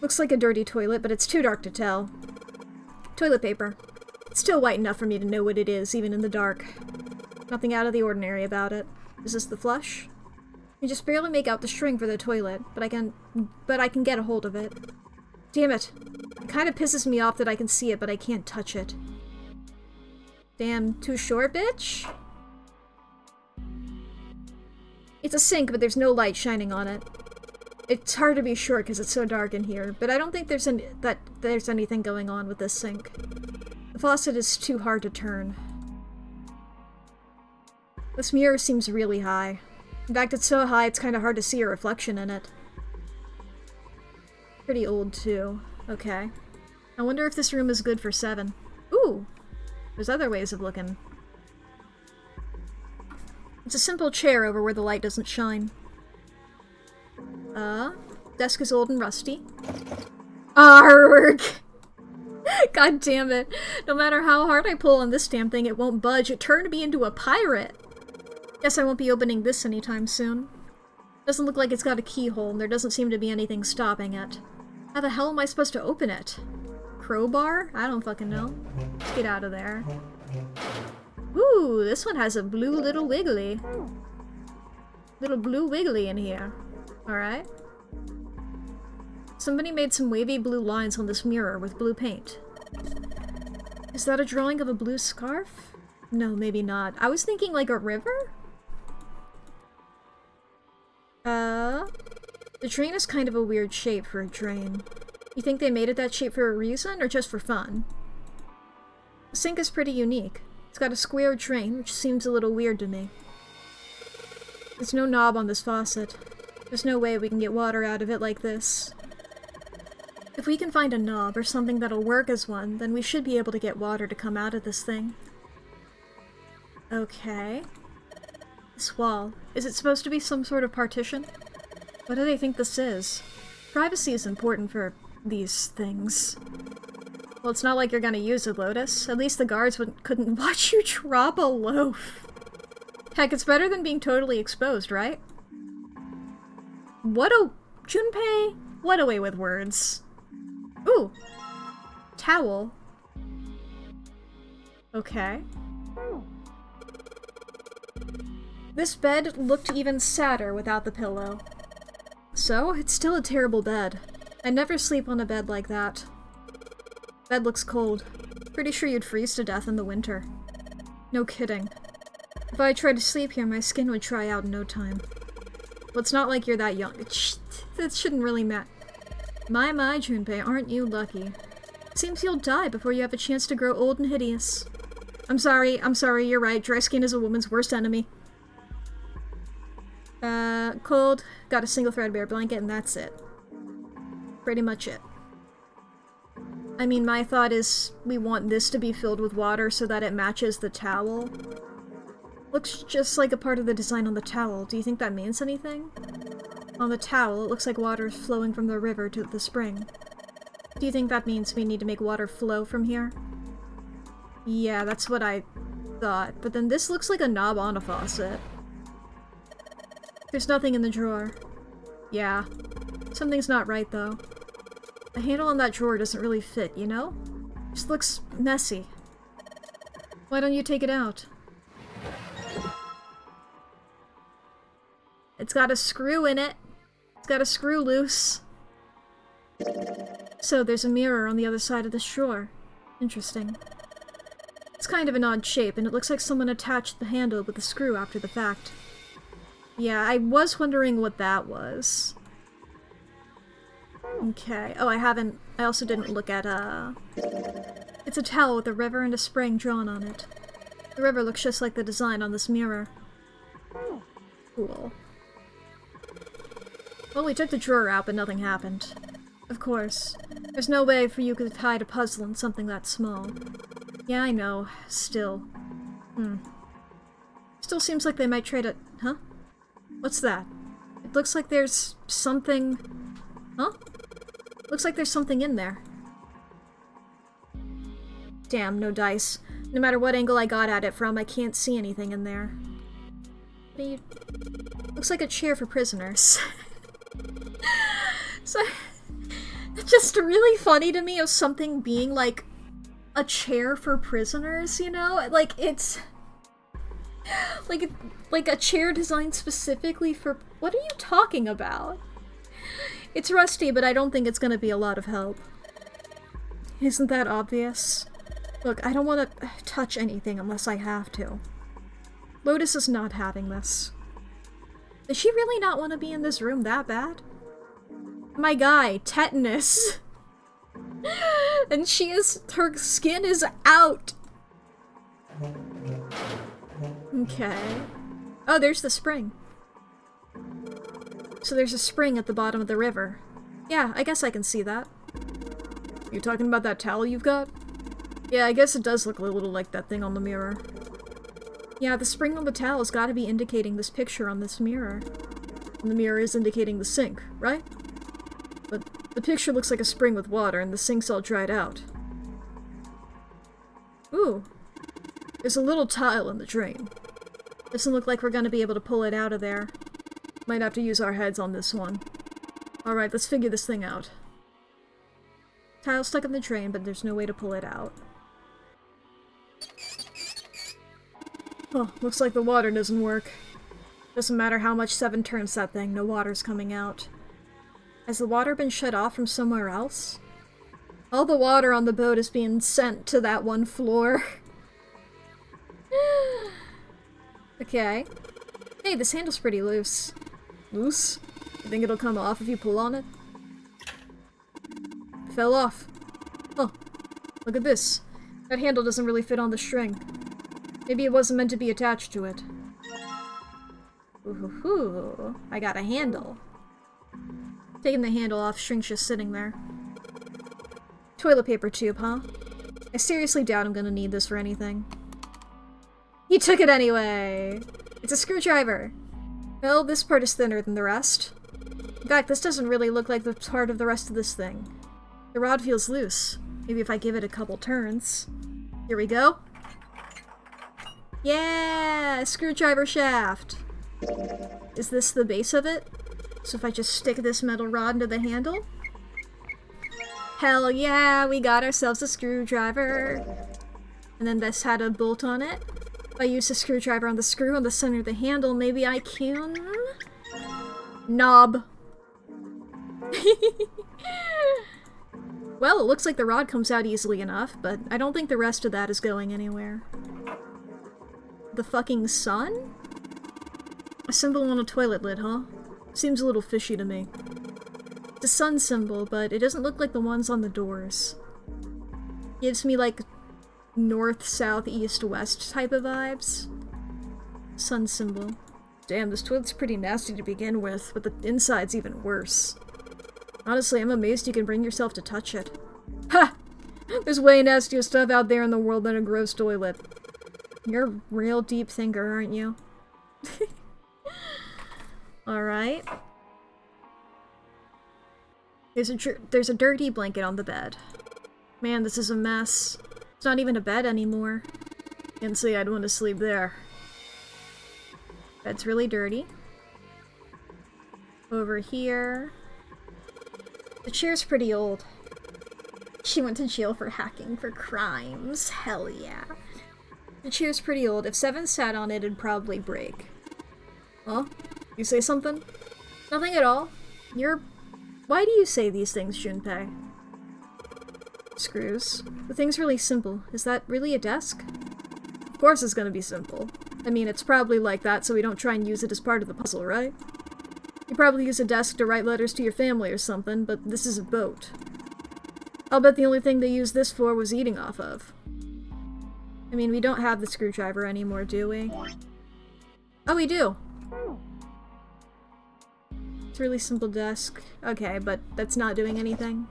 Looks like a dirty toilet, but it's too dark to tell. Toilet paper. It's still white enough for me to know what it is, even in the dark. Nothing out of the ordinary about it. Is this the flush? I can just barely make out the string for the toilet, but I can get a hold of it. Damn it. It kind of pisses me off that I can see it, but I can't touch it. Damn, too short, bitch? It's a sink, but there's no light shining on it. It's hard to be sure because it's so dark in here, but I don't think there's anything going on with this sink. The faucet is too hard to turn. This mirror seems really high. In fact, it's so high it's kind of hard to see a reflection in it. Pretty old, too. Okay. I wonder if this room is good for 7. Ooh! There's other ways of looking. It's a simple chair over where the light doesn't shine. Desk is old and rusty. Arrgh! God damn it. No matter how hard I pull on this damn thing, it won't budge. It turned me into a pirate! Guess I won't be opening this anytime soon. Doesn't look like it's got a keyhole, and there doesn't seem to be anything stopping it. How the hell am I supposed to open it? Crowbar? I don't fucking know. Let's get out of there. Ooh, this one has a blue little wiggly. Little blue wiggly in here. Alright. Somebody made some wavy blue lines on this mirror with blue paint. Is that a drawing of a blue scarf? No, maybe not. I was thinking like a river? The drain is kind of a weird shape for a drain. You think they made it that shape for a reason, or just for fun? The sink is pretty unique. It's got a square drain, which seems a little weird to me. There's no knob on this faucet. There's no way we can get water out of it like this. If we can find a knob or something that'll work as one, then we should be able to get water to come out of this thing. Okay. This wall. Is it supposed to be some sort of partition? What do they think this is? Privacy is important for these things. Well, it's not like you're gonna use a lotus. At least the guards couldn't watch you drop a loaf. Heck, it's better than being totally exposed, right? What a... Junpei? What a way with words. Ooh! Towel. Okay. This bed looked even sadder without the pillow. So, it's still a terrible bed. I never sleep on a bed like that. Bed looks cold. Pretty sure you'd freeze to death in the winter. No kidding. If I tried to sleep here, my skin would dry out in no time. Well, it's not like you're that young. That shouldn't really matter. My, Junpei, aren't you lucky? Seems you'll die before you have a chance to grow old and hideous. I'm sorry, you're right. Dry skin is a woman's worst enemy. Cold, got a single threadbare blanket, and that's it. Pretty much it. I mean, my thought is we want this to be filled with water so that it matches the towel. Looks just like a part of the design on the towel. Do you think that means anything? On the towel, it looks like water is flowing from the river to the spring. Do you think that means we need to make water flow from here? Yeah, that's what I thought. But then this looks like a knob on a faucet. There's nothing in the drawer. Yeah. Something's not right, though. The handle on that drawer doesn't really fit, you know? Just looks messy. Why don't you take it out? It's got a screw in it. It's got a screw loose. So there's a mirror on the other side of this drawer. Interesting. It's kind of an odd shape, and it looks like someone attached the handle with a screw after the fact. Yeah, I was wondering what that was. Okay. Oh, I also didn't look at, It's a towel with a river and a spring drawn on it. The river looks just like the design on this mirror. Cool. Well, we took the drawer out, but nothing happened. Of course. There's no way for you to hide a puzzle in something that small. Yeah, I know. Still. Still seems like they might trade it. Huh? What's that? It looks like there's something... Huh? Looks like there's something in there. Damn, no dice. No matter what angle I got at it from, I can't see anything in there. Looks like a chair for prisoners. So, it's just really funny to me of something being like a chair for prisoners, you know? Like, it's like a chair designed specifically for— what are you talking about? It's rusty, but I don't think it's gonna be a lot of help. Isn't that obvious? Look, I don't want to touch anything unless I have to. Lotus is not having this. Does she really not want to be in this room that bad? My guy, tetanus. And her skin is out. Okay. Oh, there's the spring. So there's a spring at the bottom of the river. Yeah, I guess I can see that. You talking about that towel you've got? Yeah, I guess it does look a little like that thing on the mirror. Yeah, the spring on the towel has got to be indicating this picture on this mirror. And the mirror is indicating the sink, right? But the picture looks like a spring with water, and the sink's all dried out. Ooh. There's a little tile in the drain. Doesn't look like we're gonna be able to pull it out of there. Might have to use our heads on this one. Alright, let's figure this thing out. Tile stuck in the drain, but there's no way to pull it out. Oh, looks like the water doesn't work. Doesn't matter how much 7 turns that thing, no water's coming out. Has the water been shut off from somewhere else? All the water on the boat is being sent to that one floor. Okay. Hey, this handle's pretty loose. Loose? You think it'll come off if you pull on it? It fell off. Oh, look at this. That handle doesn't really fit on the string. Maybe it wasn't meant to be attached to it. Ooh, I got a handle. Taking the handle off, string's just sitting there. Toilet paper tube, huh? I seriously doubt I'm gonna need this for anything. He took it anyway! It's a screwdriver! Well, this part is thinner than the rest. In fact, this doesn't really look like the part of the rest of this thing. The rod feels loose. Maybe if I give it a couple turns. Here we go. Yeah! Screwdriver shaft! Is this the base of it? So if I just stick this metal rod into the handle? Hell yeah! We got ourselves a screwdriver! And then this had a bolt on it. If I use the screwdriver on the screw on the center of the handle, maybe I can... knob. Well, it looks like the rod comes out easily enough, but I don't think the rest of that is going anywhere. The fucking sun? A symbol on a toilet lid, huh? Seems a little fishy to me. It's a sun symbol, but it doesn't look like the ones on the doors. Gives me like north, south, east, west type of vibes. Sun symbol. Damn, this toilet's pretty nasty to begin with, but the inside's even worse. Honestly, I'm amazed you can bring yourself to touch it. Ha! There's way nastier stuff out there in the world than a gross toilet. You're a real deep thinker, aren't you? Alright. There's a dirty blanket on the bed. Man, this is a mess. It's not even a bed anymore. Can't say I'd want to sleep there. Bed's really dirty. Over here. The chair's pretty old. She went to jail for hacking for crimes. Hell yeah. The chair's pretty old. If 7 sat on it, it'd probably break. Huh? You say something? Nothing at all. Why do you say these things, Junpei? Screws. The thing's really simple. Is that really a desk? Of course it's gonna be simple. I mean, it's probably like that so we don't try and use it as part of the puzzle, right? You probably use a desk to write letters to your family or something, but this is a boat. I'll bet the only thing they used this for was eating off of. I mean, we don't have the screwdriver anymore, do we? Oh, we do! It's a really simple desk. Okay, but that's not doing anything.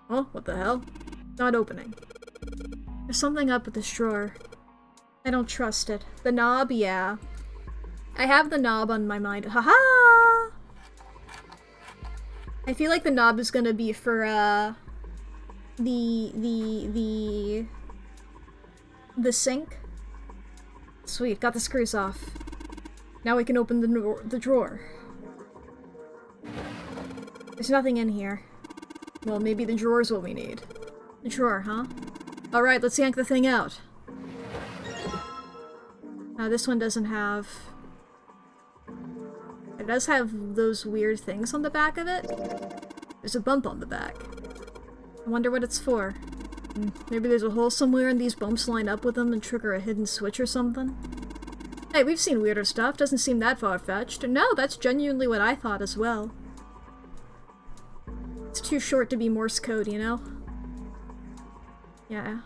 Oh, what the hell? Not opening. There's something up with this drawer. I don't trust it. The knob, yeah. I have the knob on my mind. Haha! I feel like the knob is gonna be for, the sink. Sweet, got the screws off. Now we can open the drawer. There's nothing in here. Well, maybe the drawer's what we need. The drawer, huh? Alright, let's yank the thing out. Now this one doesn't have... It does have those weird things on the back of it. There's a bump on the back. I wonder what it's for. Maybe there's a hole somewhere and these bumps line up with them and trigger a hidden switch or something? Hey, we've seen weirder stuff. Doesn't seem that far-fetched. No, that's genuinely what I thought as well. It's too short to be Morse code, you know? Yeah.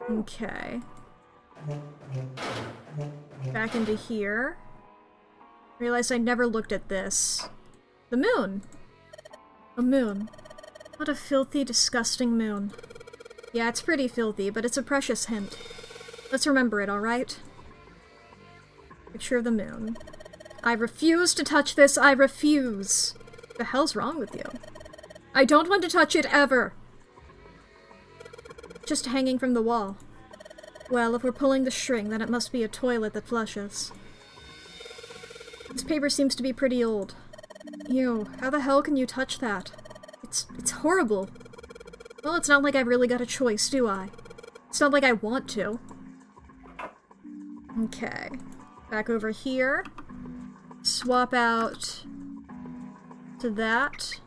Okay. Back into here. Realized I never looked at this. The moon! A moon. What a filthy, disgusting moon. Yeah, it's pretty filthy, but it's a precious hint. Let's remember it, alright? Picture of the moon. I refuse to touch this, I refuse! The hell's wrong with you? I don't want to touch it ever! Just hanging from the wall. Well, if we're pulling the string, then it must be a toilet that flushes. This paper seems to be pretty old. Ew, how the hell can you touch that? It's horrible. Well, it's not like I've really got a choice, do I? It's not like I want to. Okay. Back over here. Swap out to that.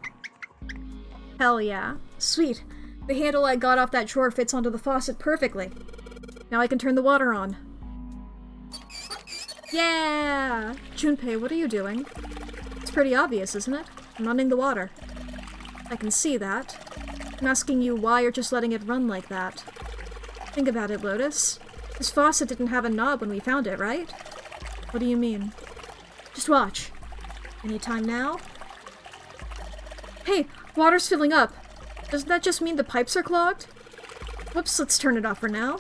Hell yeah. Sweet. The handle I got off that drawer fits onto the faucet perfectly. Now I can turn the water on. Yeah! Junpei, what are you doing? It's pretty obvious, isn't it? I'm running the water. I can see that. I'm asking you why you're just letting it run like that. Think about it, Lotus. This faucet didn't have a knob when we found it, right? What do you mean? Just watch. Any time now? Hey, water's filling up. Doesn't that just mean the pipes are clogged? Whoops, let's turn it off for now.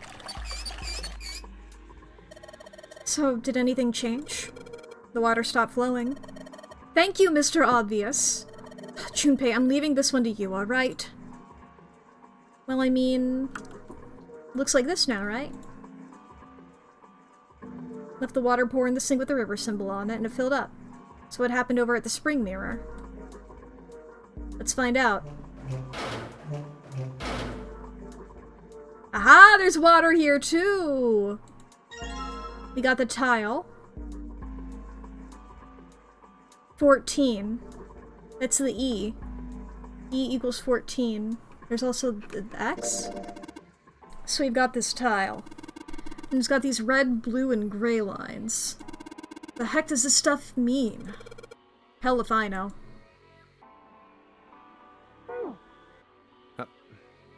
So, did anything change? The water stopped flowing. Thank you, Mr. Obvious. Junpei, I'm leaving this one to you, alright? Well, I mean... Looks like this now, right? Left the water pour in the sink with the river symbol on it, and it filled up. So what happened over at the spring mirror? Let's find out. Aha! There's water here, too! We got the tile. 14. That's the E. E equals 14. There's also the X. So we've got this tile. And it's got these red, blue, and gray lines. The heck does this stuff mean? Hell if I know.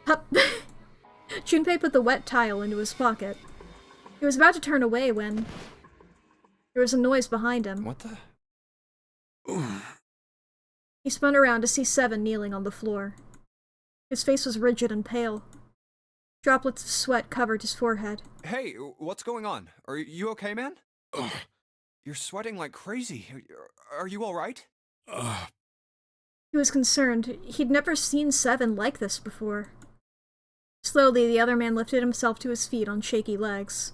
Hup. Junpei put the wet tile into his pocket. He was about to turn away when... there was a noise behind him. What the? He spun around to see Seven kneeling on the floor. His face was rigid and pale. Droplets of sweat covered his forehead. Hey, what's going on? Are you okay, man? You're sweating like crazy. Are you alright? He was concerned. He'd never seen Seven like this before. Slowly, the other man lifted himself to his feet on shaky legs.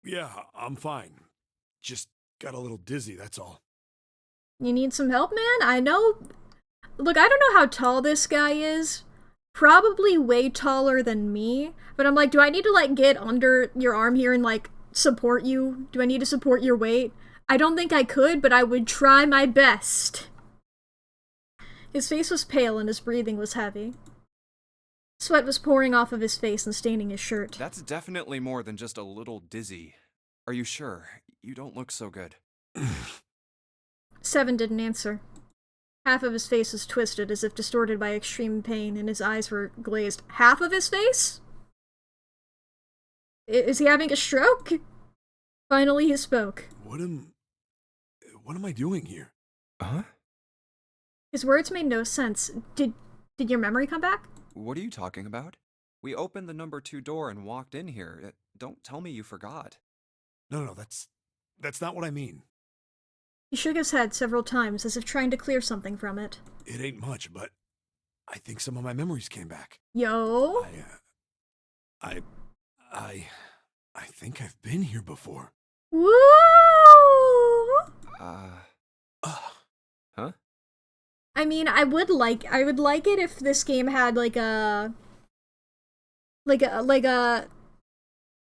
Yeah, I'm fine. Just got a little dizzy, that's all. You need some help, man? I know... Look, I don't know how tall this guy is. Probably way taller than me. But I'm like, do I need to, like, get under your arm here and, like, support you? Do I need to support your weight? I don't think I could, but I would try my best. His face was pale and his breathing was heavy. Sweat was pouring off of his face and staining his shirt. That's definitely more than just a little dizzy. Are you sure? You don't look so good. Seven didn't answer. Half of his face was twisted as if distorted by extreme pain, and his eyes were glazed. Half of his face? Is he having a stroke? Finally he spoke. What am I doing here? Huh? His words made no sense. Did your memory come back? What are you talking about? We opened the number 2 door and walked in here. Don't tell me you forgot. No, that's not what I mean. He shook his head several times as if trying to clear something from it. It ain't much, but I think some of my memories came back. Yo. I think I've been here before. Woo! Huh? I mean, I would like it if this game had like a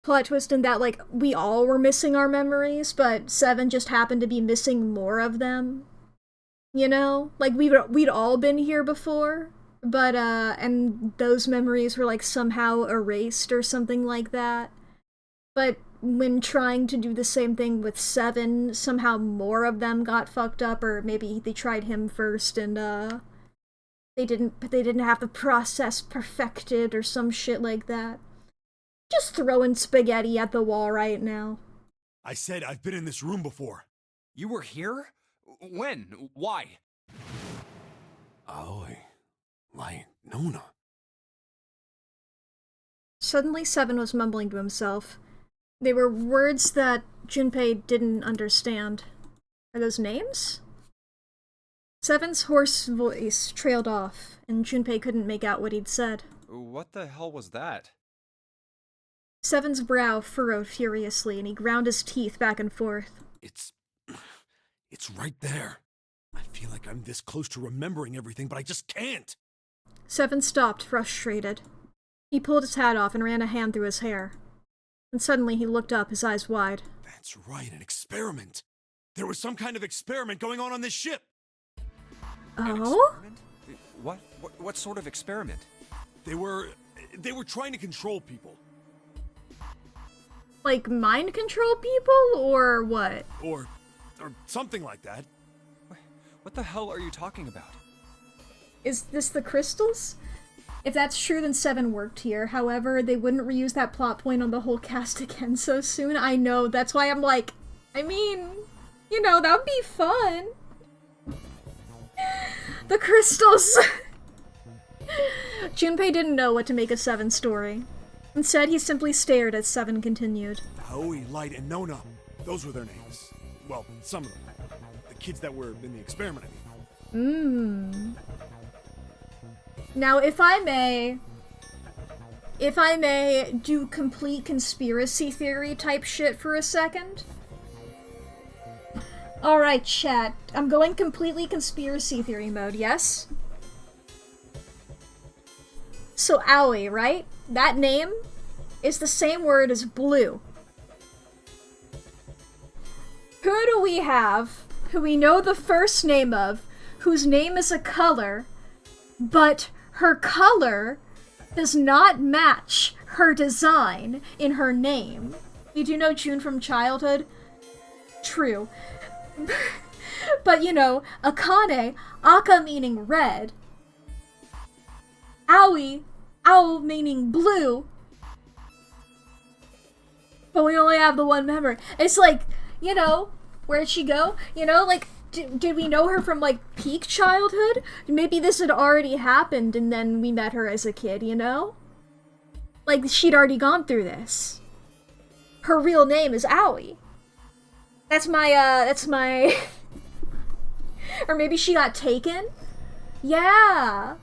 plot twist in that like we all were missing our memories, but Seven just happened to be missing more of them. You know? Like we'd all been here before, but and those memories were like somehow erased or something like that. But when trying to do the same thing with Seven, somehow more of them got fucked up, or maybe they tried him first and they didn't have the process perfected or some shit like that. Just throwing spaghetti at the wall right now. I said I've been in this room before. You were here? When? Why? Aoi, Light, Nona. Suddenly Seven was mumbling to himself. They were words that Junpei didn't understand. Are those names? Seven's hoarse voice trailed off, and Junpei couldn't make out what he'd said. What the hell was that? Seven's brow furrowed furiously, and he ground his teeth back and forth. It's right there. I feel like I'm this close to remembering everything, but I just can't. Seven stopped, frustrated. He pulled his hat off and ran a hand through his hair. And suddenly he looked up, his eyes wide. That's right, an experiment. There was some kind of experiment going on this ship. Oh? What sort of experiment? They were trying to control people. Like mind control people, or what? Or something like that. What the hell are you talking about? Is this the crystals? If that's true, then Seven worked here. However, they wouldn't reuse that plot point on the whole cast again so soon. I know, that's why I'm like, I mean, you know, that would be fun. The crystals! Junpei didn't know what to make of Seven's story. Instead, he simply stared as Seven continued. Aoi, Light, and Nona. Those were their names. Well, some of them. The kids that were in the experiment, I mean. Now, if I may do complete conspiracy theory type shit for a second. Alright, chat. I'm going completely conspiracy theory mode, yes? So, Aoi, right? That name is the same word as blue. Who do we have, who we know the first name of, whose name is a color, but her color does not match her design in her name? You do know June from childhood? True. But you know, Akane, Aka meaning red, Aoi, Ao meaning blue, but we only have the one memory. It's like, you know, where'd she go? You know, like, did we know her from, like, peak childhood? Maybe this had already happened and then we met her as a kid, you know? Like, she'd already gone through this. Her real name is Aoi. That's my... Or maybe she got taken? Yeah.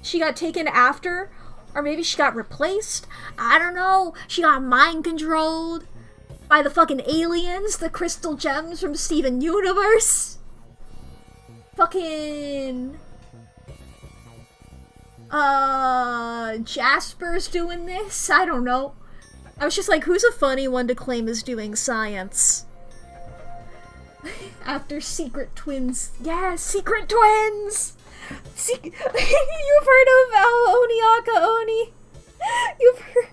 She got taken after? Or maybe she got replaced? I don't know. She got mind controlled by the fucking aliens, the crystal gems from Steven Universe. Fucking... Jasper's doing this? I don't know. I was just like, who's a funny one to claim is doing science? After Secret Twins. Yeah, Secret Twins! You've heard of Oniaka Oni? You've heard...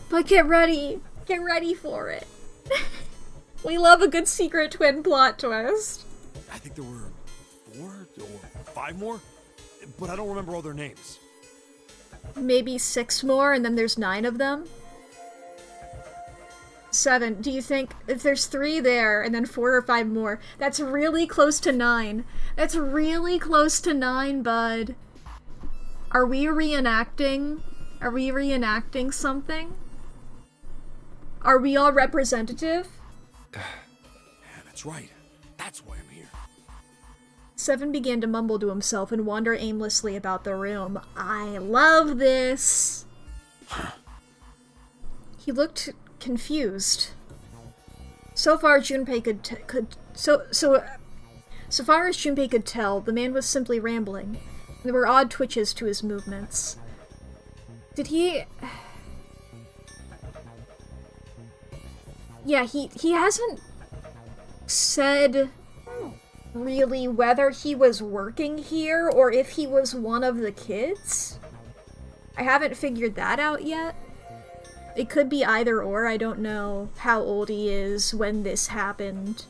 But get ready. Get ready for it. We love a good Secret Twin plot twist. I think there were 4 or 5 more, but I don't remember all their names. Maybe 6 more, and then there's 9 of them? 7. Do you think if there's 3 there and then 4 or 5 more, that's really close to 9. That's really close to 9, bud. Are we reenacting? Are we reenacting something? Are we all representative? Yeah, that's right. That's why I'm here. Seven began to mumble to himself and wander aimlessly about the room. I love this! He looked confused. So far, Junpei so far as Junpei could tell, the man was simply rambling. There were odd twitches to his movements. Did he... Yeah, he hasn't said really whether he was working here or if he was one of the kids. I haven't figured that out yet. It could be either or. I don't know how old he is when this happened.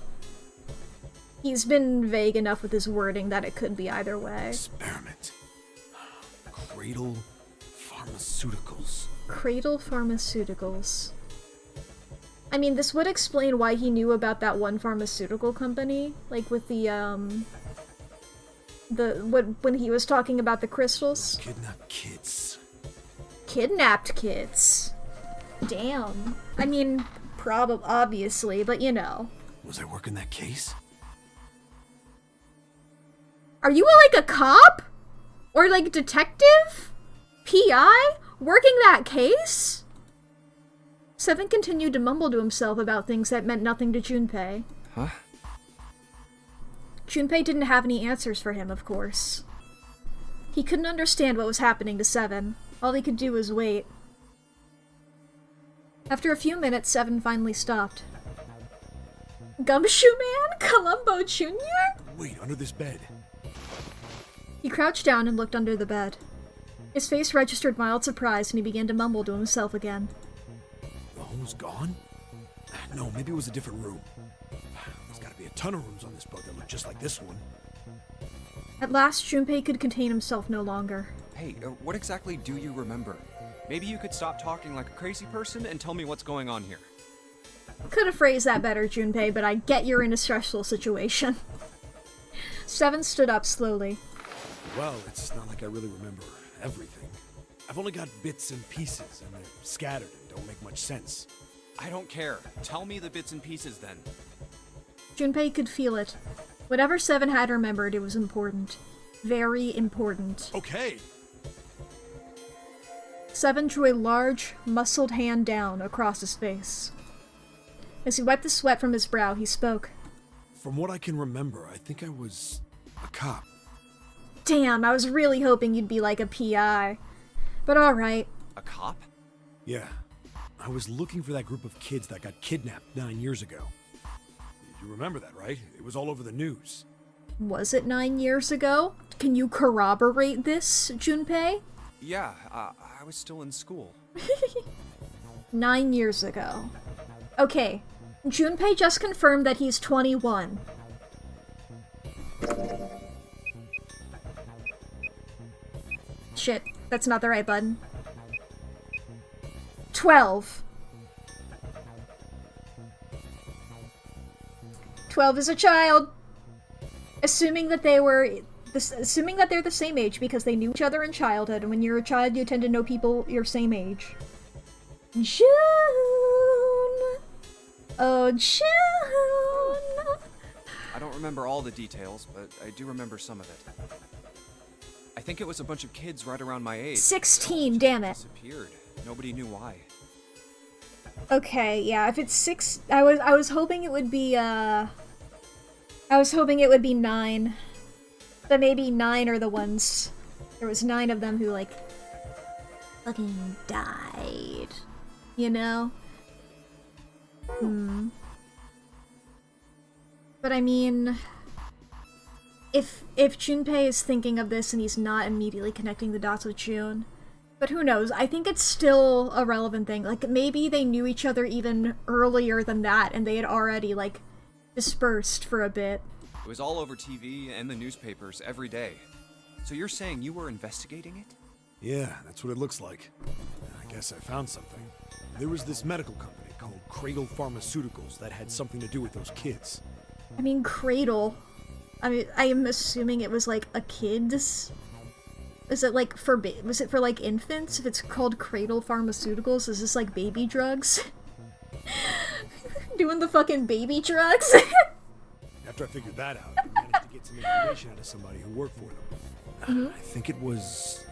He's been vague enough with his wording that it could be either way. Experiment. Cradle Pharmaceuticals. Cradle Pharmaceuticals. I mean, this would explain why he knew about that one pharmaceutical company, like with the when he was talking about the crystals. Kidnapped kids. Kidnapped kids. Damn. I mean, obviously, but you know. Was I working that case? Are you like a cop? Or like detective? PI? Working that case? Seven continued to mumble to himself about things that meant nothing to Junpei. Huh? Junpei didn't have any answers for him, of course. He couldn't understand what was happening to Seven. All he could do was wait. After a few minutes, Seven finally stopped. Gumshoe Man? Columbo Jr.? Wait, under this bed. He crouched down and looked under the bed. His face registered mild surprise and he began to mumble to himself again. The home's gone? No, maybe it was a different room. There's gotta be a ton of rooms on this boat that look just like this one. At last, Junpei could contain himself no longer. Hey, what exactly do you remember? Maybe you could stop talking like a crazy person and tell me what's going on here. Could have phrased that better, Junpei, but I get you're in a stressful situation. Seven stood up slowly. Well, it's not like I really remember everything. I've only got bits and pieces, and they're scattered and don't make much sense. I don't care. Tell me the bits and pieces then. Junpei could feel it. Whatever Seven had remembered, it was important. Very important. Okay. Seven drew a large, muscled hand down across his face. As he wiped the sweat from his brow, he spoke. From what I can remember, I think I was a cop. Damn, I was really hoping you'd be like a PI. But alright. A cop? Yeah. I was looking for that group of kids that got kidnapped 9 years ago. You remember that, right? It was all over the news. Was it 9 years ago? Can you corroborate this, Junpei? Yeah, I was still in school. 9 years ago. Okay, Junpei just confirmed that he's 21. Shit, that's not the right button. 12. 12 is a child. Assuming that they're the same age because they knew each other in childhood, and when you're a child, you tend to know people your same age. June! Oh, June! I don't remember all the details, but I do remember some of it. I think it was a bunch of kids right around my age. 16, damn it. Disappeared. Nobody knew why. Okay, yeah, if it's 6, I was hoping it would be, I was hoping it would be 9. But maybe 9 are the ones. There was 9 of them who, like, fucking died. You know? But I mean, if Junpei is thinking of this and he's not immediately connecting the dots with June, but who knows? I think it's still a relevant thing. Like, maybe they knew each other even earlier than that, and they had already, like, dispersed for a bit. It was all over TV and the newspapers every day. So you're saying you were investigating it? Yeah, that's what it looks like. I guess I found something. There was this medical company called Cradle Pharmaceuticals that had something to do with those kids. I mean, Cradle. I mean, I am assuming it was like a kid's. Is it like for was it for like infants? If it's called Cradle Pharmaceuticals, is this like baby drugs? Doing the fucking baby drugs? After I figured that out, I managed to get some information out of somebody who worked for them. I think it was...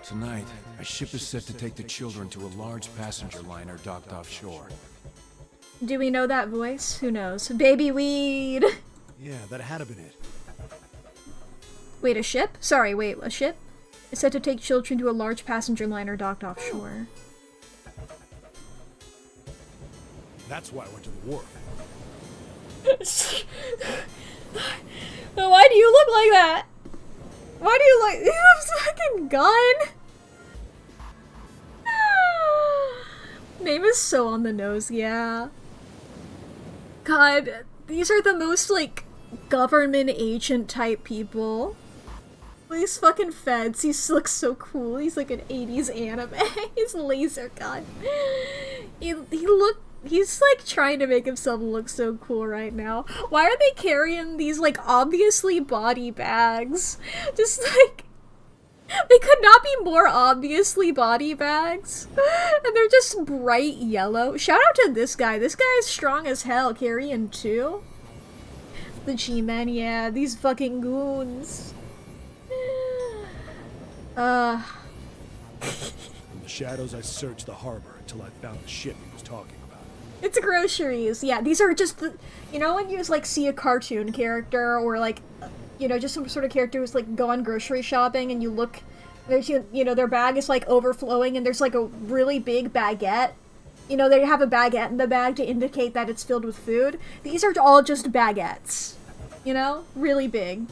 Tonight, a ship is set to take the children to a large passenger liner docked offshore. Do we know that voice? Who knows? Baby weed! Yeah, that had to been it. Wait, a ship? Sorry, wait, a ship? Is set to take children to a large passenger liner docked offshore. That's why I went to the wharf. Why do you look like that? Why do you like- you have a fucking gun? Name is so on the nose, yeah. God, these are the most, like, government agent type people. These fucking feds, he looks so cool. He's like an 80s anime. His laser gun. He's like trying to make himself look so cool right now. Why are they carrying these like obviously body bags? Just like, they could not be more obviously body bags. And they're just bright yellow. Shout out to this guy. This guy's strong as hell, carrying two. The G-men, yeah, these fucking goons. In the shadows, I searched the harbor until I found the ship he was talking about. It's groceries. Yeah, these are just the... You know when you like see a cartoon character or like, you know, just some sort of character who's like gone grocery shopping and you look... There's, you know, their bag is like overflowing and there's like a really big baguette. You know, they have a baguette in the bag to indicate that it's filled with food. These are all just baguettes. You know? Really big.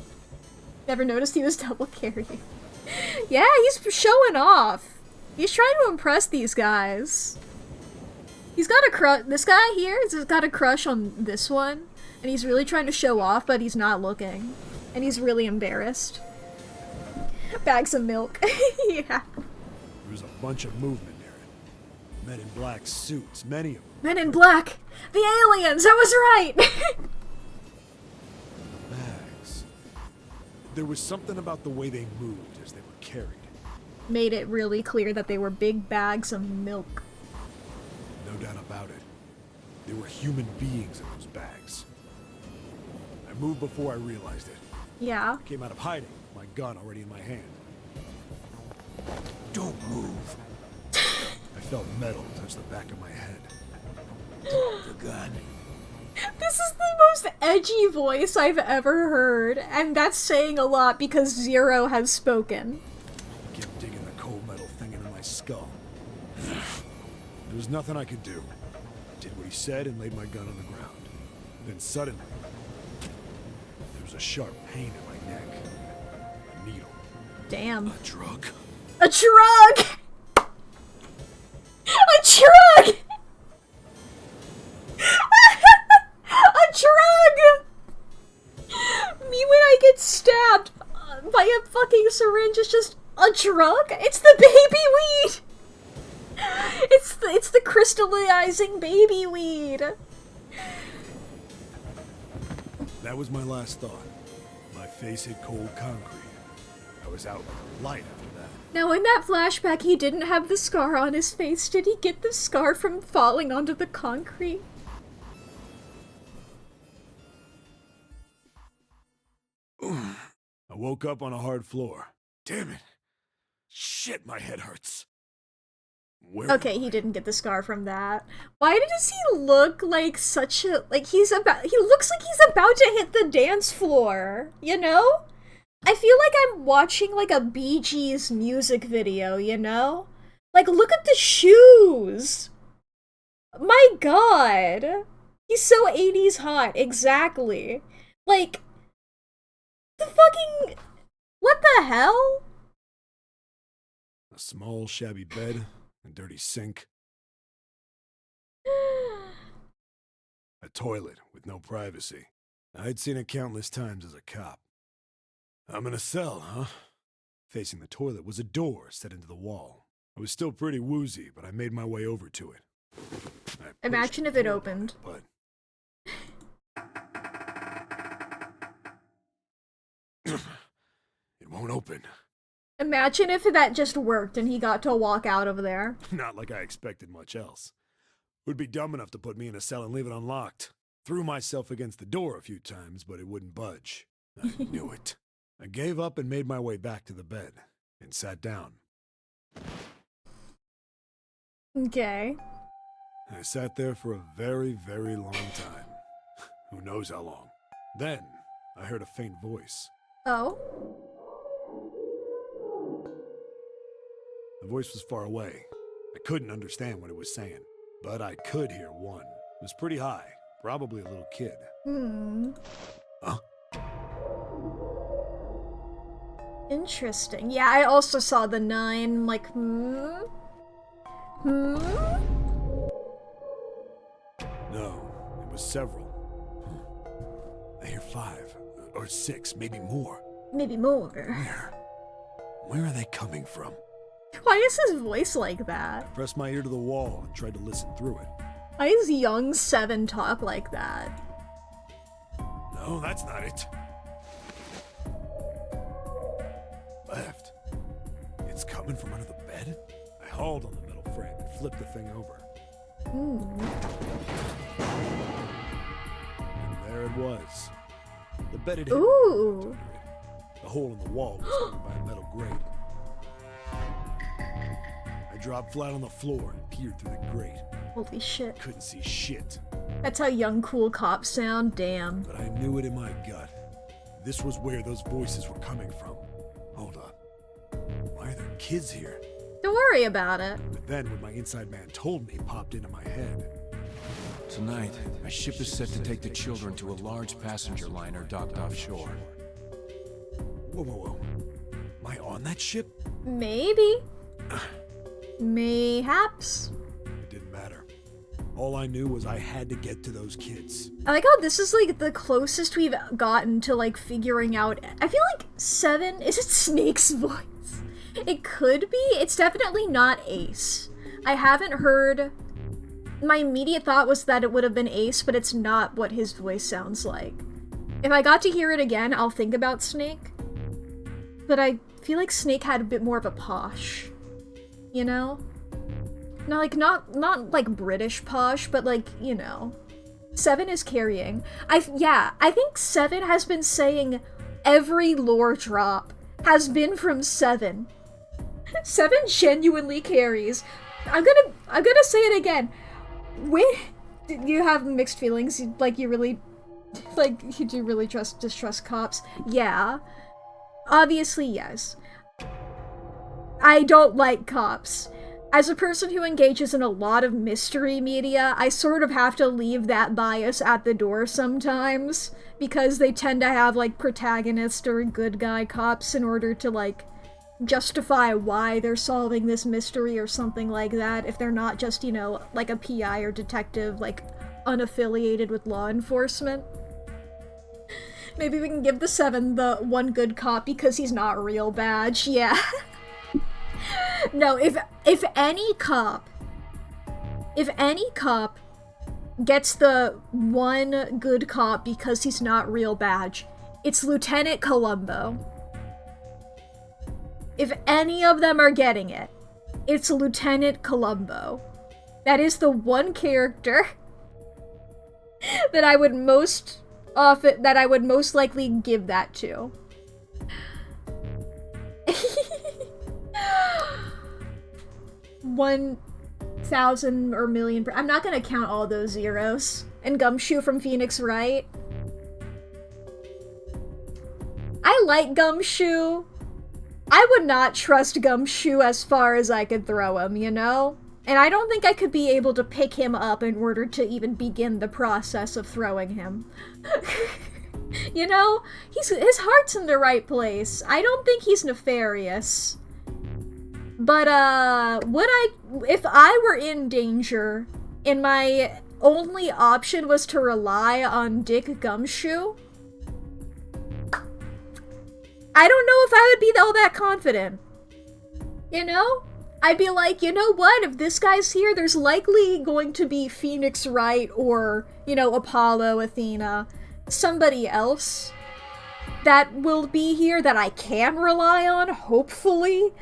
Never noticed he was double carrying. Yeah, he's showing off. He's trying to impress these guys. He's got a crush. This guy here has got a crush on this one, and he's really trying to show off, but he's not looking, and he's really embarrassed. Bags of milk. Yeah. There was a bunch of movement near it. Men in black suits, many of them. Men in black. The aliens. I was right. Bags. There was something about the way they moved as they were carried. Made it really clear that they were big bags of milk. No doubt about it. There were human beings in those bags. I moved before I realized it. Yeah. I came out of hiding, my gun already in my hand. Don't move. I felt metal touch the back of my head. The gun. This is the most edgy voice I've ever heard, and that's saying a lot because Zero has spoken. I kept digging the cold metal thing into my skull. There was nothing I could do. I did what he said and laid my gun on the ground. Then suddenly, there was a sharp pain in my neck. A needle. Damn. A drug. A drug! A drug! A drug! Me when I get stabbed by a fucking syringe is just a drug? It's the baby weed! It's the crystallizing baby weed. That was my last thought. My face hit cold concrete. I was out like a light after that. Now in that flashback he didn't have the scar on his face. Did he get the scar from falling onto the concrete? I woke up on a hard floor. Damn it. Shit, my head hurts. Where Okay, he didn't get the scar from that. Why does he look like such a... Like, he looks like he's about to hit the dance floor, you know? I feel like I'm watching, like, a Bee Gees music video, you know? Like, look at the shoes! My god! He's so 80s hot, exactly. Like, the fucking... What the hell? A small, shabby bed, a dirty sink. A toilet with no privacy. I'd seen it countless times as a cop. I'm in a cell, huh? Facing the toilet was a door set into the wall. I was still pretty woozy, but I made my way over to it. Imagine if it opened. But it won't open. Imagine if that just worked and he got to walk out of there. Not like I expected much else. Would be dumb enough to put me in a cell and leave it unlocked. Threw myself against the door a few times, but it wouldn't budge. I knew it. I gave up and made my way back to the bed and sat down. Okay. I sat there for a very, very long time. Who knows how long. Then, I heard a faint voice. Oh? The voice was far away. I couldn't understand what it was saying, but I could hear one. It was pretty high, probably a little kid. Huh? Interesting. Yeah, I also saw the 9, like, No, it was several. I hear 5, or 6, maybe more. Maybe more. Where are they coming from? Why is his voice like that? I pressed my ear to the wall and tried to listen through it. Why does young 7 talk like that? No, that's not it. Left. It's coming from under the bed? I hauled on the metal frame and flipped the thing over. And there it was. The bed had hit Ooh. under it. The hole in the wall was covered by a metal grate. I dropped flat on the floor and peered through the grate. Holy shit. Couldn't see shit. That's how young cool cops sound, damn. But I knew it in my gut. This was where those voices were coming from. Hold up. Why are there kids here? Don't worry about it. But then what my inside man told me popped into my head. Tonight, a ship is set to take the children to a large passenger liner docked offshore. Whoa, whoa, whoa. Am I on that ship? Maybe. Mayhaps. It didn't matter. All I knew was I had to get to those kids. I like how this is like the closest we've gotten to like figuring out. I feel like 7, is it Snake's voice? It could be. It's definitely not Ace. I haven't heard. My immediate thought was that it would have been Ace, but it's not what his voice sounds like. If I got to hear it again, I'll think about Snake. But I feel like Snake had a bit more of a posh. You know? Not like British posh, but like, you know. 7 is carrying. I think 7 has been saying every lore drop has been from 7. 7 genuinely carries. I'm gonna say it again. When you have mixed feelings, you really distrust cops? Yeah. Obviously, yes. I don't like cops. As a person who engages in a lot of mystery media, I sort of have to leave that bias at the door sometimes, because they tend to have, like, protagonist or good guy cops in order to, like, justify why they're solving this mystery or something like that, if they're not just, you know, like a PI or detective, like, unaffiliated with law enforcement. Maybe we can give the 7 the one good cop because he's not real badge, yeah. No, if any cop gets the one good cop because he's not real badge, it's Lieutenant Columbo. If any of them are getting it, it's Lieutenant Columbo. That is the one character that I would most likely give that to. 1,000 or million. I'm not gonna count all those zeros. And Gumshoe from Phoenix Wright. I like Gumshoe. I would not trust Gumshoe as far as I could throw him, you know? And I don't think I could be able to pick him up in order to even begin the process of throwing him. You know? His heart's in the right place. I don't think he's nefarious. But, if I were in danger, and my only option was to rely on Dick Gumshoe, I don't know if I would be all that confident. You know? I'd be like, you know what, if this guy's here, there's likely going to be Phoenix Wright or, you know, Apollo, Athena, somebody else that will be here that I can rely on, hopefully.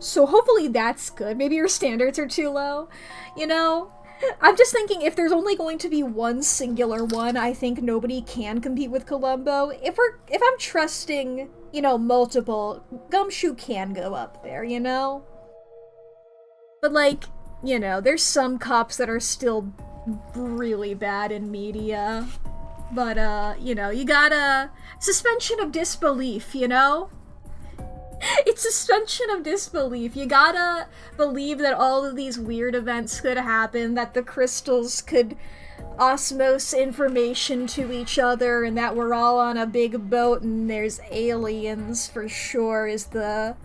So hopefully that's good. Maybe your standards are too low, you know? I'm just thinking if there's only going to be one singular one, I think nobody can compete with Columbo. If I'm trusting, you know, multiple, Gumshoe can go up there, you know? But like, you know, there's some cops that are still really bad in media. But you know, you gotta suspension of disbelief, you know? It's suspension of disbelief. You gotta believe that all of these weird events could happen, that the crystals could osmose information to each other, and that we're all on a big boat and there's aliens for sure is the...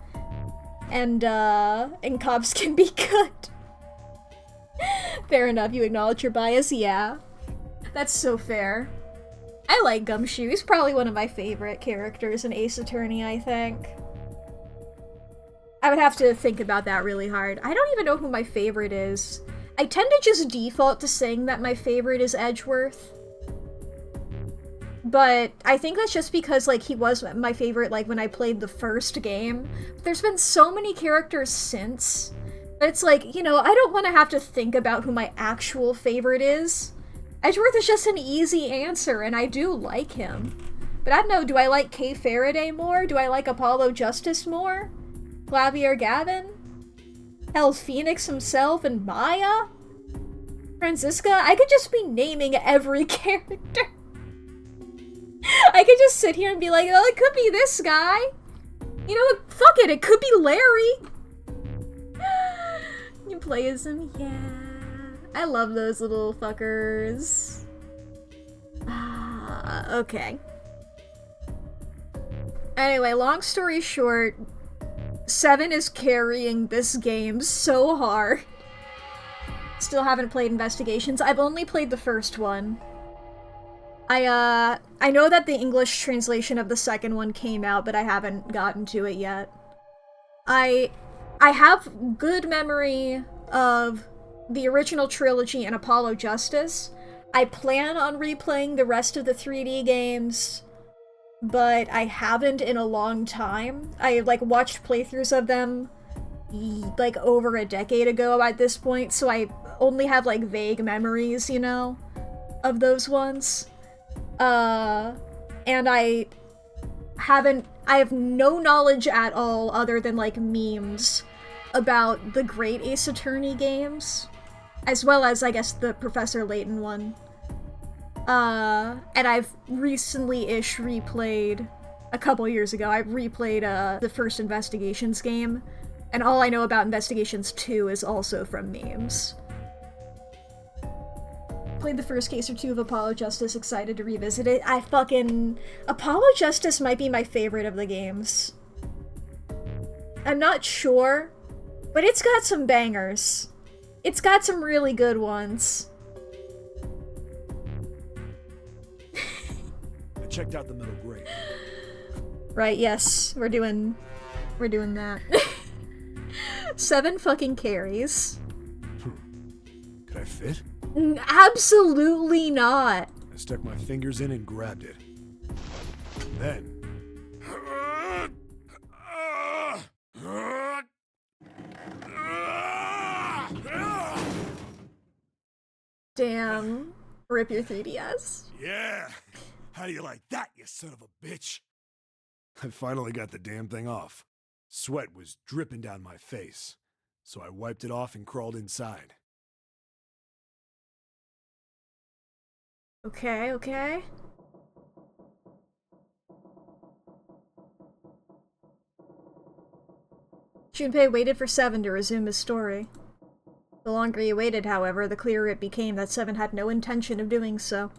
And cops can be good. Fair enough, you acknowledge your bias? Yeah. That's so fair. I like Gumshoe. He's probably one of my favorite characters in Ace Attorney, I think. I would have to think about that really hard. I don't even know who my favorite is. I tend to just default to saying that my favorite is Edgeworth. But I think that's just because, like, he was my favorite, like, when I played the first game. There's been so many characters since. But it's like, you know, I don't want to have to think about who my actual favorite is. Edgeworth is just an easy answer, and I do like him. But I don't know, do I like Kay Faraday more? Do I like Apollo Justice more? Clavier Gavin? Hell, Phoenix himself and Maya? Franziska? I could just be naming every character. I could just sit here and be like, oh, it could be this guy. You know, fuck it could be Larry. You play as him? Yeah. I love those little fuckers. Okay. Anyway, long story short, 7 is carrying this game so hard. Still haven't played Investigations. I've only played the first one. I know that the English translation of the second one came out, but I haven't gotten to it yet. I have good memory of the original trilogy and Apollo Justice. I plan on replaying the rest of the 3D games, but I haven't in a long time. I, like, watched playthroughs of them, like, over a decade ago at this point, so I only have, like, vague memories, you know, of those ones. And I have no knowledge at all other than, like, memes about the great Ace Attorney games, as well as, I guess, the Professor Layton one. And I've recently-ish replayed, a couple years ago, I replayed, the first Investigations game, and all I know about Investigations 2 is also from memes. Played the first case or two of Apollo Justice, excited to revisit it. Apollo Justice might be my favorite of the games. I'm not sure, but it's got some bangers. It's got some really good ones. I checked out the middle grade. Right, yes. We're doing that. 7 fucking carries. Could I fit? Absolutely not. I stuck my fingers in and grabbed it. Then... Damn. Rip your 3DS. Yeah! How do you like that, you son of a bitch? I finally got the damn thing off. Sweat was dripping down my face, so I wiped it off and crawled inside. Okay. Junpei waited for 7 to resume his story. The longer he waited, however, the clearer it became that 7 had no intention of doing so.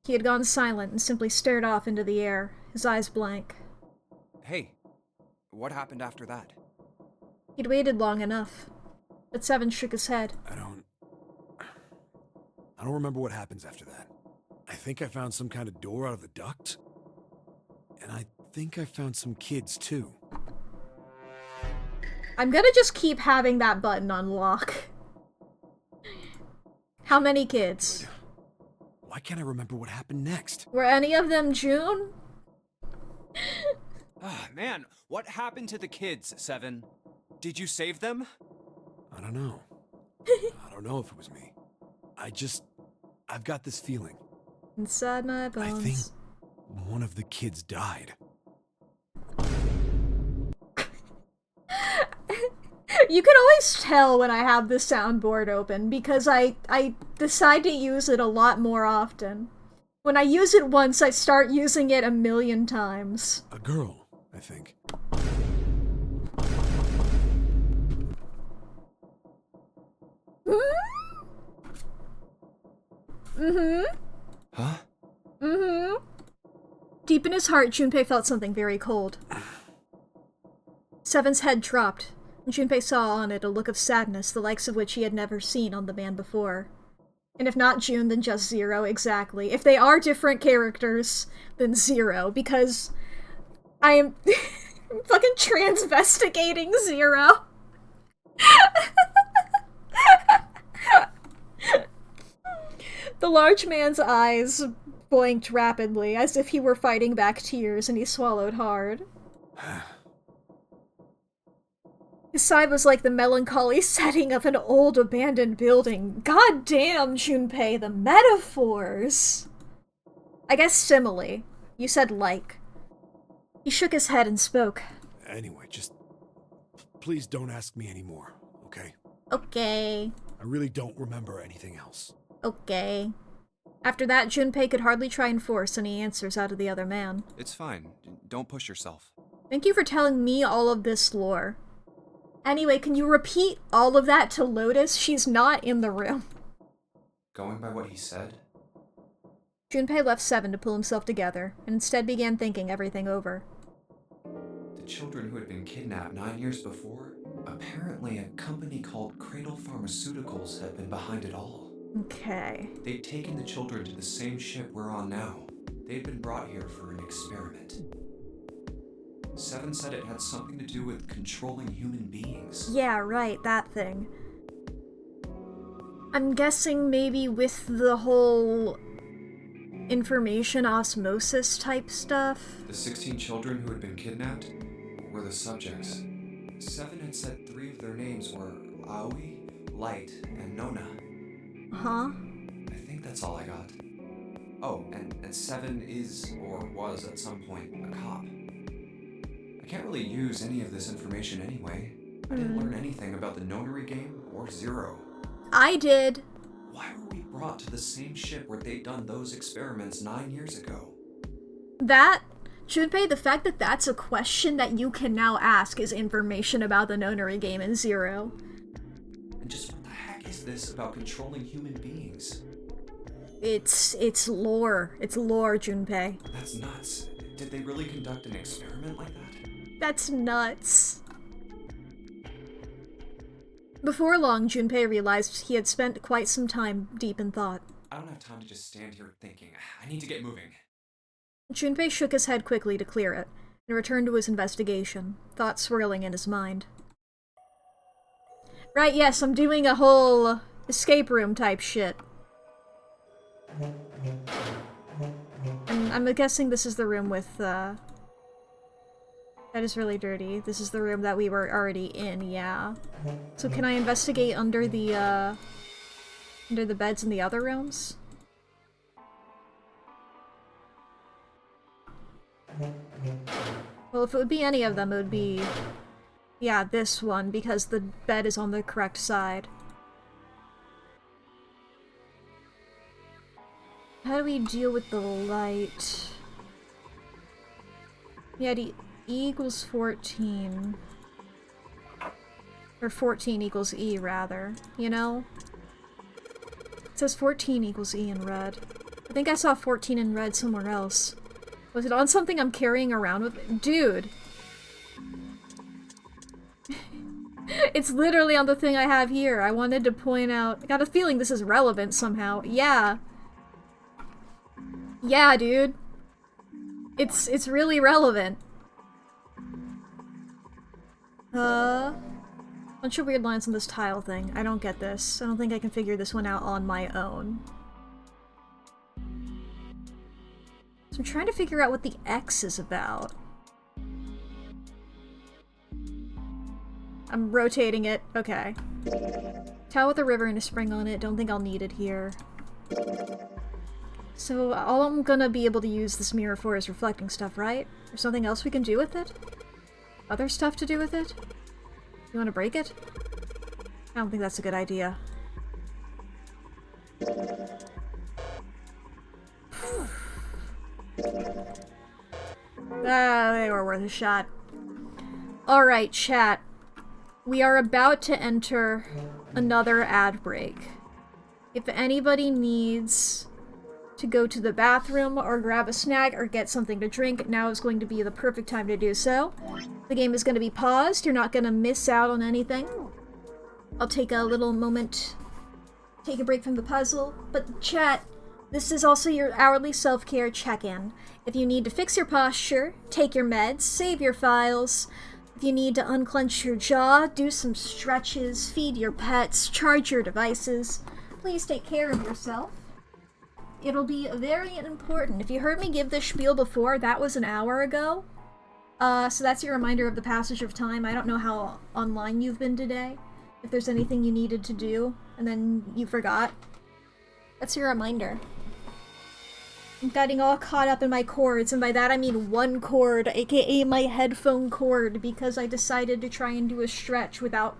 He had gone silent and simply stared off into the air, his eyes blank. Hey, what happened after that? He'd waited long enough, but 7 shook his head. I don't remember what happens after that. I think I found some kind of door out of the duct. And I think I found some kids, too. I'm gonna just keep having that button on lock. How many kids? Why can't I remember what happened next? Were any of them June? Man, what happened to the kids, 7? Did you save them? I don't know. I don't don't know if it was me. I've got this feeling. Inside my bones. I think one of the kids died. You can always tell when I have the soundboard open because I decide to use it a lot more often. When I use it once, I start using it a million times. A girl, I think. Mm-hmm. Huh? Mm-hmm. Deep in his heart, Junpei felt something very cold. Seven's head dropped, and Junpei saw on it a look of sadness, the likes of which he had never seen on the man before. And if not June, then just Zero, exactly. If they are different characters, then Zero, because I am fucking transvestigating Zero. The large man's eyes blinked rapidly, as if he were fighting back tears, and he swallowed hard. His sigh was like the melancholy setting of an old abandoned building. God damn, Junpei, the metaphors! I guess simile. You said like. He shook his head and spoke. Anyway, just please don't ask me anymore, okay? Okay. I really don't remember anything else. Okay. After that, Junpei could hardly try and force any answers out of the other man. It's fine. Don't push yourself. Thank you for telling me all of this lore. Anyway, can you repeat all of that to Lotus? She's not in the room. Going by what he said? Junpei left Seven to pull himself together, and instead began thinking everything over. The children who had been kidnapped 9 years before? Apparently a company called Cradle Pharmaceuticals had been behind it all. Okay. They'd taken the children to the same ship we're on now. They'd been brought here for an experiment. Seven said it had something to do with controlling human beings. Yeah, right, that thing. I'm guessing maybe with the whole information osmosis type stuff? The 16 children who had been kidnapped were the subjects. Seven had said 3 of their names were Aoi, Light, and Nona. Huh? I think that's all I got. Oh, and Seven is, or was at some point, a cop. I can't really use any of this information anyway. I didn't learn anything about the nonary game or Zero. I did. Why were we brought to the same ship where they'd done those experiments 9 years ago? That, Junpei, the fact that that's a question that you can now ask is information about the nonary game in Zero. And just what the heck is this about controlling human beings? It's lore. It's lore, Junpei. That's nuts. Did they really conduct an experiment like that? That's nuts. Before long, Junpei realized he had spent quite some time deep in thought. I don't have time to just stand here thinking. I need to get moving. Junpei shook his head quickly to clear it, and returned to his investigation, thoughts swirling in his mind. Right, yes, I'm doing a whole escape room type shit. And I'm guessing this is the room with, that is really dirty. This is the room that we were already in, yeah. So can I investigate under the beds in the other rooms? Well, if it would be any of them, it would be... yeah, this one, because the bed is on the correct side. How do we deal with the light? Yeah, E equals 14. Or 14 equals E, rather. You know? It says 14 equals E in red. I think I saw 14 in red somewhere else. Was it on something I'm carrying around with? Dude! It's literally on the thing I have here. I wanted to point out... I got a feeling this is relevant somehow. Yeah. Yeah, dude. It's really relevant. Bunch of weird lines on this tile thing. I don't get this. I don't think I can figure this one out on my own. So I'm trying to figure out what the X is about. I'm rotating it. Okay. Towel with a river and a spring on it. Don't think I'll need it here. So all I'm gonna be able to use this mirror for is reflecting stuff, right? There's something else we can do with it? Other stuff to do with it? You wanna break it? I don't think that's a good idea. Ah, they were worth a shot. Alright, chat. We are about to enter another ad break. If anybody needs to go to the bathroom or grab a snack or get something to drink, now is going to be the perfect time to do so. The game is going to be paused. You're not going to miss out on anything. I'll take a little moment, take a break from the puzzle. But chat, this is also your hourly self-care check-in. If you need to fix your posture, take your meds, save your files. If you need to unclench your jaw, do some stretches, feed your pets, charge your devices, please take care of yourself. It'll be very important. If you heard me give this spiel before, that was an hour ago. So that's your reminder of the passage of time. I don't know how online you've been today. If there's anything you needed to do, and then you forgot. That's your reminder. I'm getting all caught up in my cords, and by that I mean one cord, aka my headphone cord, because I decided to try and do a stretch without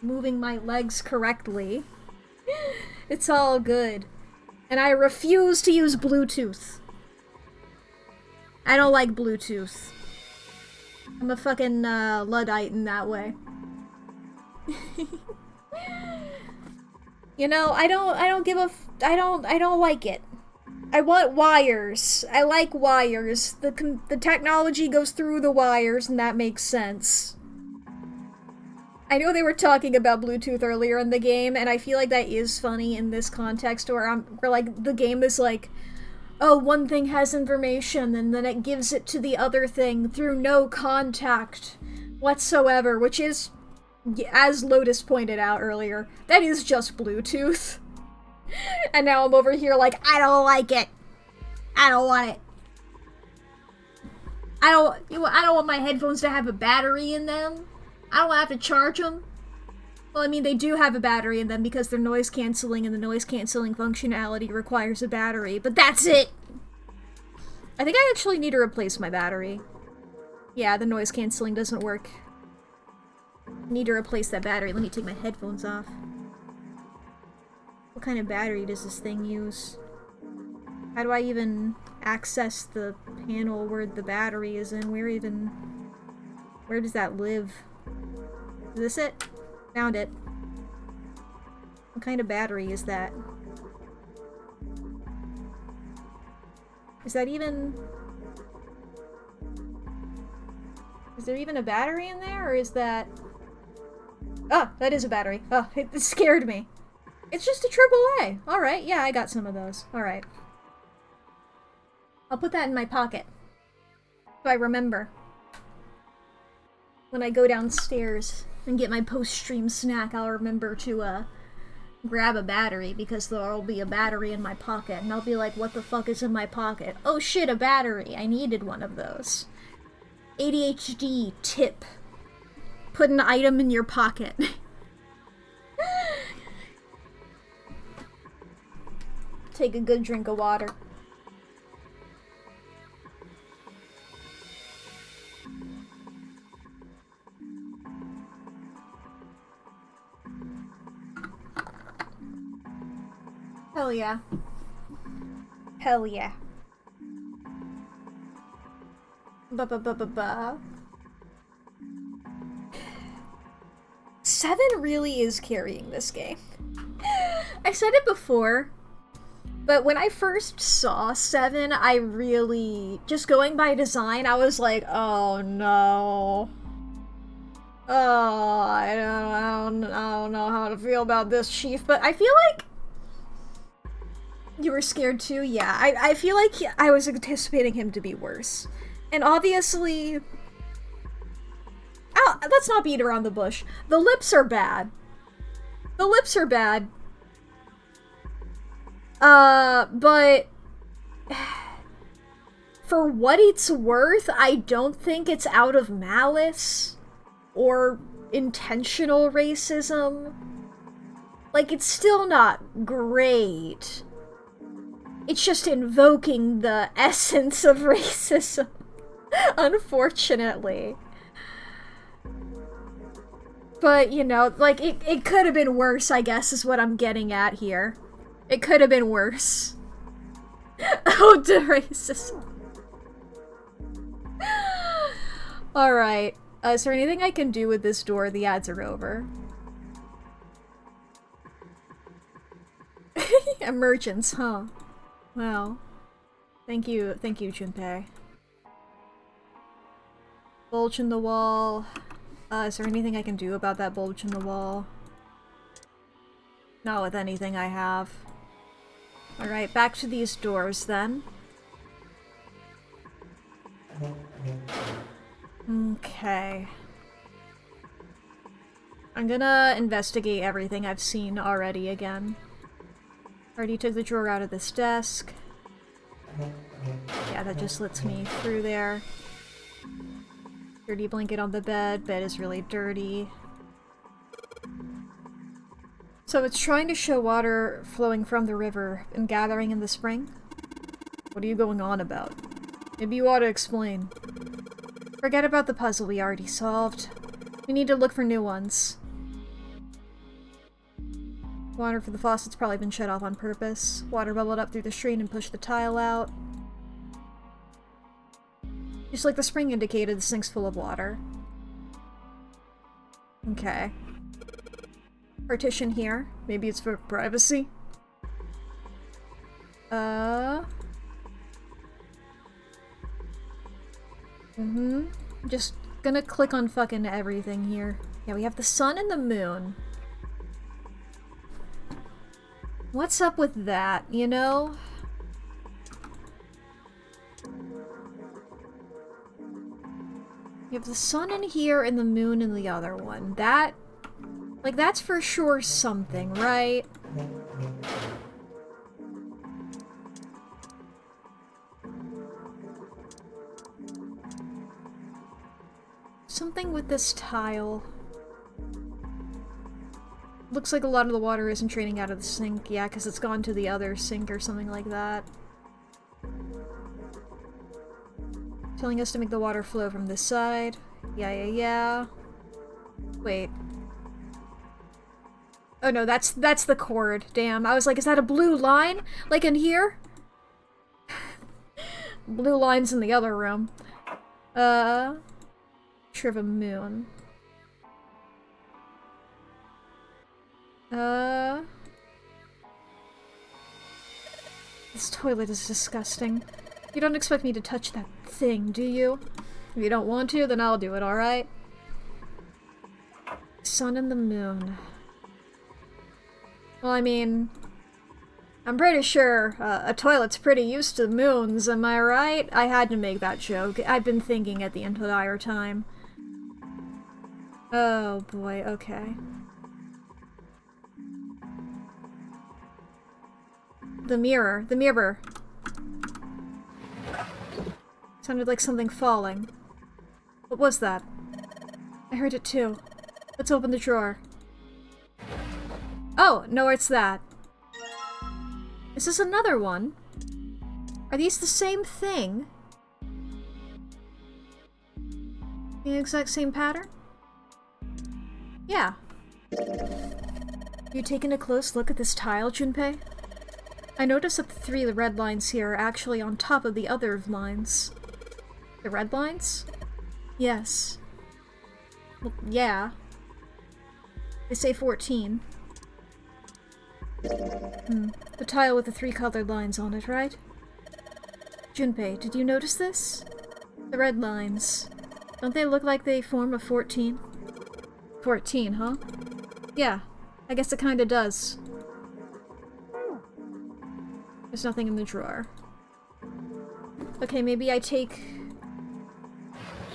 moving my legs correctly. It's all good. And I refuse to use Bluetooth. I don't like Bluetooth. I'm a fucking Luddite in that way. You know, I don't give a I don't like it. I want wires. I like wires. The technology goes through the wires, and that makes sense. I know they were talking about Bluetooth earlier in the game, and I feel like that is funny in this context where like the game is like, oh, one thing has information, and then it gives it to the other thing through no contact whatsoever, which is, as Lotus pointed out earlier, that is just Bluetooth. And now I'm over here like, I don't like it. I don't want it. I don't want my headphones to have a battery in them. I don't have to charge them. Well, I mean, they do have a battery in them because they're noise cancelling, and the noise cancelling functionality requires a battery, but that's it! I think I actually need to replace my battery. Yeah, the noise cancelling doesn't work. I need to replace that battery. Let me take my headphones off. What kind of battery does this thing use? How do I even access the panel where the battery is in? Where does that live? Is this it? Found it. What kind of battery is that? Is that even... Is there even a battery in there, or is that... Ah, that is a battery. Oh, it scared me. It's just a AAA. Alright, yeah, I got some of those. Alright. I'll put that in my pocket. So I remember. When I go downstairs and get my post-stream snack, I'll remember to, grab a battery, because there'll be a battery in my pocket, and I'll be like, what the fuck is in my pocket? Oh shit, a battery! I needed one of those. ADHD tip. Put an item in your pocket. Take a good drink of water. Hell yeah. Hell yeah. Ba-ba-ba-ba-ba. 7 really is carrying this game. I said it before, but when I first saw 7, I really, just going by design, I was like, oh no. Oh, I don't know how to feel about this, Chief, but I feel like you were scared too? Yeah, I feel like I was anticipating him to be worse. And obviously... Oh, let's not beat around the bush. The lips are bad. The lips are bad. But... For what it's worth, I don't think it's out of malice or intentional racism. Like, it's still not great. It's just invoking the essence of racism, unfortunately. But, you know, like, it could have been worse, I guess, is what I'm getting at here. It could have been worse. Oh, to racism. Alright. Is there anything I can do with this door? The ads are over. Emergence, huh? Wow. Thank you, Junpei. Bulge in the wall. Is there anything I can do about that bulge in the wall? Not with anything I have. Alright, back to these doors then. Okay. I'm gonna investigate everything I've seen already again. Already took the drawer out of this desk. Yeah, that just lets me through there. Dirty blanket on the bed. Bed is really dirty. So it's trying to show water flowing from the river and gathering in the spring? What are you going on about? Maybe you ought to explain. Forget about the puzzle we already solved. We need to look for new ones. Water for the faucet's probably been shut off on purpose. Water bubbled up through the strain and pushed the tile out. Just like the spring indicated, the sink's full of water. Okay. Partition here. Maybe it's for privacy? Just gonna click on fucking everything here. Yeah, we have the sun and the moon. What's up with that, you know? You have the sun in here and the moon in the other one. That... like, that's for sure something, right? Something with this tile. Looks like a lot of the water isn't draining out of the sink. Yeah, because it's gone to the other sink or something like that. Telling us to make the water flow from this side. Yeah. Wait. Oh no, that's the cord. Damn. I was like, is that a blue line? Like in here? Blue line's in the other room. Picture of a moon. This toilet is disgusting. You don't expect me to touch that thing, do you? If you don't want to, then I'll do it, alright? Sun and the moon. Well, I mean... I'm pretty sure a toilet's pretty used to moons, am I right? I had to make that joke. I've been thinking it the entire time. Oh boy, okay. The mirror. Sounded like something falling. What was that? I heard it too. Let's open the drawer. Oh, no, it's that. Is this another one? Are these the same thing? The exact same pattern? Yeah. You taking a close look at this tile, Junpei? I noticed that the 3 red lines here are actually on top of the other lines. The red lines? Yes. Well, yeah. They say 14. The tile with the 3 colored lines on it, right? Junpei, did you notice this? The red lines. Don't they look like they form a 14? 14, huh? Yeah, I guess it kinda does. There's nothing in the drawer. Okay, maybe I take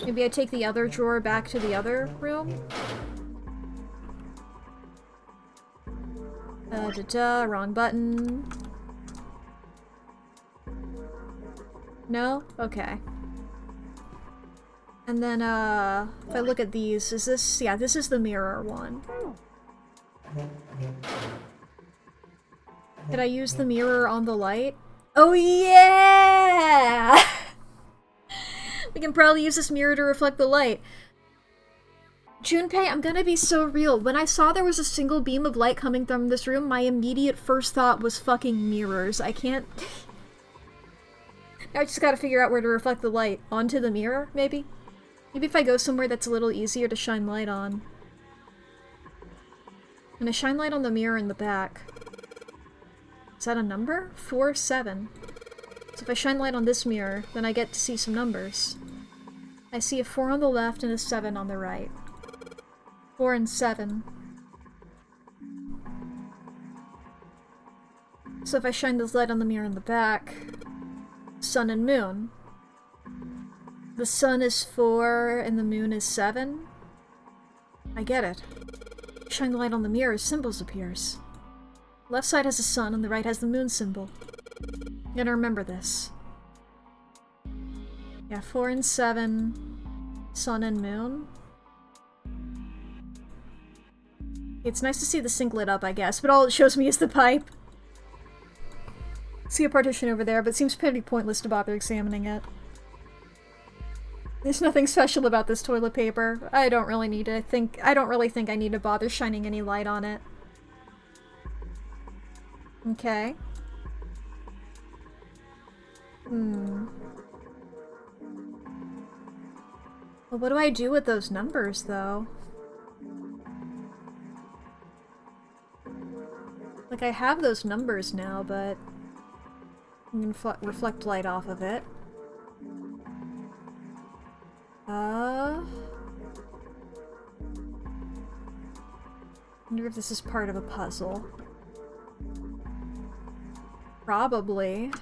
the other drawer back to the other room? Wrong button. No? Okay. And then, if I look at these, is this... yeah, this is the mirror one. Did I use the mirror on the light? Oh yeah! We can probably use this mirror to reflect the light. Junpei, I'm gonna be so real. When I saw there was a single beam of light coming from this room, my immediate first thought was fucking mirrors. I can't... I just gotta figure out where to reflect the light. Onto the mirror, maybe? Maybe if I go somewhere that's a little easier to shine light on. I'm gonna shine light on the mirror in the back. Is that a number? 4, 7. So if I shine light on this mirror, then I get to see some numbers. I see a 4 on the left and a 7 on the right. 4 and 7. So if I shine this light on the mirror in the back, sun and moon. The sun is 4 and the moon is 7. I get it. Shine the light on the mirror, symbols appears. Left side has a sun and the right has the moon symbol. I'm gonna remember this. Yeah, 4 and 7, sun and moon. It's nice to see the sink lit up, I guess, but all it shows me is the pipe. See a partition over there, but it seems pretty pointless to bother examining it. There's nothing special about this toilet paper. I don't really think I need to bother shining any light on it. Okay. Well, what do I do with those numbers, though? Like, I have those numbers now, but I'm gonna reflect light off of it. Wonder if this is part of a puzzle. Probably.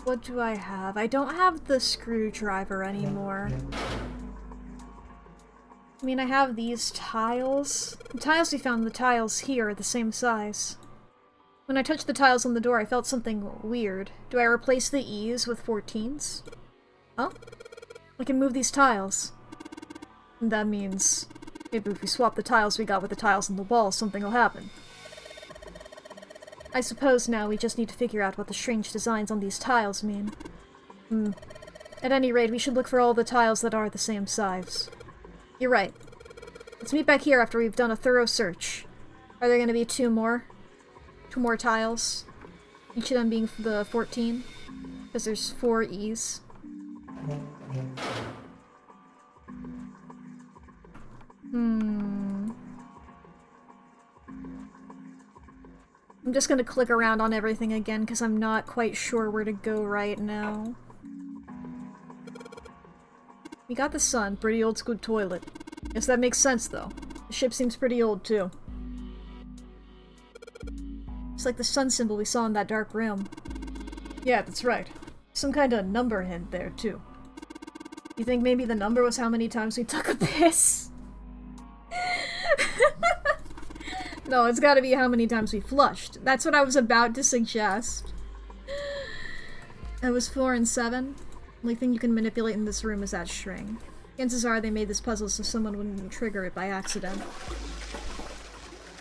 What do I have? I don't have the screwdriver anymore. I mean, I have these tiles. The tiles we found, the tiles here, are the same size. When I touched the tiles on the door, I felt something weird. Do I replace the E's with 14s? Huh? I can move these tiles. And that means maybe if we swap the tiles we got with the tiles on the wall, something will happen. I suppose now we just need to figure out what the strange designs on these tiles mean. At any rate, we should look for all the tiles that are the same size. You're right. Let's meet back here after we've done a thorough search. Are there gonna be 2 more? 2 more tiles? Each of them being the 14? Because there's 4 E's. I'm just gonna click around on everything again because I'm not quite sure where to go right now. We got the sun, pretty old school toilet. Guess that makes sense though. The ship seems pretty old too. It's like the sun symbol we saw in that dark room. Yeah, that's right. Some kind of number hint there too. You think maybe the number was how many times we took a piss? No, it's gotta be how many times we flushed. That's what I was about to suggest. It was 4 and 7. Only thing you can manipulate in this room is that string. Chances are they made this puzzle so someone wouldn't trigger it by accident.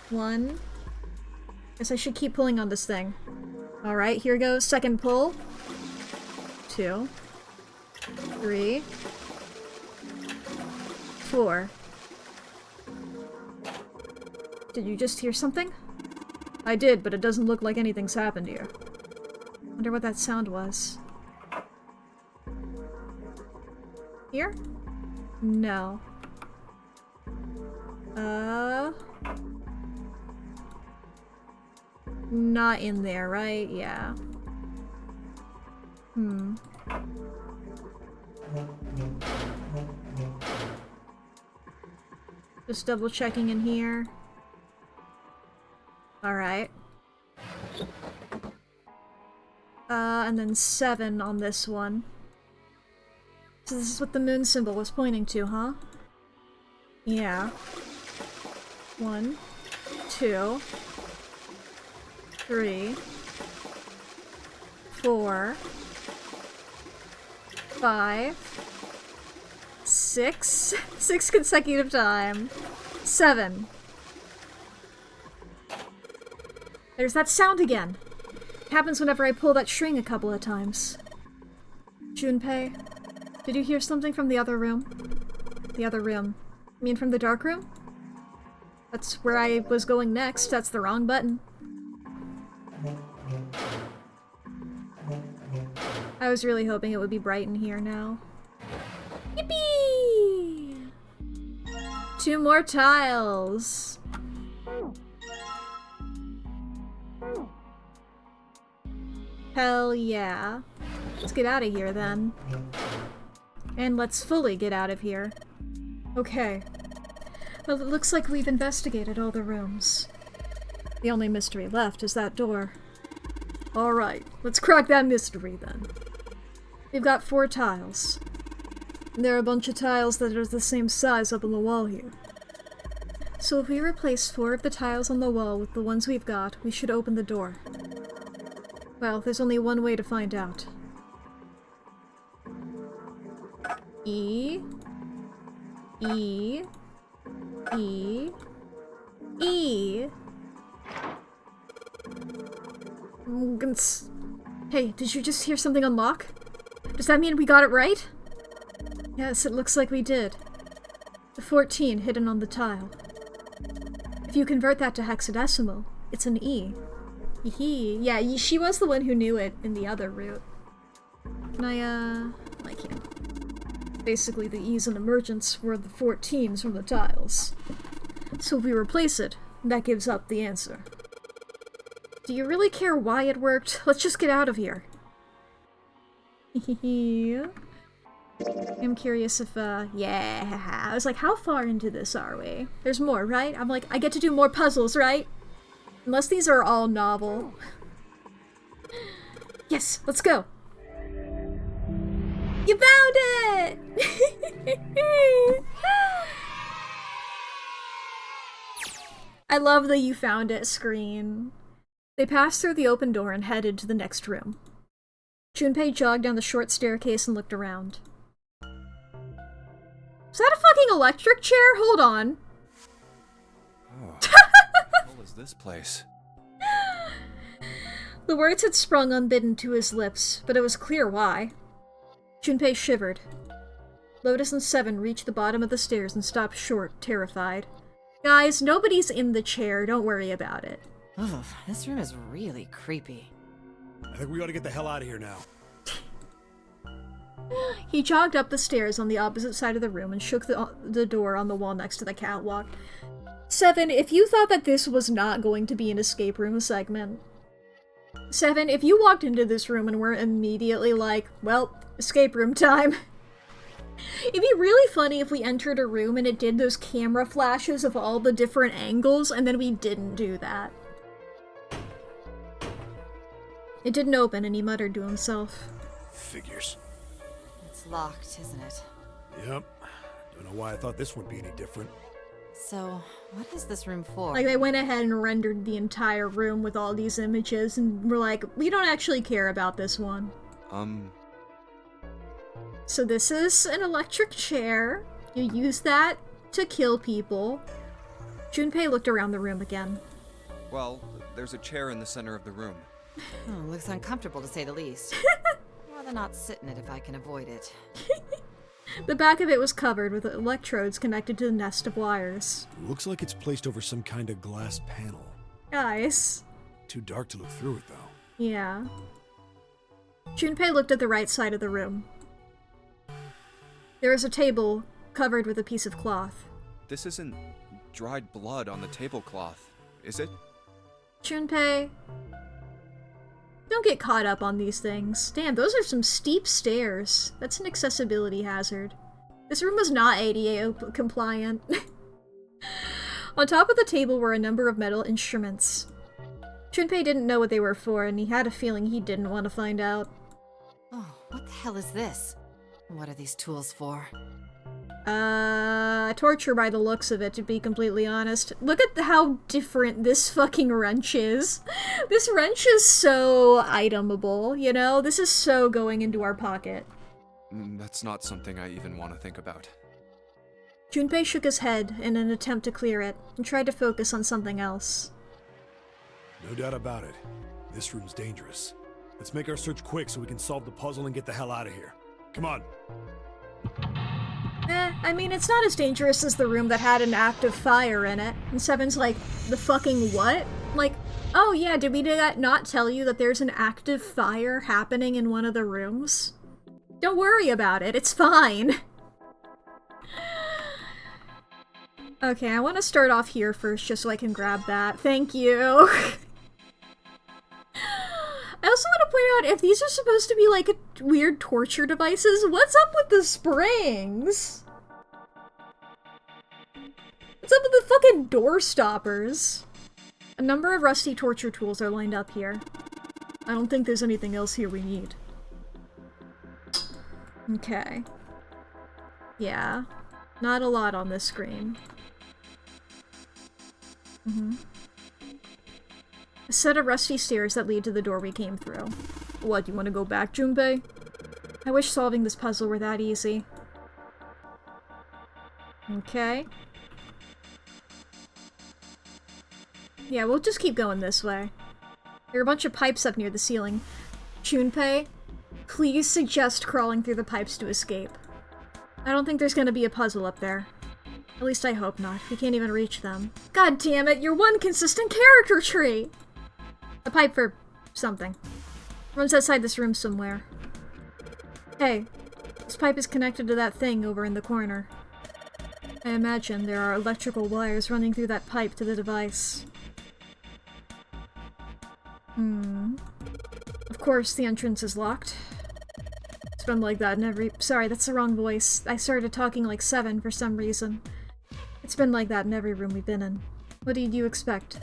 1. Guess I should keep pulling on this thing. Alright, here goes. Second pull. 2. 3. 4. Did you just hear something? I did, but it doesn't look like anything's happened here. Wonder what that sound was. Here? No. Not in there, right? Yeah. Just double checking in here. Alright. And then 7 on this one. So this is what the moon symbol was pointing to, huh? Yeah. 1, 2, 3, 4, 5, 6. 6 consecutive time. 7. There's that sound again. It happens whenever I pull that string a couple of times. Junpei, did you hear something from the other room? The other room. You mean from the dark room? That's where I was going next. That's the wrong button. I was really hoping it would be bright in here now. Yippee! 2 more tiles. Hell yeah. Let's get out of here then. And let's fully get out of here. Okay. Well, it looks like we've investigated all the rooms. The only mystery left is that door. Alright, let's crack that mystery then. We've got 4 tiles. And there are a bunch of tiles that are the same size up on the wall here. So if we replace 4 of the tiles on the wall with the ones we've got, we should open the door. Well, there's only one way to find out. E. E. E. E. Hey, did you just hear something unlock? Does that mean we got it right? Yes, it looks like we did. The 14 hidden on the tile. If you convert that to hexadecimal, it's an E. Hee. Yeah, she was the one who knew it in the other route. Can I can't. Basically, the E's in emergence were the 14s from the tiles. So if we replace it, that gives up the answer. Do you really care why it worked? Let's just get out of here. I'm curious if, yeah. I was like, how far into this are we? There's more, right? I'm like, I get to do more puzzles, right? Unless these are all novel. Yes, let's go. You found it! I love the "you found it" screen. They passed through the open door and headed to the next room. Junpei jogged down the short staircase and looked around. Is that a fucking electric chair? Hold on. Oh, what the hell is this place? The words had sprung unbidden to his lips, but it was clear why. Junpei shivered. Lotus and Seven reached the bottom of the stairs and stopped short, terrified. Guys, nobody's in the chair. Don't worry about it. Ugh, this room is really creepy. I think we ought to get the hell out of here now. He jogged up the stairs on the opposite side of the room and shook the door on the wall next to the catwalk. Seven, if you thought that this was not going to be an escape room segment... Seven, if you walked into this room and were immediately like, well, escape room time... It'd be really funny if we entered a room and it did those camera flashes of all the different angles, and then we didn't do that. It didn't open, and he muttered to himself. Figures. It's locked, isn't it? Yep. Don't know why I thought this would be any different. So, what is this room for? Like, they went ahead and rendered the entire room with all these images, and were like, we don't actually care about this one. So this is an electric chair. You use that to kill people. Junpei looked around the room again. Well, there's a chair in the center of the room. Oh, looks uncomfortable to say the least. I'd rather not sit in it if I can avoid it. The back of it was covered with electrodes connected to the nest of wires. Looks like it's placed over some kind of glass panel. Nice. Too dark to look through it, though. Yeah. Junpei looked at the right side of the room. There is a table covered with a piece of cloth. This isn't dried blood on the tablecloth, is it? Junpei, don't get caught up on these things. Damn, those are some steep stairs. That's an accessibility hazard. This room was not ADA compliant. On top of the table were a number of metal instruments. Junpei didn't know what they were for, and he had a feeling he didn't want to find out. Oh, what the hell is this? What are these tools for? Torture by the looks of it, to be completely honest. Look at how different this fucking wrench is. This wrench is so itemable, you know? This is so going into our pocket. That's not something I even want to think about. Junpei shook his head in an attempt to clear it, and tried to focus on something else. No doubt about it. This room's dangerous. Let's make our search quick so we can solve the puzzle and get the hell out of here. Come on. I mean, it's not as dangerous as the room that had an active fire in it. And Seven's like, the fucking what? Like, oh yeah, did we not tell you that there's an active fire happening in one of the rooms? Don't worry about it, it's fine. Okay, I want to start off here first just so I can grab that. Thank you. I also want to point out, if these are supposed to be like weird torture devices, what's up with the springs? What's up with the fucking door stoppers? A number of rusty torture tools are lined up here. I don't think there's anything else here we need. Okay. Yeah. Not a lot on this screen. A set of rusty stairs that lead to the door we came through. What, you want to go back, Junpei? I wish solving this puzzle were that easy. Okay. Yeah, we'll just keep going this way. There are a bunch of pipes up near the ceiling. Junpei, please suggest crawling through the pipes to escape. I don't think there's gonna be a puzzle up there. At least I hope not. We can't even reach them. God damn it, you're one consistent character tree! A pipe for something. Runs outside this room somewhere. Hey, this pipe is connected to that thing over in the corner. I imagine there are electrical wires running through that pipe to the device. Of course, the entrance is locked. It's been like that in every— sorry, that's the wrong voice. I started talking like 7 for some reason. It's been like that in every room we've been in. What did you expect?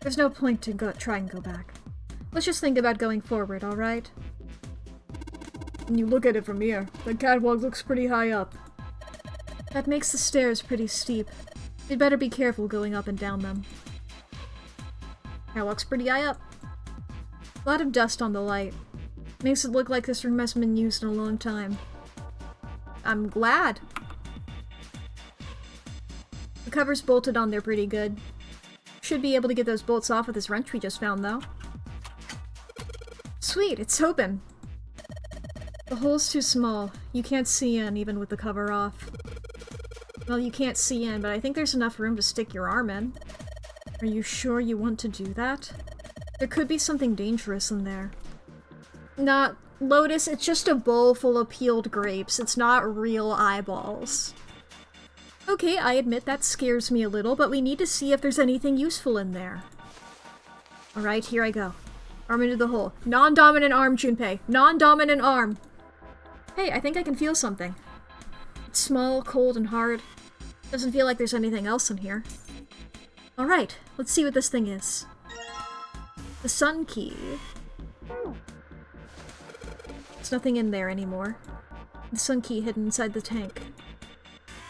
There's no point to try and go back. Let's just think about going forward, alright? When you look at it from here, the catwalk looks pretty high up. That makes the stairs pretty steep. We'd better be careful going up and down them. Catwalk's pretty high up. A lot of dust on the light. Makes it look like this room hasn't been used in a long time. I'm glad. The cover's bolted on there pretty good. Should be able to get those bolts off with this wrench we just found, though. Sweet, it's open. The hole's too small. You can't see in, even with the cover off. Well, you can't see in, but I think there's enough room to stick your arm in. Are you sure you want to do that? There could be something dangerous in there. Not Lotus, it's just a bowl full of peeled grapes. It's not real eyeballs. Okay, I admit that scares me a little, but we need to see if there's anything useful in there. Alright, here I go. Arm into the hole. Non-dominant arm, Junpei. Non-dominant arm. Hey, I think I can feel something. It's small, cold, and hard. Doesn't feel like there's anything else in here. Alright, let's see what this thing is. The sun key. There's nothing in there anymore. The sun key hidden inside the tank.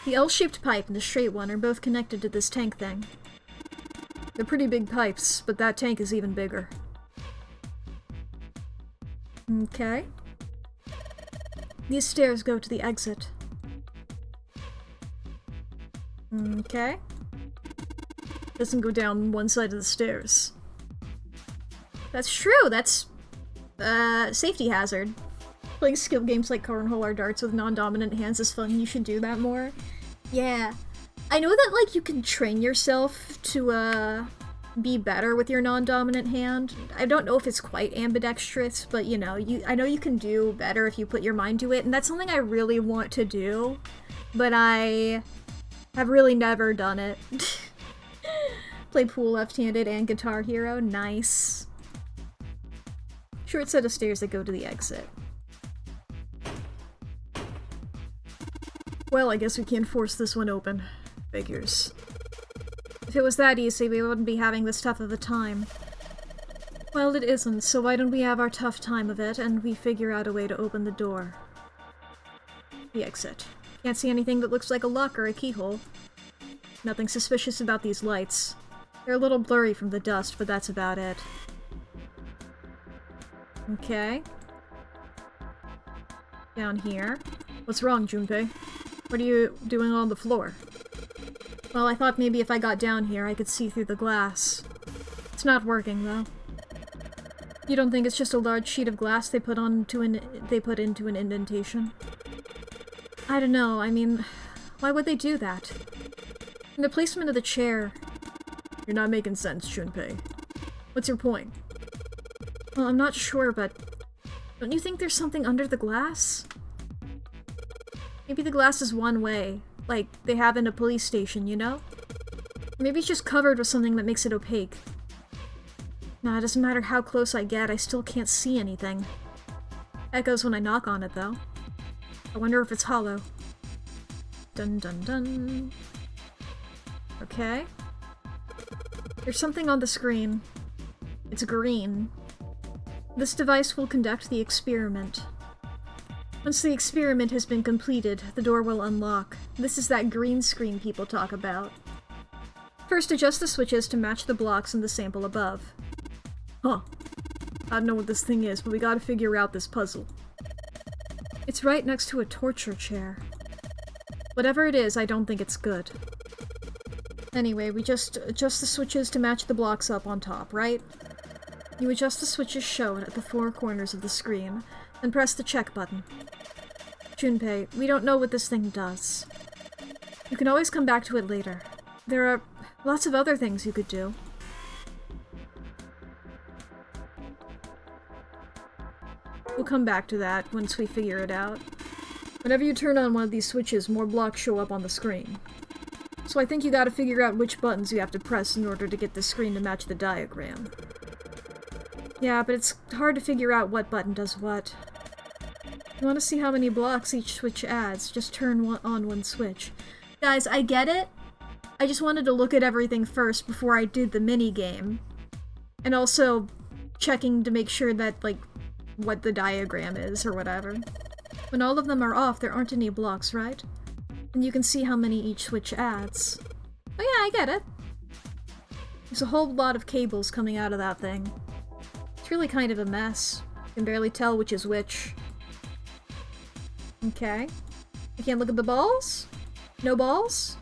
The L-shaped pipe and the straight one are both connected to this tank thing. They're pretty big pipes, but that tank is even bigger. Okay. These stairs go to the exit. Okay. Doesn't go down one side of the stairs. That's true, that's safety hazard. Playing skill games like cornhole or darts with non-dominant hands is fun. You should do that more. Yeah. I know that, like, you can train yourself to, be better with your non-dominant hand. I don't know if it's quite ambidextrous, but, you know, I know you can do better if you put your mind to it, and that's something I really want to do, but I have really never done it. Play pool left-handed and Guitar Hero. Nice. Short set of stairs that go to the exit. Well, I guess we can't force this one open. Figures. If it was that easy, we wouldn't be having this tough of a time. Well, it isn't, so why don't we have our tough time of it, and we figure out a way to open the door. The exit. Can't see anything that looks like a lock or a keyhole. Nothing suspicious about these lights. They're a little blurry from the dust, but that's about it. Okay. Down here. What's wrong, Junpei? What are you doing on the floor? Well, I thought maybe if I got down here, I could see through the glass. It's not working, though. You don't think it's just a large sheet of glass they put into an indentation? I don't know, I mean, why would they do that? And the placement of the chair... You're not making sense, Junpei. What's your point? Well, I'm not sure, but... Don't you think there's something under the glass? Maybe the glass is one way, like they have in a police station, you know? Maybe it's just covered with something that makes it opaque. Nah, it doesn't matter how close I get, I still can't see anything. Echoes when I knock on it, though. I wonder if it's hollow. Dun dun dun. Okay. There's something on the screen. It's green. This device will conduct the experiment. Once the experiment has been completed, the door will unlock. This is that green screen people talk about. First, adjust the switches to match the blocks in the sample above. Huh. I don't know what this thing is, but we gotta figure out this puzzle. It's right next to a torture chair. Whatever it is, I don't think it's good. Anyway, we just adjust the switches to match the blocks up on top, right? You adjust the switches shown at the four corners of the screen, and press the check button. Junpei, we don't know what this thing does. You can always come back to it later. There are lots of other things you could do. We'll come back to that once we figure it out. Whenever you turn on one of these switches, more blocks show up on the screen. So I think you gotta figure out which buttons you have to press in order to get the screen to match the diagram. Yeah, but it's hard to figure out what button does what. You want to see how many blocks each switch adds, just turn on one switch. Guys, I get it. I just wanted to look at everything first before I did the mini-game. And also checking to make sure that, like, what the diagram is or whatever. When all of them are off, there aren't any blocks, right? And you can see how many each switch adds. Oh yeah, I get it. There's a whole lot of cables coming out of that thing. It's really kind of a mess. You can barely tell which is which. Okay. I can't look at the balls? No balls?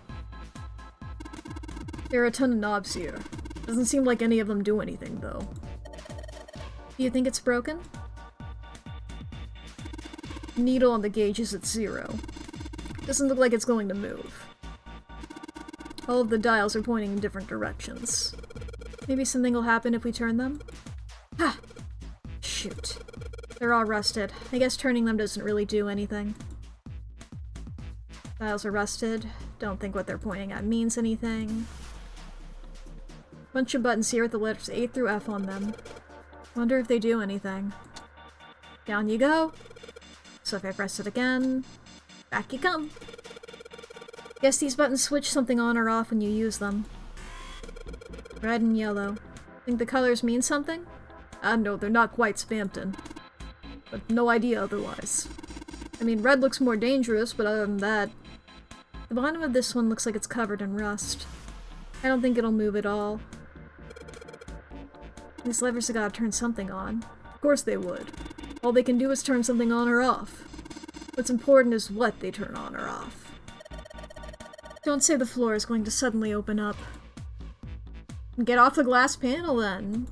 There are a ton of knobs here. Doesn't seem like any of them do anything, though. Do you think it's broken? Needle on the gauge is at 0. Doesn't look like it's going to move. All of the dials are pointing in different directions. Maybe something will happen if we turn them? Ah! Shoot. They're all rusted. I guess turning them doesn't really do anything. Dials are rusted. Don't think what they're pointing at means anything. Bunch of buttons here with the letters A through F on them. Wonder if they do anything. Down you go. So if I press it again, back you come. Guess these buttons switch something on or off when you use them. Red and yellow. Think the colors mean something? No, they're not quite Spamton. But no idea otherwise. I mean, red looks more dangerous, but other than that... The bottom of this one looks like it's covered in rust. I don't think it'll move at all. These levers have gotta turn something on. Of course they would. All they can do is turn something on or off. What's important is what they turn on or off. Don't say the floor is going to suddenly open up. Get off the glass panel then.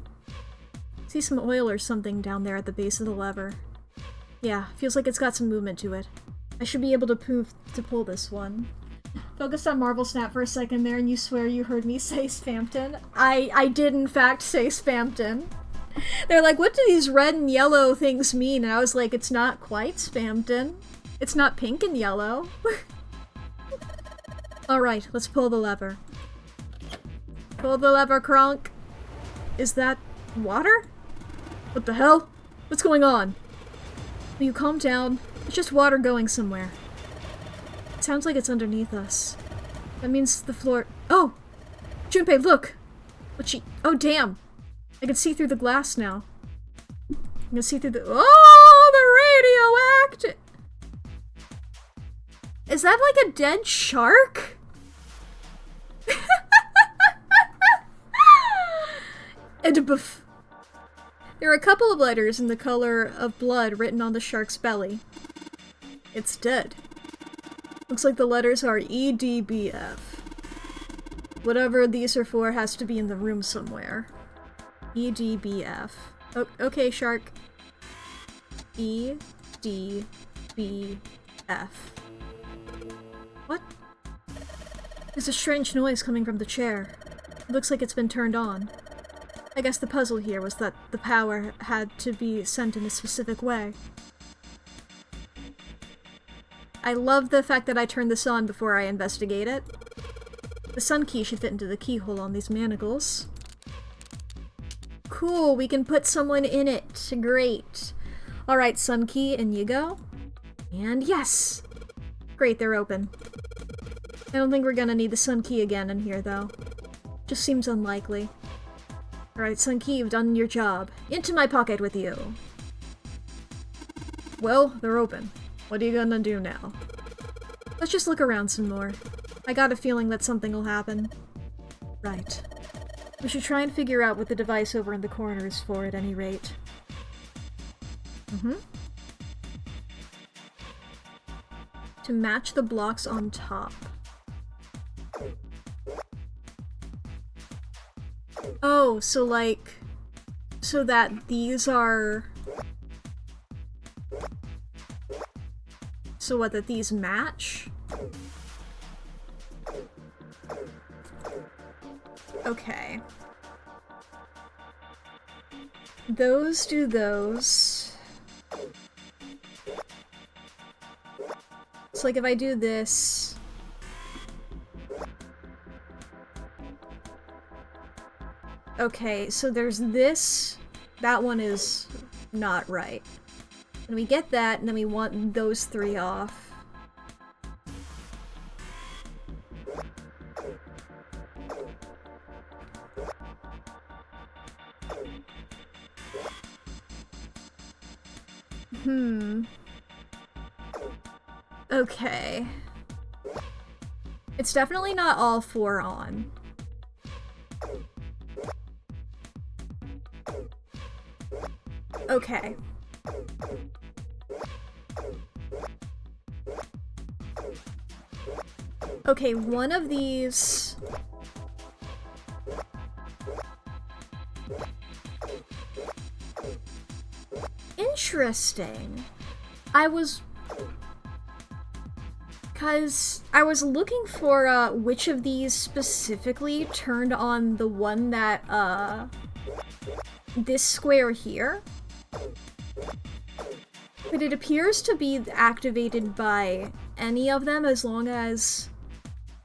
See some oil or something down there at the base of the lever. Yeah, feels like it's got some movement to it. I should be able to pull this one. Focus on Marvel Snap for a second there and you swear you heard me say Spamton. I did in fact say Spamton. They're like, what do these red and yellow things mean? And I was like, it's not quite Spamton. It's not pink and yellow. Alright, let's pull the lever. Pull the lever, Kronk. Is that water? What the hell? What's going on? Will you calm down? It's just water going somewhere. It sounds like it's underneath us. That means the floor— Oh! Junpei, look! Oh, damn! I can see through the glass now. I can see through the— Oh! The radioactive— Is that like a dead shark? There are a couple of letters in the color of blood written on the shark's belly. It's dead. Looks like the letters are EDBF. Whatever these are for has to be in the room somewhere. EDBF. Oh, okay, shark. EDBF. What? There's a strange noise coming from the chair. It looks like it's been turned on. I guess the puzzle here was that the power had to be sent in a specific way. I love the fact that I turned this on before I investigate it. The sun key should fit into the keyhole on these manacles. Cool, we can put someone in it. Great. Alright, sun key, in you go. And yes! Great, they're open. I don't think we're gonna need the sun key again in here, though. Just seems unlikely. Alright, sun key, you've done your job. Into my pocket with you! Well, they're open. What are you gonna do now? Let's just look around some more. I got a feeling that something will happen. Right. We should try and figure out what the device over in the corner is for at any rate. To match the blocks on top. Oh, so like... so that these are... so what, that these match? Okay. Those do those. So like if I do this... okay, so there's this. That one is not right. And we get that, and then we want those three off. Okay. It's definitely not all four on. Okay. Okay, one of these... interesting. Because I was looking for which of these specifically turned on the one that, this square here. But it appears to be activated by any of them as long as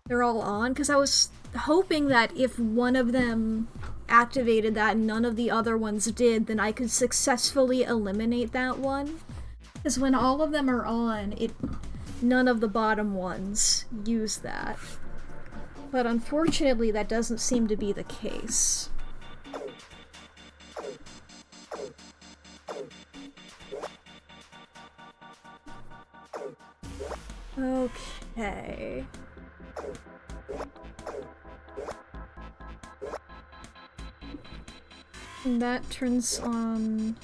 they're all on, because I was hoping that if one of them activated that and none of the other ones did, then I could successfully eliminate that one. Because when all of them are on, none of the bottom ones use that. But unfortunately, that doesn't seem to be the case. Okay. And that turns on...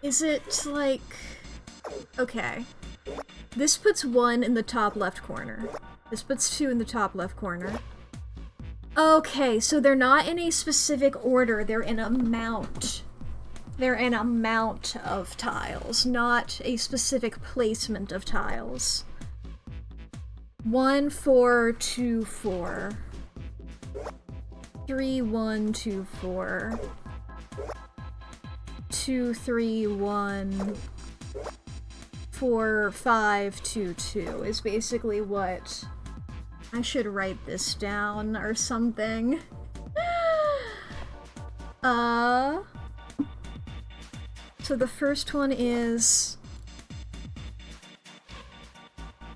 is it like... okay. This puts 1 in the top left corner. This puts 2 in the top left corner. Okay, so they're not in a specific order, they're in a mount. They're an amount of tiles, not a specific placement of tiles. 1, 4, 2, 4. 3, 1, 2, 4. 2, 3, 1. 4, 5, 2, 2 is basically what... I should write this down or something. So the first one is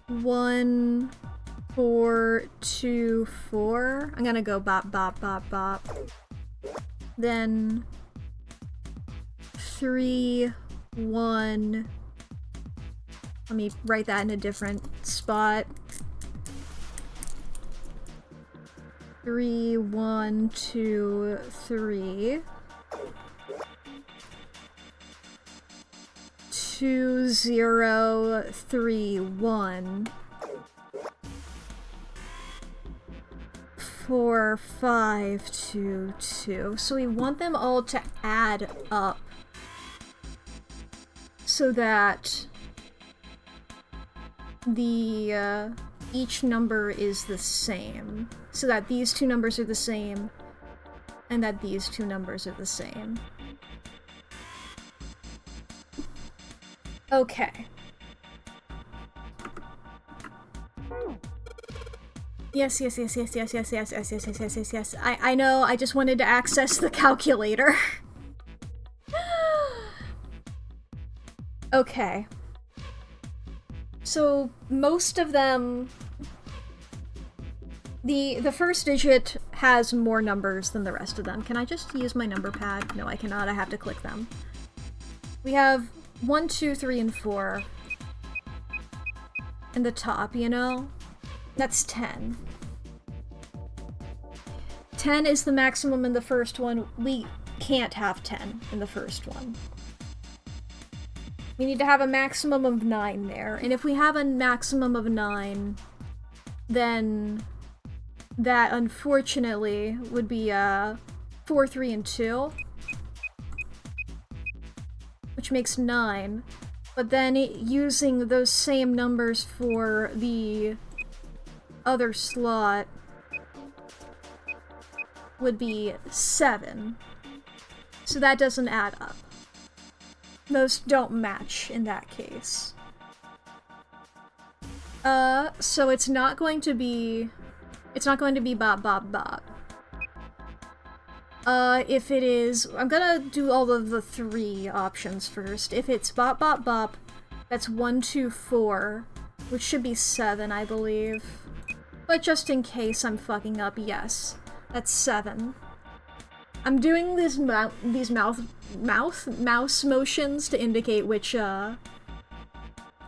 1, 4, 2, 4. I'm gonna go bop, bop, bop, bop. Then 3, 1. Let me write that in a different spot. 3, 1, 2, 3. 2, 0, 3, 1. 4, 5, 2, 2. So we want them all to add up so that the each number is the same. So that these two numbers are the same and that these two numbers are the same. Okay. Yes. I know, I just wanted to access the calculator. Okay. So, most of them... The first digit has more numbers than the rest of them. Can I just use my number pad? No, I cannot. I have to click them. We have 1, 2, 3, and 4. In the top, you know? That's 10. 10 is the maximum in the first one. We can't have 10 in the first one. We need to have a maximum of 9 there. And if we have a maximum of 9, then that unfortunately would be 4, 3, and 2. Which makes 9. But then using those same numbers for the other slot would be 7. So that doesn't add up. Those don't match in that case. So it's not going to be bop bop bop. If it is, I'm gonna do all of the 3 options first. If it's bop bop bop, that's 1, 2, 4, which should be 7, I believe. But just in case I'm fucking up, yes, that's 7. I'm doing these mouse motions to indicate which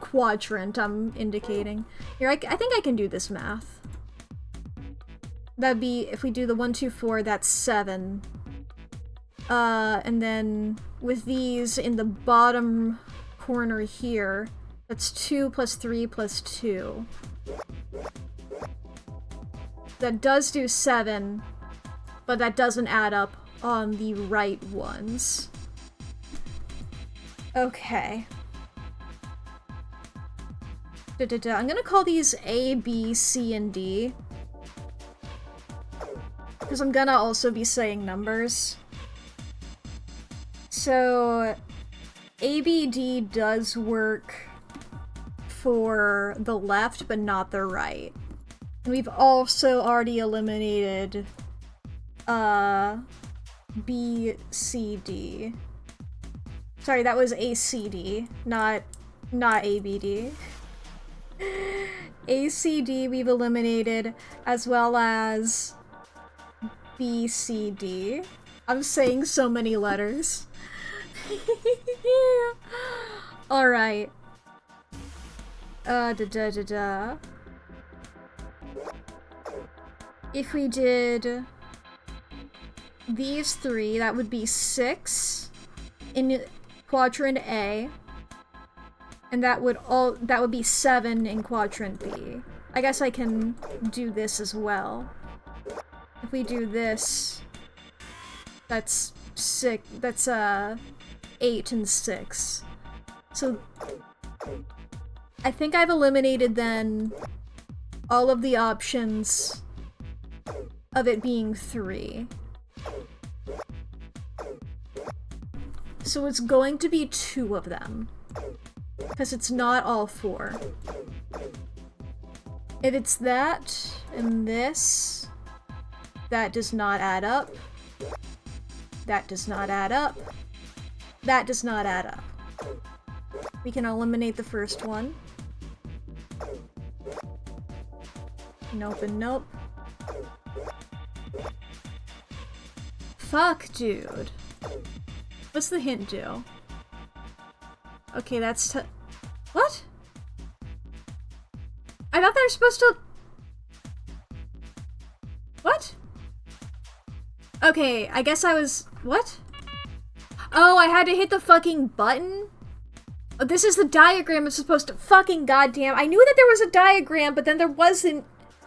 quadrant I'm indicating. Here, I think I can do this math. That'd be, if we do the 1, 2, 4, that's 7. And then with these in the bottom corner here, that's 2 plus 3 plus 2. That does do 7, but that doesn't add up on the right ones. Okay. I'm gonna call these A, B, C, and D. Because I'm gonna also be saying numbers. So, ABD does work for the left, but not the right. And we've also already eliminated BCD. Sorry, that was ACD, not ABD. ACD we've eliminated, as well as BCD. I'm saying so many letters. Alright. If we did these 3, that would be 6 in quadrant A, and that would be 7 in quadrant B. I guess I can do this as well. If we do this, that's 6. That's 8 and 6. So I think I've eliminated then all of the options of it being 3. So it's going to be 2 of them, because it's not all 4. If it's that and this, that does not add up. That does not add up. That does not add up. We can eliminate the first one. Nope and nope. Fuck, dude. What's the hint do? Okay, that's what? I thought they were supposed to... What? Okay, I guess I was... What? Oh, I had to hit the fucking button? Oh, this is the diagram I'm supposed to... Fucking goddamn. I knew that there was a diagram, but then there wasn't...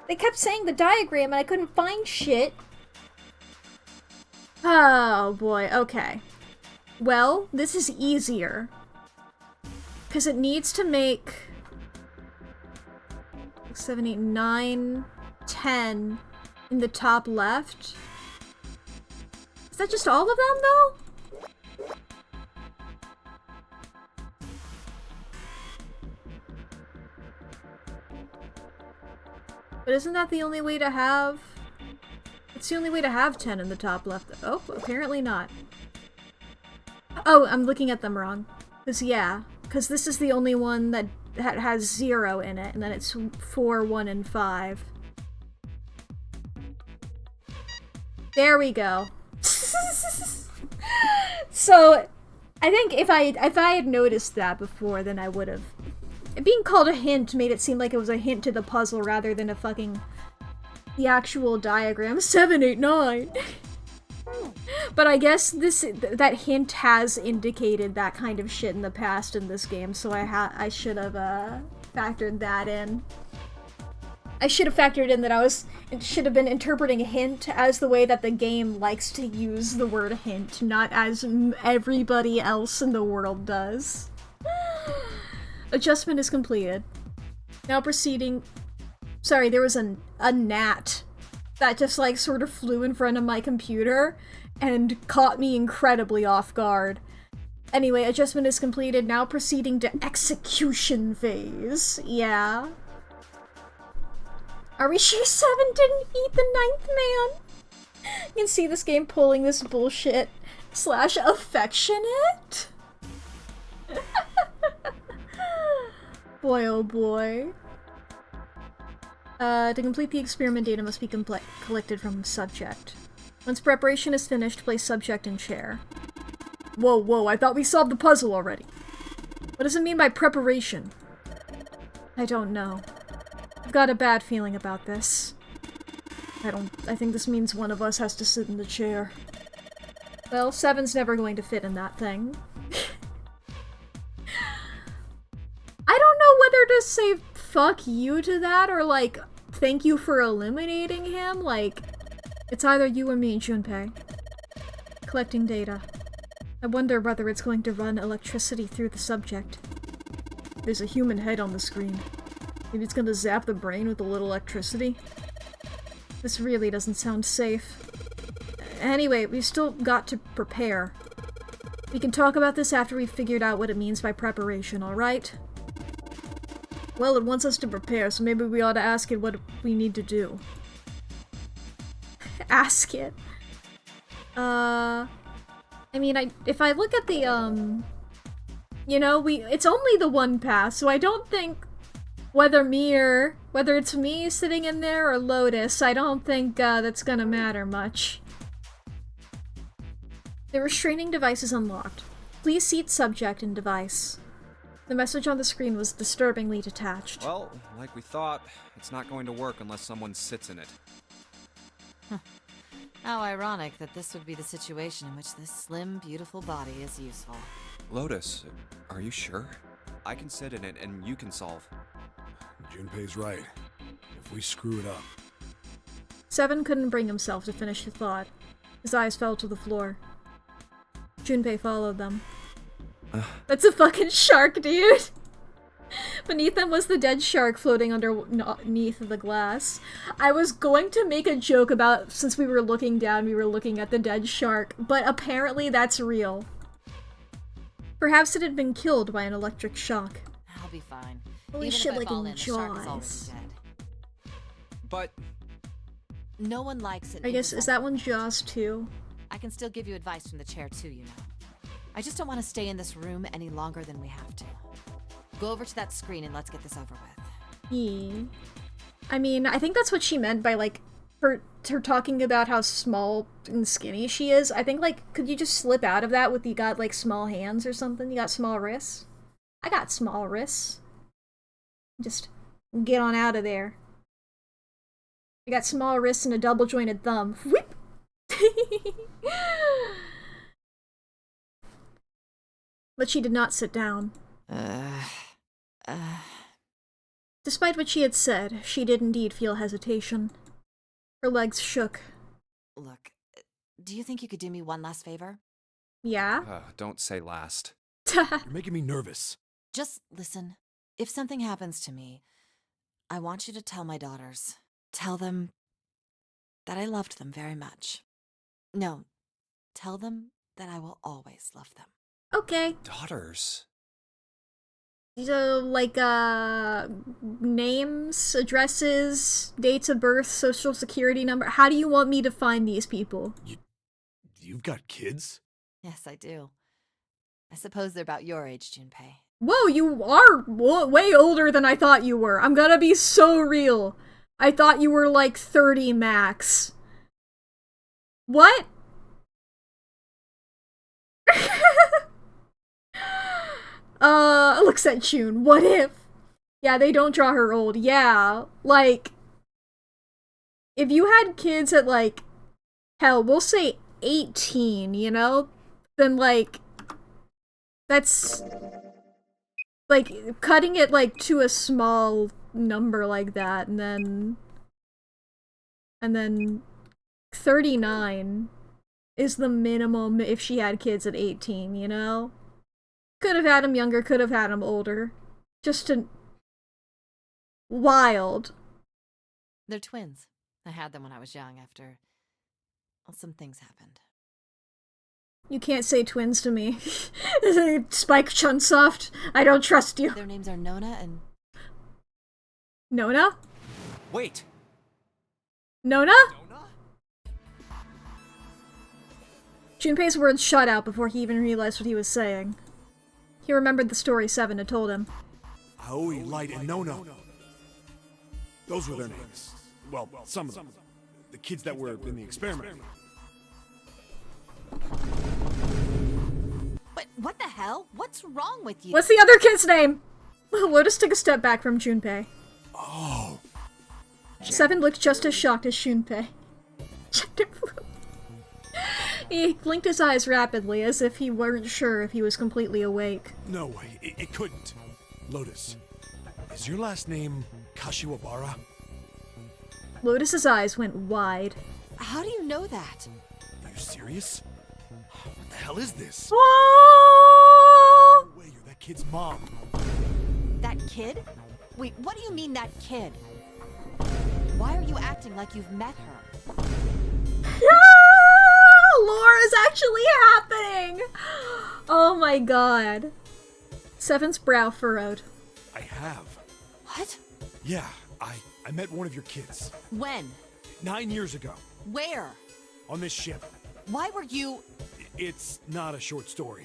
They kept saying the diagram and I couldn't find shit. Oh, boy. Okay. Well, this is easier. Because it needs to make... 7, 8, 9, 10 in the top left. Is that just all of them, though? But isn't that the only way to have... It's the only way to have 10 in the top left. Oh, apparently not. Oh, I'm looking at them wrong. Because, yeah. Because this is the only one that has 0 in it, and then it's 4, 1, and 5. There we go. So, I think if I had noticed that before, then I would have... Being called a hint made it seem like it was a hint to the puzzle rather than a fucking... the actual diagram. 7, 8, 9! But I guess that hint has indicated that kind of shit in the past in this game, so I should have factored that in. I should have factored in that should have been interpreting a hint as the way that the game likes to use the word hint, not as everybody else in the world does. Adjustment is completed. Now proceeding... Sorry, there was a gnat that just like sort of flew in front of my computer and caught me incredibly off guard. Anyway, adjustment is completed. Now proceeding to execution phase. Yeah. Are we sure 7 didn't eat the 9th man? You can see this game pulling this bullshit / affectionate? Boy oh boy. To complete the experiment, data must be collected from subject. Once preparation is finished, place subject in chair. Whoa, whoa, I thought we solved the puzzle already. What does it mean by preparation? I don't know. I've got a bad feeling about this. I think this means one of us has to sit in the chair. Well, 7's never going to fit in that thing. I don't know whether to say fuck you to that or like thank you for eliminating him. Like, it's either you or me, Junpei. Collecting data. I wonder whether it's going to run electricity through the subject. There's a human head on the screen. Maybe it's gonna zap the brain with a little electricity. This really doesn't sound safe. Anyway, we've still got to prepare. We can talk about this after we've figured out what it means by preparation, alright? Well, it wants us to prepare, so maybe we ought to ask it what we need to do. Ask it. I mean, if I look at the, you know, it's only the one path, so I don't think whether it's me sitting in there or Lotus, I don't think, that's gonna matter much. The restraining device is unlocked. Please seat subject and device. The message on the screen was disturbingly detached. Well, like we thought, it's not going to work unless someone sits in it. Huh. How ironic that this would be the situation in which this slim, beautiful body is useful. Lotus, are you sure? I can sit in it and you can solve. Junpei's right. If we screw it up... 7 couldn't bring himself to finish the thought. His eyes fell to the floor. Junpei followed them. That's a fucking shark, dude! Beneath them was the dead shark floating underneath the glass. I was going to make a joke about, since we were looking down, we were looking at the dead shark, but apparently that's real. Perhaps it had been killed by an electric shock. I'll be fine. Holy Even shit, if I like fall in in, the shark is already Jaws. dead. But... No one likes it. I guess, is that one Jaws too? I can still give you advice from the chair too, you know. I just don't want to stay in this room any longer than we have to. Go over to that screen and let's get this over with. Yeah. I mean, I think that's what she meant by, like, her talking about how small and skinny she is. I think, like, could you just slip out of that with you got, like, small hands or something? You got small wrists? I got small wrists. Just get on out of there. I got small wrists and a double-jointed thumb. Whip! But she did not sit down. Despite what she had said, she did indeed feel hesitation. Her legs shook. Look, do you think you could do me one last favor? Yeah? Don't say last. You're making me nervous. Just listen. If something happens to me, I want you to tell my daughters. Tell them that I loved them very much. No, tell them that I will always love them. Okay. Daughters? So, like, names, addresses, dates of birth, social security number. How do you want me to find these people? You've got kids? Yes, I do. I suppose they're about your age, Junpei. Whoa, you are way older than I thought you were. I'm gonna be so real. I thought you were like 30 max. What? Looks at June. What if? Yeah, they don't draw her old. Yeah, like, if you had kids at, like, hell, we'll say 18, you know? Then, like, that's, like, cutting it, like, to a small number like that, and then 39 is the minimum if she had kids at 18, you know? Could have had him younger, could have had him older. Just to... Wild. They're twins. I had them when I was young after... well, some things happened. You can't say twins to me. Spike Chunsoft, I don't trust you. Their names are Nona and... Nona? Wait. Nona? Nona? Junpei's words shot out before he even realized what he was saying. He remembered the story Seven had told him. Aoi, Light, and Nona. Those were their names. Well, some of them. The kids that were in the experiment. But what the hell? What's wrong with you? What's the other kid's name? Lotus took a step back from Junpei. Oh. Seven looked just as shocked as Junpei. He blinked his eyes rapidly, as if he weren't sure if he was completely awake. No way, it couldn't. Lotus, is your last name Kashiwabara? Lotus's eyes went wide. How do you know that? Are you serious? What the hell is this? Oh! No way, you're that kid's mom. That kid? Wait, what do you mean, that kid? Why are you acting like you've met her? Lore is actually happening! Oh my god. Seven's brow furrowed. I have. What? Yeah, I met one of your kids. When? 9 years ago. Where? On this ship. Why were you... It's not a short story.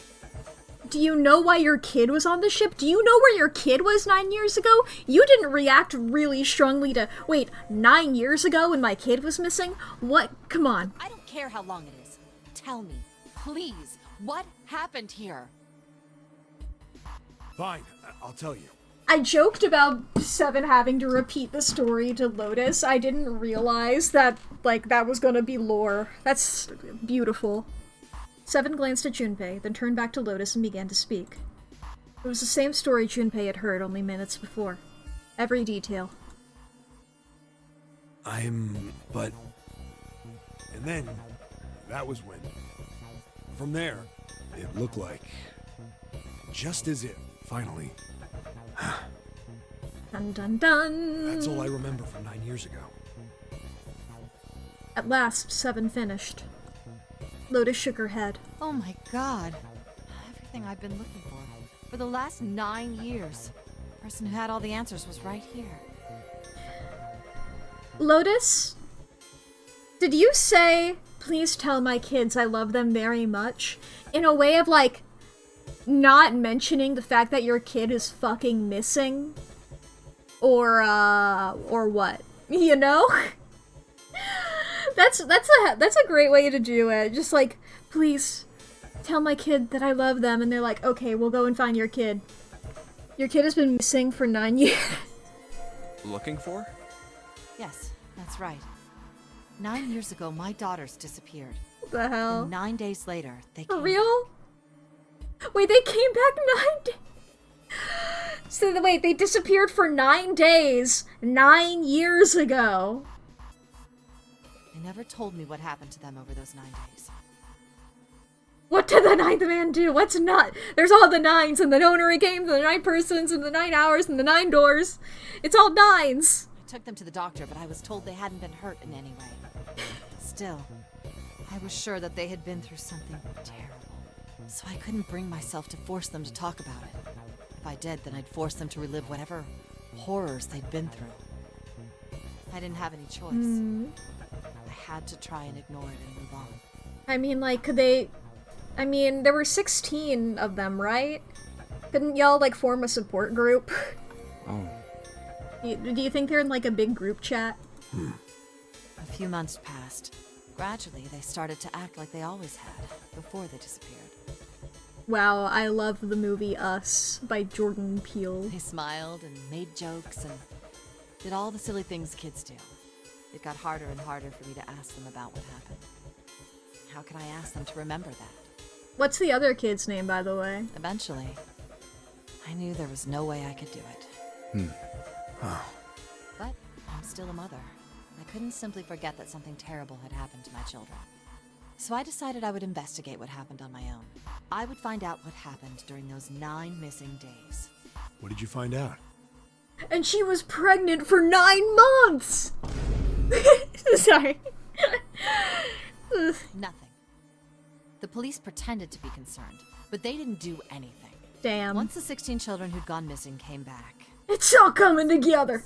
Do you know why your kid was on the ship? Do you know where your kid was 9 years ago? You didn't react really strongly to, wait, 9 years ago when my kid was missing? What? Come on. I don't care how long it is. Tell me, please, what happened here? Fine, I'll tell you. I joked about Seven having to repeat the story to Lotus. I didn't realize that, like, that was gonna be lore. That's beautiful. Seven glanced at Junpei, then turned back to Lotus and began to speak. It was the same story Junpei had heard only minutes before. Every detail. But... And then, that was when. From there, it looked like... just as it, finally. Dun dun dun! That's all I remember from 9 years ago. At last, Seven finished. Lotus shook her head. Oh my god. Everything I've been looking for the last 9 years. The person who had all the answers was right here. Lotus? Did you say, please tell my kids I love them very much? In a way of, like, not mentioning the fact that your kid is fucking missing? Or what? You know? That's a great way to do it. Just like, please, tell my kid that I love them, and they're like, okay, we'll go and find your kid. Your kid has been missing for 9 years. Looking for? Yes, that's right. 9 years ago, my daughters disappeared. The hell? And 9 days later, they For came real? Wait, they came back 9 days? So, wait, they disappeared for 9 days 9 years ago. They never told me what happened to them over those 9 days. What did the ninth man do? What's not? There's all the nines and the nonary games and the 9 persons and the 9 hours and the 9 doors. It's all nines. I took them to the doctor, but I was told they hadn't been hurt in any way. Still, I was sure that they had been through something terrible. So I couldn't bring myself to force them to talk about it. If I did, then I'd force them to relive whatever horrors they'd been through. I didn't have any choice. I had to try and ignore it and move on. I mean, like, could they... I mean, there were 16 of them, right? Couldn't y'all, like, form a support group? Oh. Do you think they're in, like, a big group chat? A few months passed. Gradually, they started to act like they always had, before they disappeared. Wow, I love the movie Us by Jordan Peele. They smiled and made jokes and did all the silly things kids do. It got harder and harder for me to ask them about what happened. How could I ask them to remember that? What's the other kid's name, by the way? Eventually, I knew there was no way I could do it. But I'm still a mother. I couldn't simply forget that something terrible had happened to my children. So I decided I would investigate what happened on my own. I would find out what happened during those 9 missing days. What did you find out? And she was pregnant for 9 months! Sorry. Nothing. The police pretended to be concerned, but they didn't do anything. Damn. Once the 16 children who'd gone missing came back, It's all coming together!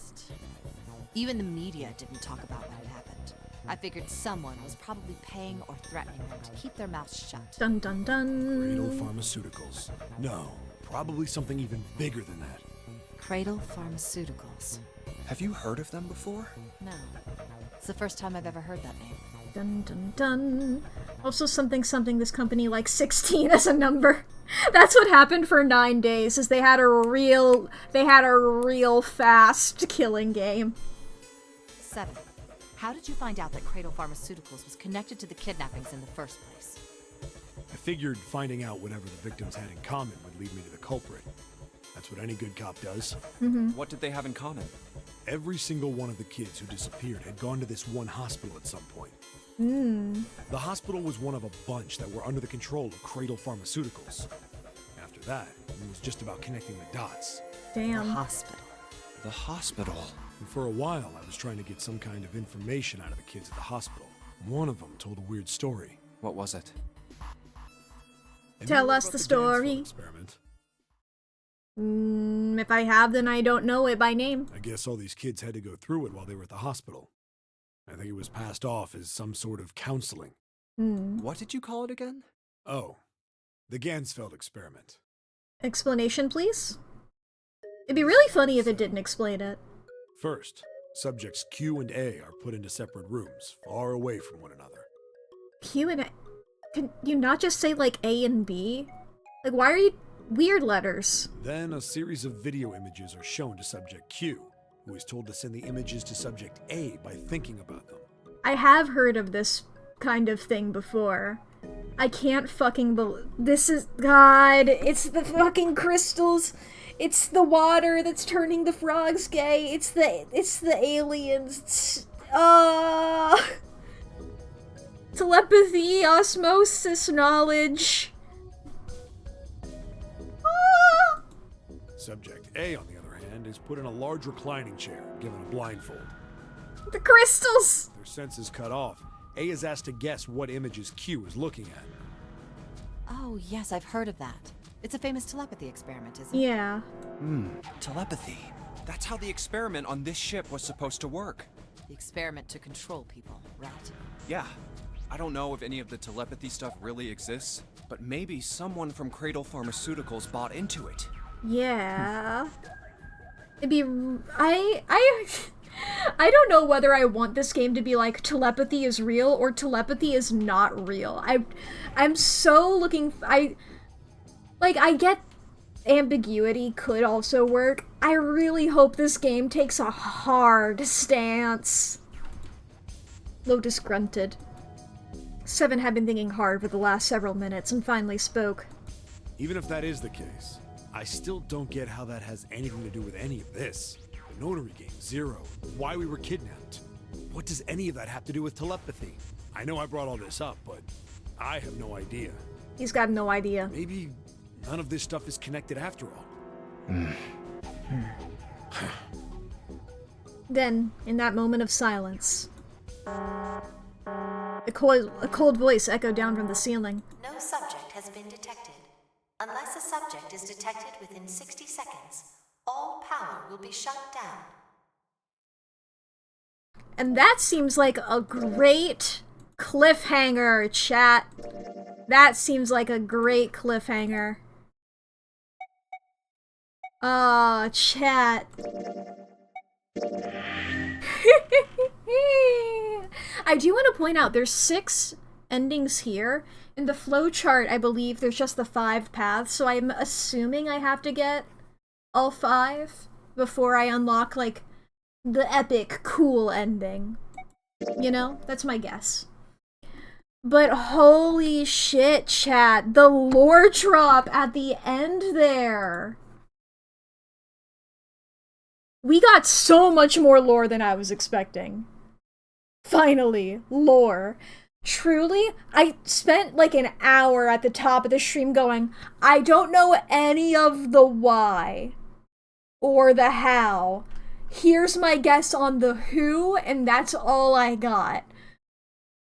even the media didn't talk about what had happened. I figured someone was probably paying or threatening them to keep their mouths shut. Dun dun dun. Cradle Pharmaceuticals. No, probably something even bigger than that. Cradle Pharmaceuticals. Have you heard of them before? No. It's the first time I've ever heard that name. Dun dun dun. Also something this company like 16 as a number. That's what happened for 9 days, is they had a real fast killing game. 7. How did you find out that Cradle Pharmaceuticals was connected to the kidnappings in the first place? I figured finding out whatever the victims had in common would lead me to the culprit. That's what any good cop does. What did they have in common? Every single one of the kids who disappeared had gone to this one hospital at some point. The hospital was one of a bunch that were under the control of Cradle Pharmaceuticals. After that, it was just about connecting the dots. Damn. Hospital. The hospital. And for a while, I was trying to get some kind of information out of the kids at the hospital. One of them told a weird story. What was it? And Tell more us about the Gansfeld story. Experiment. If I have, then I don't know it by name. I guess all these kids had to go through it while they were at the hospital. I think it was passed off as some sort of counseling. What did you call it again? Oh, the Gansfeld Experiment. Explanation, please? It'd be really funny if it didn't explain it. First, subjects Q and A are put into separate rooms, far away from one another. Q and A. Can you not just say, like, A and B? Like, why are you... Weird letters. Then a series of video images are shown to subject Q, who is told to send the images to subject A by thinking about them. I have heard of this kind of thing before. I can't fucking believe... This is... God, it's the fucking crystals. It's the water that's turning the frogs gay. It's the aliens. Telepathy, osmosis, knowledge. Subject A, on the other hand, is put in a large reclining chair, given a blindfold. The crystals! Their senses cut off. A is asked to guess what images Q is looking at. Oh, yes, I've heard of that. It's a famous telepathy experiment, isn't it? Yeah. Telepathy. That's how the experiment on this ship was supposed to work. The experiment to control people, right? Yeah. I don't know if any of the telepathy stuff really exists, but maybe someone from Cradle Pharmaceuticals bought into it. Yeah. It'd be... I don't know whether I want this game to be like telepathy is real or telepathy is not real. I'm so looking... I get ambiguity could also work. I really hope this game takes a hard stance. Lotus grunted. Seven had been thinking hard for the last several minutes and finally spoke. Even if that is the case, I still don't get how that has anything to do with any of this. The notary game, Zero, why we were kidnapped. What does any of that have to do with telepathy? I know I brought all this up, but I have no idea. He's got no idea. Maybe none of this stuff is connected after all. Then, in that moment of silence, a cold voice echoed down from the ceiling. No subject has been detected. Unless a subject is detected within 60 seconds, all power will be shut down. And that seems like a great cliffhanger, chat. That seems like a great cliffhanger. Aw, chat. I do want to point out there's 6 endings here. In the flowchart, I believe there's just the 5 paths, so I'm assuming I have to get all 5 before I unlock, like, the epic, cool ending. You know? That's my guess. But holy shit, chat. The lore drop at the end there. We got so much more lore than I was expecting. Finally, lore. Truly, I spent like an hour at the top of the stream going, I don't know any of the why or the how. Here's my guess on the who, and that's all I got.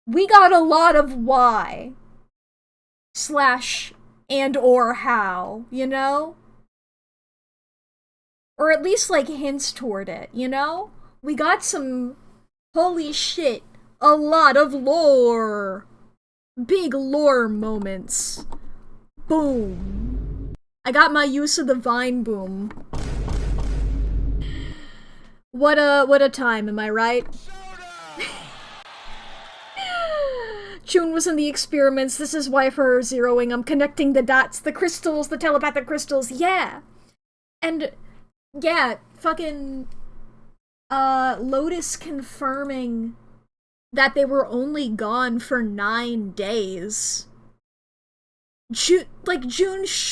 We got a lot of why / and or how, you know? Or at least like hints toward it, you know? We got some, holy shit, a lot of lore. Big lore moments. Boom. I got my use of the vine boom. What a time, am I right? June was in the experiments, this is why for her zeroing, I'm connecting the dots, the crystals, the telepathic crystals, yeah! And, yeah, fucking, Lotus confirming that they were only gone for 9 days. June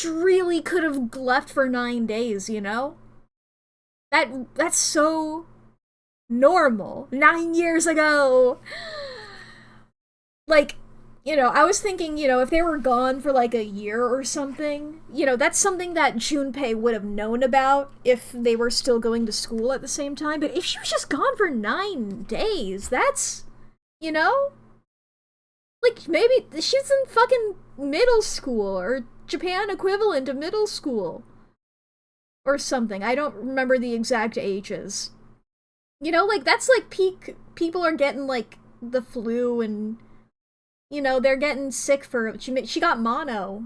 really could have left for 9 days, you know? That's so normal. 9 years ago! Like, you know, I was thinking, you know, if they were gone for like a year or something, you know, that's something that Junpei would have known about if they were still going to school at the same time. But if she was just gone for 9 days, that's, you know? Like, maybe she's in fucking middle school or Japan equivalent of middle school. Or something. I don't remember the exact ages. You know, like, that's like peak. People are getting, like, the flu and, you know, they're getting sick for, she got mono.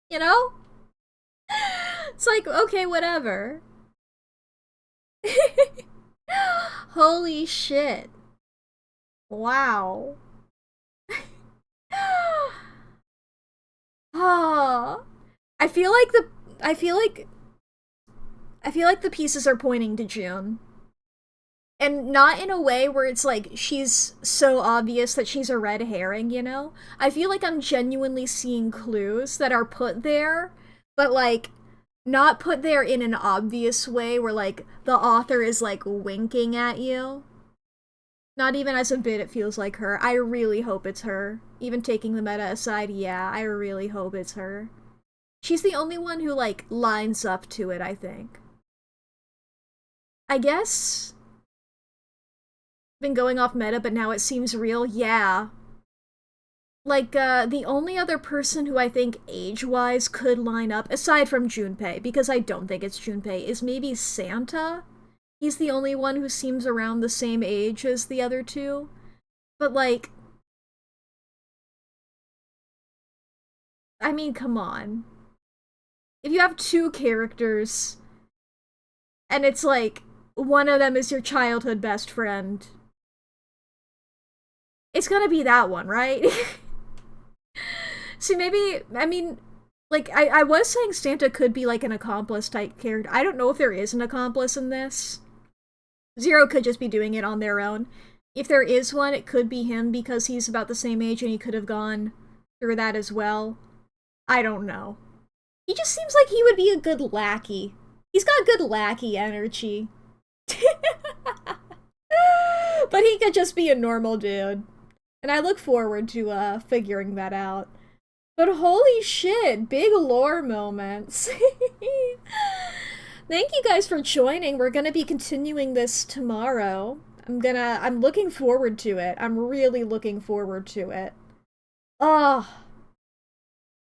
You know? It's like, okay, whatever. Holy shit. Wow. Oh. I feel like the pieces are pointing to June. And not in a way where it's like she's so obvious that she's a red herring, you know? I feel like I'm genuinely seeing clues that are put there, but like not put there in an obvious way where like the author is like winking at you. Not even as a bit it feels like her. I really hope it's her. Even taking the meta aside, yeah, I really hope it's her. She's the only one who like lines up to it, I think. I guess been going off meta, but now it seems real, yeah. Like, the only other person who I think age-wise could line up, aside from Junpei, because I don't think it's Junpei, is maybe Santa? He's the only one who seems around the same age as the other two. But, like, I mean, come on. If you have 2 characters, and it's like, one of them is your childhood best friend, it's gonna be that one, right? See, maybe, I mean, like, I was saying Santa could be, like, an accomplice type character. I don't know if there is an accomplice in this. Zero could just be doing it on their own. if there is one, it could be him because he's about the same age and he could have gone through that as well. I don't know. He just seems like he would be a good lackey. He's got good lackey energy. But he could just be a normal dude. And I look forward to figuring that out. But holy shit, big lore moments. Thank you guys for joining. We're gonna be continuing this tomorrow. I'm looking forward to it. I'm really looking forward to it. Oh,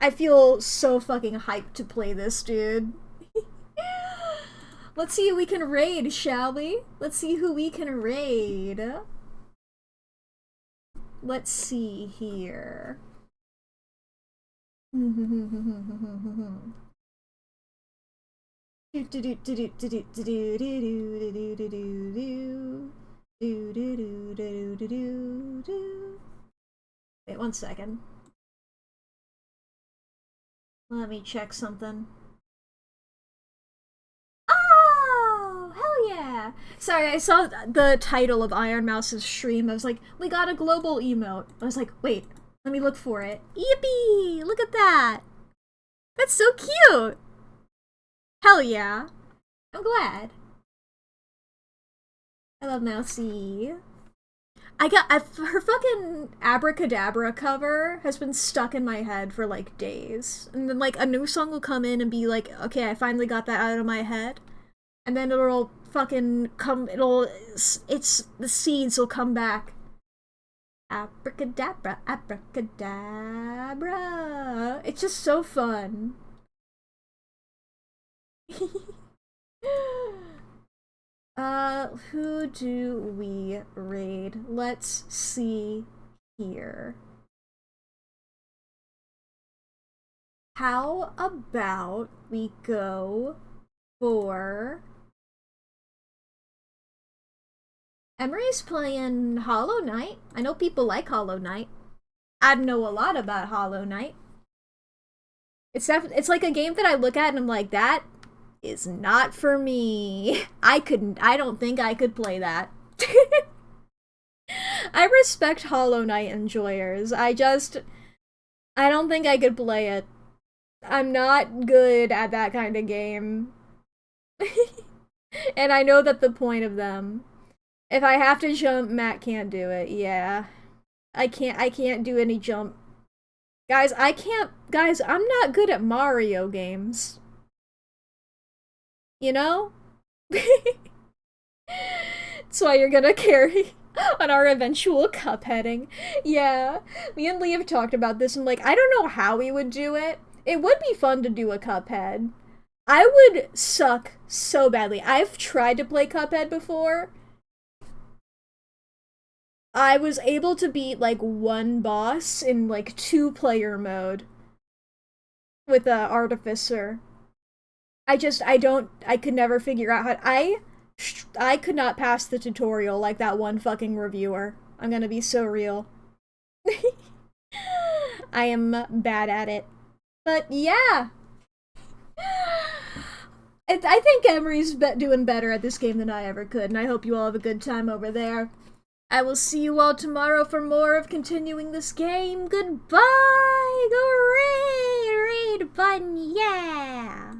I feel so fucking hyped to play this, dude. Let's see who we can raid, shall we? Let's see who we can raid. Let's see here. Wait 1 second. Let me check something. Oh, hell yeah! Sorry, I saw the title of Iron Mouse's stream. I was like, we got a global emote. I was like, wait, let me look for it. Yippee! Look at that! That's so cute! Hell yeah. I'm glad. I love Mousy. Her fucking Abracadabra cover has been stuck in my head for like days. And then like a new song will come in and be like, okay, I finally got that out of my head. And then it'll fucking come, the seeds will come back. Abracadabra, abracadabra. It's just so fun. Who do we raid? Let's see here. How about we go for... Emery's playing Hollow Knight. I know people like Hollow Knight. I know a lot about Hollow Knight. It's like a game that I look at and I'm like, that is not for me. I don't think I could play that. I respect Hollow Knight enjoyers. I don't think I could play it. I'm not good at that kind of game. And I know that the point of them. If I have to jump, Matt can't do it. Yeah. I can't do any jump. Guys, I'm not good at Mario games. You know? That's why you're gonna carry on our eventual cupheading. Yeah, me and Lee have talked about this and like, I don't know how we would do it. It would be fun to do a Cuphead. I would suck so badly. I've tried to play Cuphead before. I was able to beat like one boss in like 2-player mode with the Artificer. I could never figure out how I could not pass the tutorial like that one fucking reviewer. I'm gonna be so real. I am bad at it. But yeah. I think Emery's doing better at this game than I ever could, and I hope you all have a good time over there. I will see you all tomorrow for more of continuing this game. Goodbye! Go raid! Raid button, yeah!